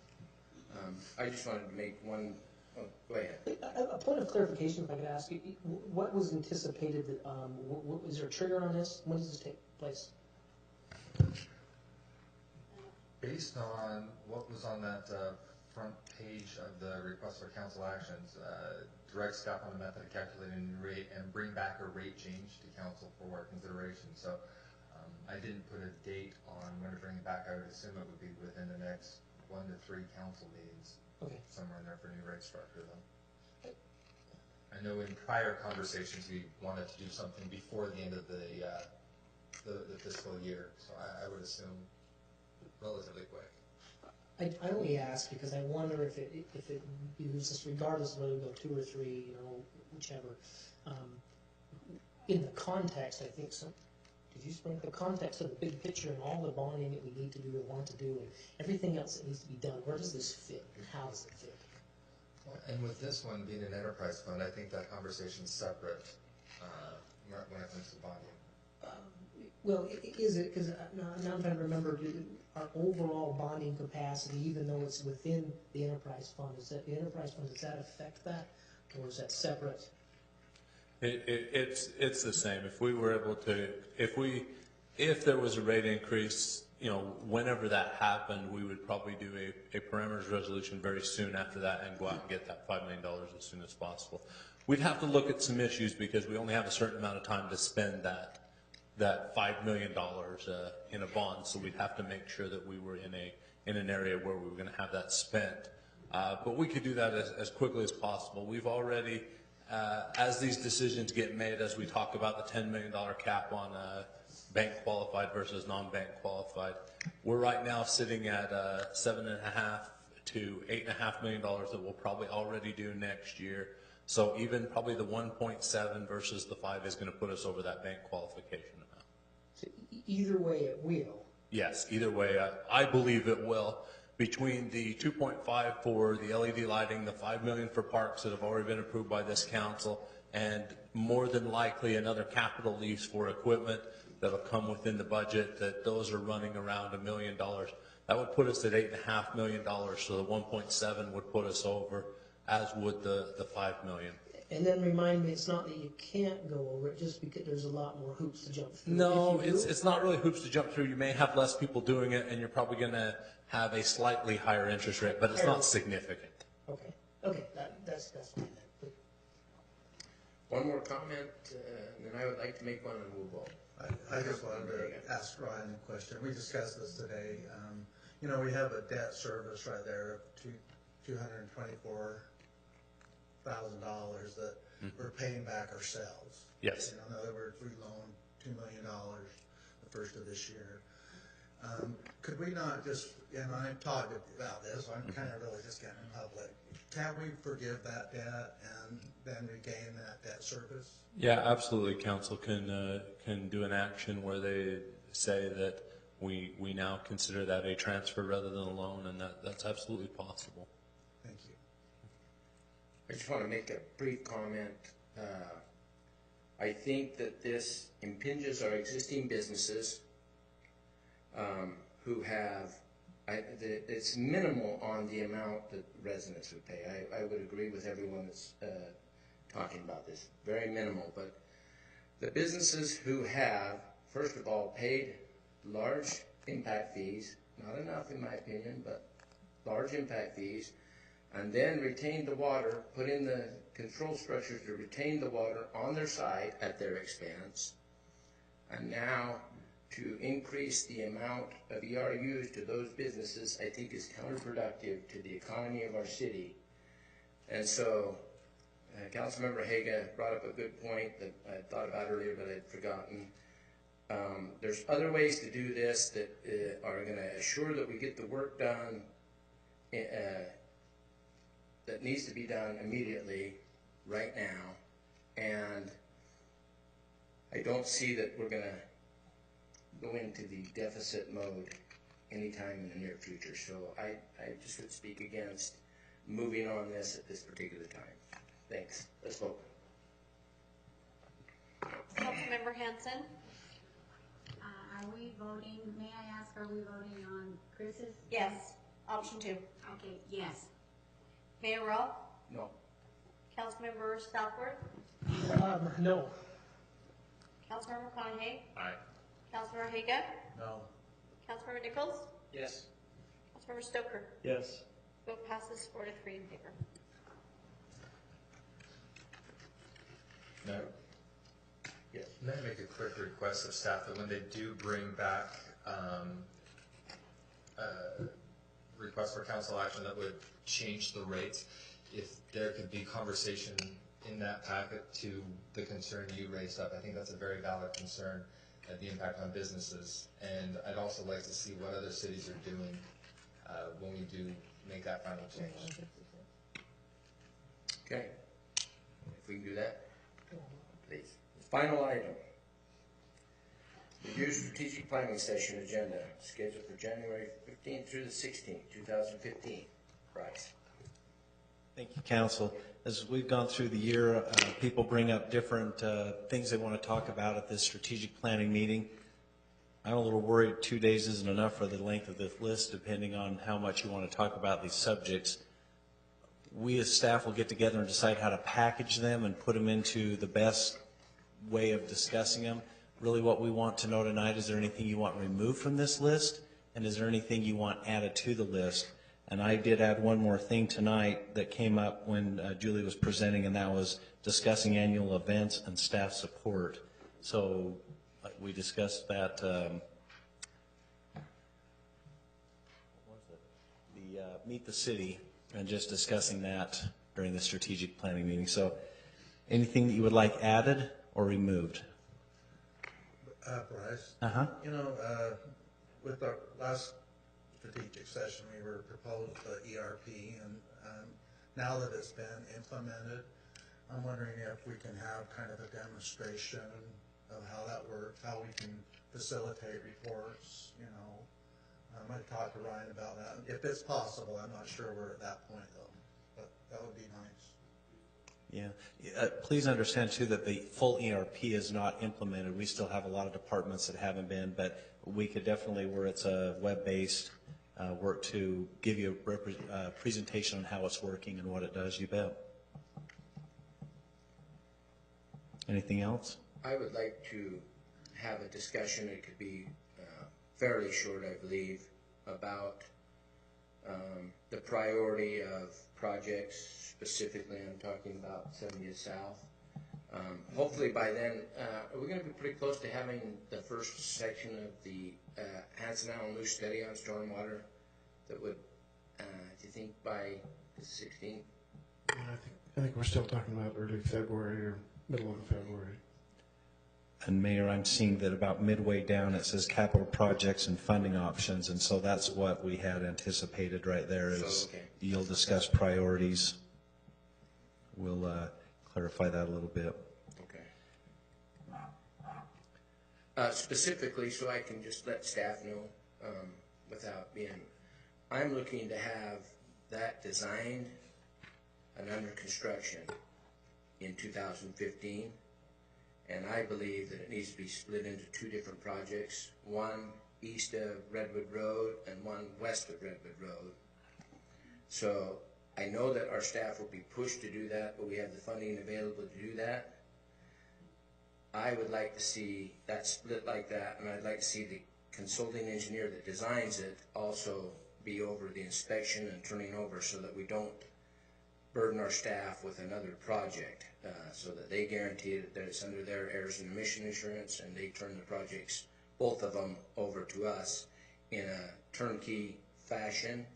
I just wanted to make one. Oh, go ahead. A point of clarification, if I could ask you, what was anticipated? Is there a trigger on this? When does this take place? Based on what was on that front page of the request for council actions, direct staff on the method of calculating rate and bring back a rate change to council for consideration. So I didn't put a date on when to bring it back. I would assume it would be within the next 1 to 3 council meetings. Okay. Somewhere in there for new rate structure though. I know in prior conversations we wanted to do something before the end of the fiscal year, so I would assume relatively quick. I only ask because I wonder if it behooves us, regardless of whether we go 2 or 3, whichever. In the context, I think did you bring the context of the big picture and all the bonding that we need to do and want to do and everything else that needs to be done? Where does this fit and how does it fit? Well, and with this one being an enterprise fund, I think that conversation's separate when it comes to bonding. Well, is it? Because now I'm trying to remember our overall bonding capacity, even though it's within the enterprise fund. Is that the enterprise fund? Does that affect that, or is that separate? It's the same. If we were able to, if there was a rate increase, whenever that happened, we would probably do a parameters resolution very soon after that and go out and get that $5 million as soon as possible. We'd have to look at some issues because we only have a certain amount of time to spend that $5 million in a bond. So we'd have to make sure that we were in an area where we were going to have that spent. But we could do that as quickly as possible. We've already, as these decisions get made, as we talk about the $10 million cap on bank qualified versus non-bank qualified, we're right now sitting at $7.5 to $8.5 million that we'll probably already do next year. So even probably the 1.7 versus the 5 is going to put us over that bank qualification amount. So either way, it will. Yes, either way, I believe it will. Between the 2.5 for the LED lighting, the $5 million for parks that have already been approved by this council, and more than likely another capital lease for equipment that'll come within the budget, that those are running around $1 million. That would put us at $8.5 million, so the 1.7 would put us over, as would the $5 million. And then remind me, it's not that you can't go over it, just because there's a lot more hoops to jump through. No, it's not really hoops to jump through. You may have less people doing it, and you're probably going to have a slightly higher interest rate, but it's not significant. Okay, that's fine then. One more comment, and then I would like to make one on Wubbo. I just wanted to ask Ryan a question. We discussed this today. We have a debt service right there of $224,000 that we're paying back ourselves. Yes. In other words, we loaned $2 million the first of this year. Could we not just, and I've talked about this, I'm kind of really just getting in public, can't we forgive that debt and then regain that debt service? Yeah, absolutely. Council can do an action where they say that we now consider that a transfer rather than a loan, and that's absolutely possible. Thank you. I just want to make a brief comment. I think that this impinges our existing businesses who have, it's minimal on the amount that residents would pay. I would agree with everyone that's talking about this. Very minimal, but the businesses who have, first of all, paid large impact fees, not enough in my opinion, but large impact fees, and then retained the water, put in the control structures to retain the water on their side at their expense, and now to increase the amount of ERUs to those businesses, I think is counterproductive to the economy of our city. And so Councilmember Haga brought up a good point that I had thought about earlier, but I'd forgotten. There's other ways to do this that are going to assure that we get the work done that needs to be done immediately, right now, and I don't see that we're going to go into the deficit mode anytime in the near future. So I just would speak against moving on this at this particular time. Thanks. Let's vote. Councilmember Hanson? Are we voting, may I ask, are we voting on Chris's? Yes. Option 2. Okay, yes. Mayor Rowe? No. Councilmember Southworth? No. Councilmember McConaughey? Aye. Councilmember Haga? No. Councilmember Nichols? Yes. Councilmember Stoker? Yes. Vote passes 4 to 3 in favor. No. Yes. May I make a quick request of staff that when they do bring back request for council action that would change the rates, if there could be conversation in that packet to the concern you raised up. I think that's a very valid concern, the impact on businesses. And I'd also like to see what other cities are doing when we do make that final change. Okay. If we can do that, please. Final item. Review strategic planning session agenda scheduled for January 15th through the 16th, 2015. Bryce. Thank you, Council. As we've gone through the year, people bring up different things they want to talk about at this strategic planning meeting. I'm a little worried 2 days isn't enough for the length of this list, depending on how much you want to talk about these subjects. We as staff will get together and decide how to package them and put them into the best way of discussing them. Really what we want to know tonight, is there anything you want removed from this list? And is there anything you want added to the list? And I did add one more thing tonight that came up when Julie was presenting, and that was discussing annual events and staff support. So we discussed that, Meet the City, and just discussing that during the strategic planning meeting. So anything that you would like added or removed? Bryce? Uh-huh. With our last strategic session, we were proposed the ERP, and now that it's been implemented, I'm wondering if we can have kind of a demonstration of how that works, how we can facilitate reports, I might talk to Ryan about that. If it's possible, I'm not sure we're at that point though, but that would be nice. Yeah. Please understand too that the full ERP is not implemented. We still have a lot of departments that haven't been, but we could definitely, where it's a web-based, work to give you a presentation on how it's working and what it does. You bet. Anything else? I would like to have a discussion. It could be fairly short, I believe, about the priority of projects. Specifically, I'm talking about 70th South. Hopefully by then, we're going to be pretty close to having the first section of the Hanson Allen Loose study on stormwater that would, do you think by the 16th? Yeah, I think we're still talking about early February or middle of February. And Mayor, I'm seeing that about midway down it says capital projects and funding options, and so that's what we had anticipated right there is you'll discuss priorities. We'll clarify that a little bit. Okay. Specifically, so I can just let staff know without being, I'm looking to have that designed and under construction in 2015. And I believe that it needs to be split into two different projects, one east of Redwood Road and one west of Redwood Road. So I know that our staff will be pushed to do that, but we have the funding available to do that. I would like to see that split like that, and I'd like to see the consulting engineer that designs it also be over the inspection and turning over, so that we don't burden our staff with another project, so that they guarantee that it's under their errors and omission insurance, and they turn the projects, both of them, over to us in a turnkey fashion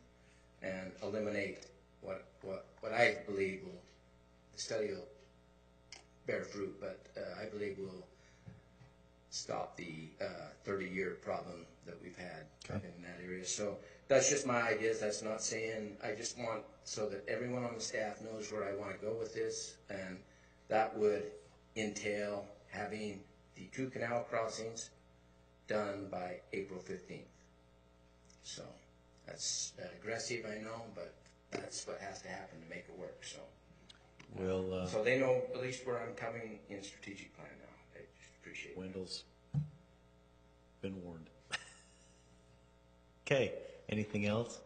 and eliminate what I believe will study will bear fruit, but I believe we'll stop the 30-year problem that we've had in that area. So that's just my ideas. That's not saying, I just want so that everyone on the staff knows where I want to go with this, and that would entail having the 2 canal crossings done by April 15th. So that's aggressive, I know, but that's what has to happen to make it work. So so they know at least where I'm coming in strategic plan now. I just appreciate it. Wendell's been warned. Okay, anything else?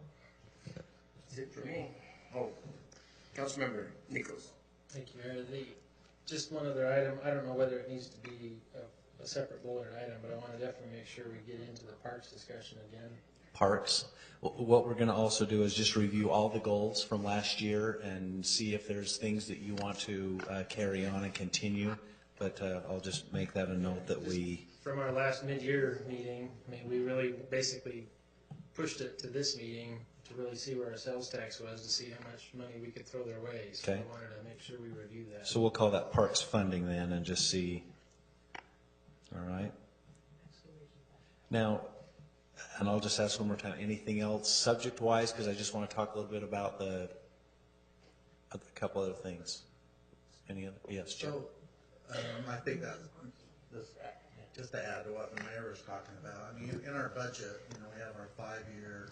That's it for me. Oh, Councilmember Nichols. Thank you, Mayor. Just one other item, I don't know whether it needs to be a separate bullet item, but I want to definitely make sure we get into the parks discussion again. Parks. What we're going to also do is just review all the goals from last year and see if there's things that you want to carry on and continue. But I'll just make that a note that we... From our last mid-year meeting, I mean, we really basically pushed it to this meeting to really see where our sales tax was, to see how much money we could throw their way. So I wanted to make sure we review that. So we'll call that parks funding then and just see. All right. Now, and I'll just ask one more time, anything else subject-wise? Because I just want to talk a little bit about a couple other things. Any other? Yes, Jim. So, I think that just to add to what the mayor was talking about, I mean, in our budget, you know, we have our 5-year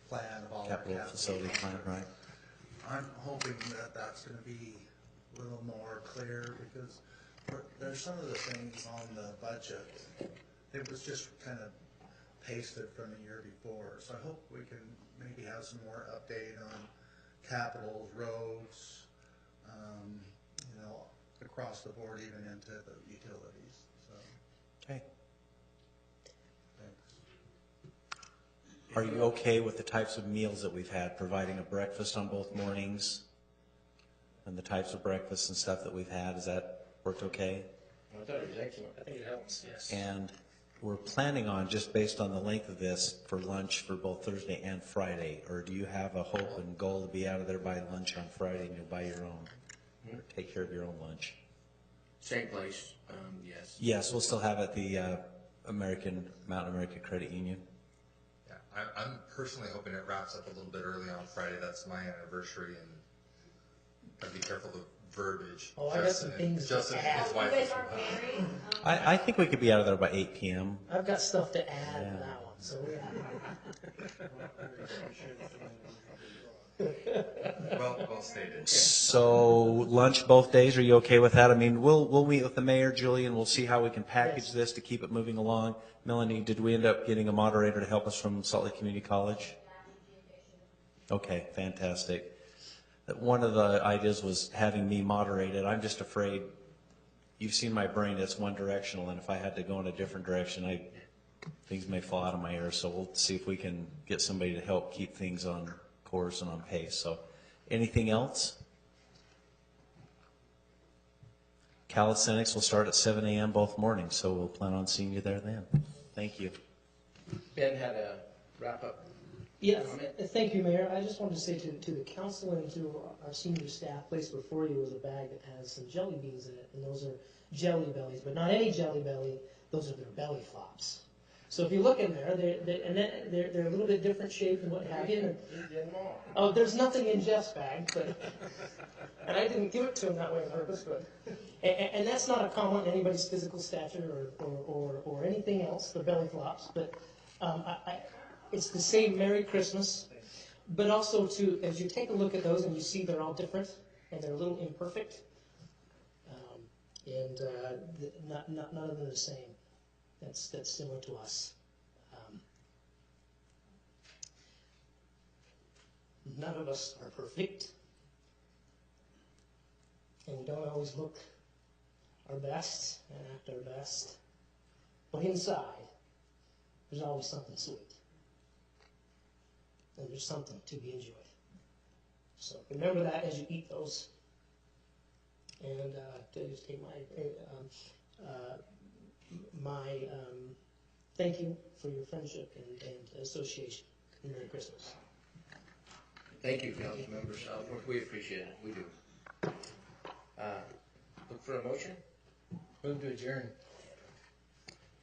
plan of all Capital our capital facility plan, right? I'm hoping that that's going to be a little more clear, because there's some of the things on the budget, it was just kind of pasted from the year before. So I hope we can maybe have some more update on capitals, roads, you know, across the board, even into the utilities. So. Okay. Thanks. Are you okay with the types of meals that we've had, providing a breakfast on both mornings and the types of breakfast and stuff that we've had? Has that worked okay? I thought it was excellent. I think it helps, yes. And we're planning on, just based on the length of this, for lunch for both Thursday and Friday, or do you have a hope and goal to be out of there by lunch on Friday and you'll buy your own, or take care of your own lunch? Same place, yes. Yes, we'll still have it at the Mountain American Credit Union. Yeah, I'm personally hoping it wraps up a little bit early on Friday. That's my anniversary, and I'd be careful of the verbiage. Oh, I got some things to Justin and add. his wife You are guys from aren't married? I think we could be out of there by 8 p.m. I've got stuff to add to that one, so well stated. So lunch both days, are you okay with that? I mean, we'll meet with the mayor, Julian, we'll see how we can package this to keep it moving along. Melanie, did we end up getting a moderator to help us from Salt Lake Community College? Okay, fantastic. One of the ideas was having me moderate it. I'm just afraid, you've seen my brain, it's one directional, and if I had to go in a different direction, things may fall out of my ear. So we'll see if we can get somebody to help keep things on course and on pace. So anything else? Calisthenics will start at 7 a.m. both mornings, so we'll plan on seeing you there then. Thank you. Ben had a wrap-up. Yes, thank you, Mayor. I just wanted to say to the council and to our senior staff, placed before you was a bag that has some jelly beans in it, and those are Jelly Bellies, but not any Jelly Belly, those are their belly flops. So if you look in there, they're a little bit different shape and what have you. Oh, there's nothing in Jeff's bag, but and I didn't give it to him that way on purpose, but and that's not a comment on anybody's physical stature or anything else, the belly flops, but it's to say Merry Christmas, but also to, as you take a look at those and you see they're all different and they're a little imperfect, and none of them are the same. That's similar to us. None of us are perfect, and we don't always look our best and act our best, but inside, there's always something sweet. And there's something to be enjoyed. So remember that as you eat those. And to just take my thank you for your friendship and association. Merry Christmas. Thank you, council members. We appreciate it. We do. for a motion? Move to adjourn.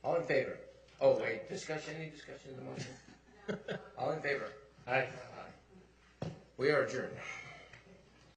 All in favor? Oh, wait, discussion, any discussion of the motion? All in favor? Aye. Aye. We are adjourned.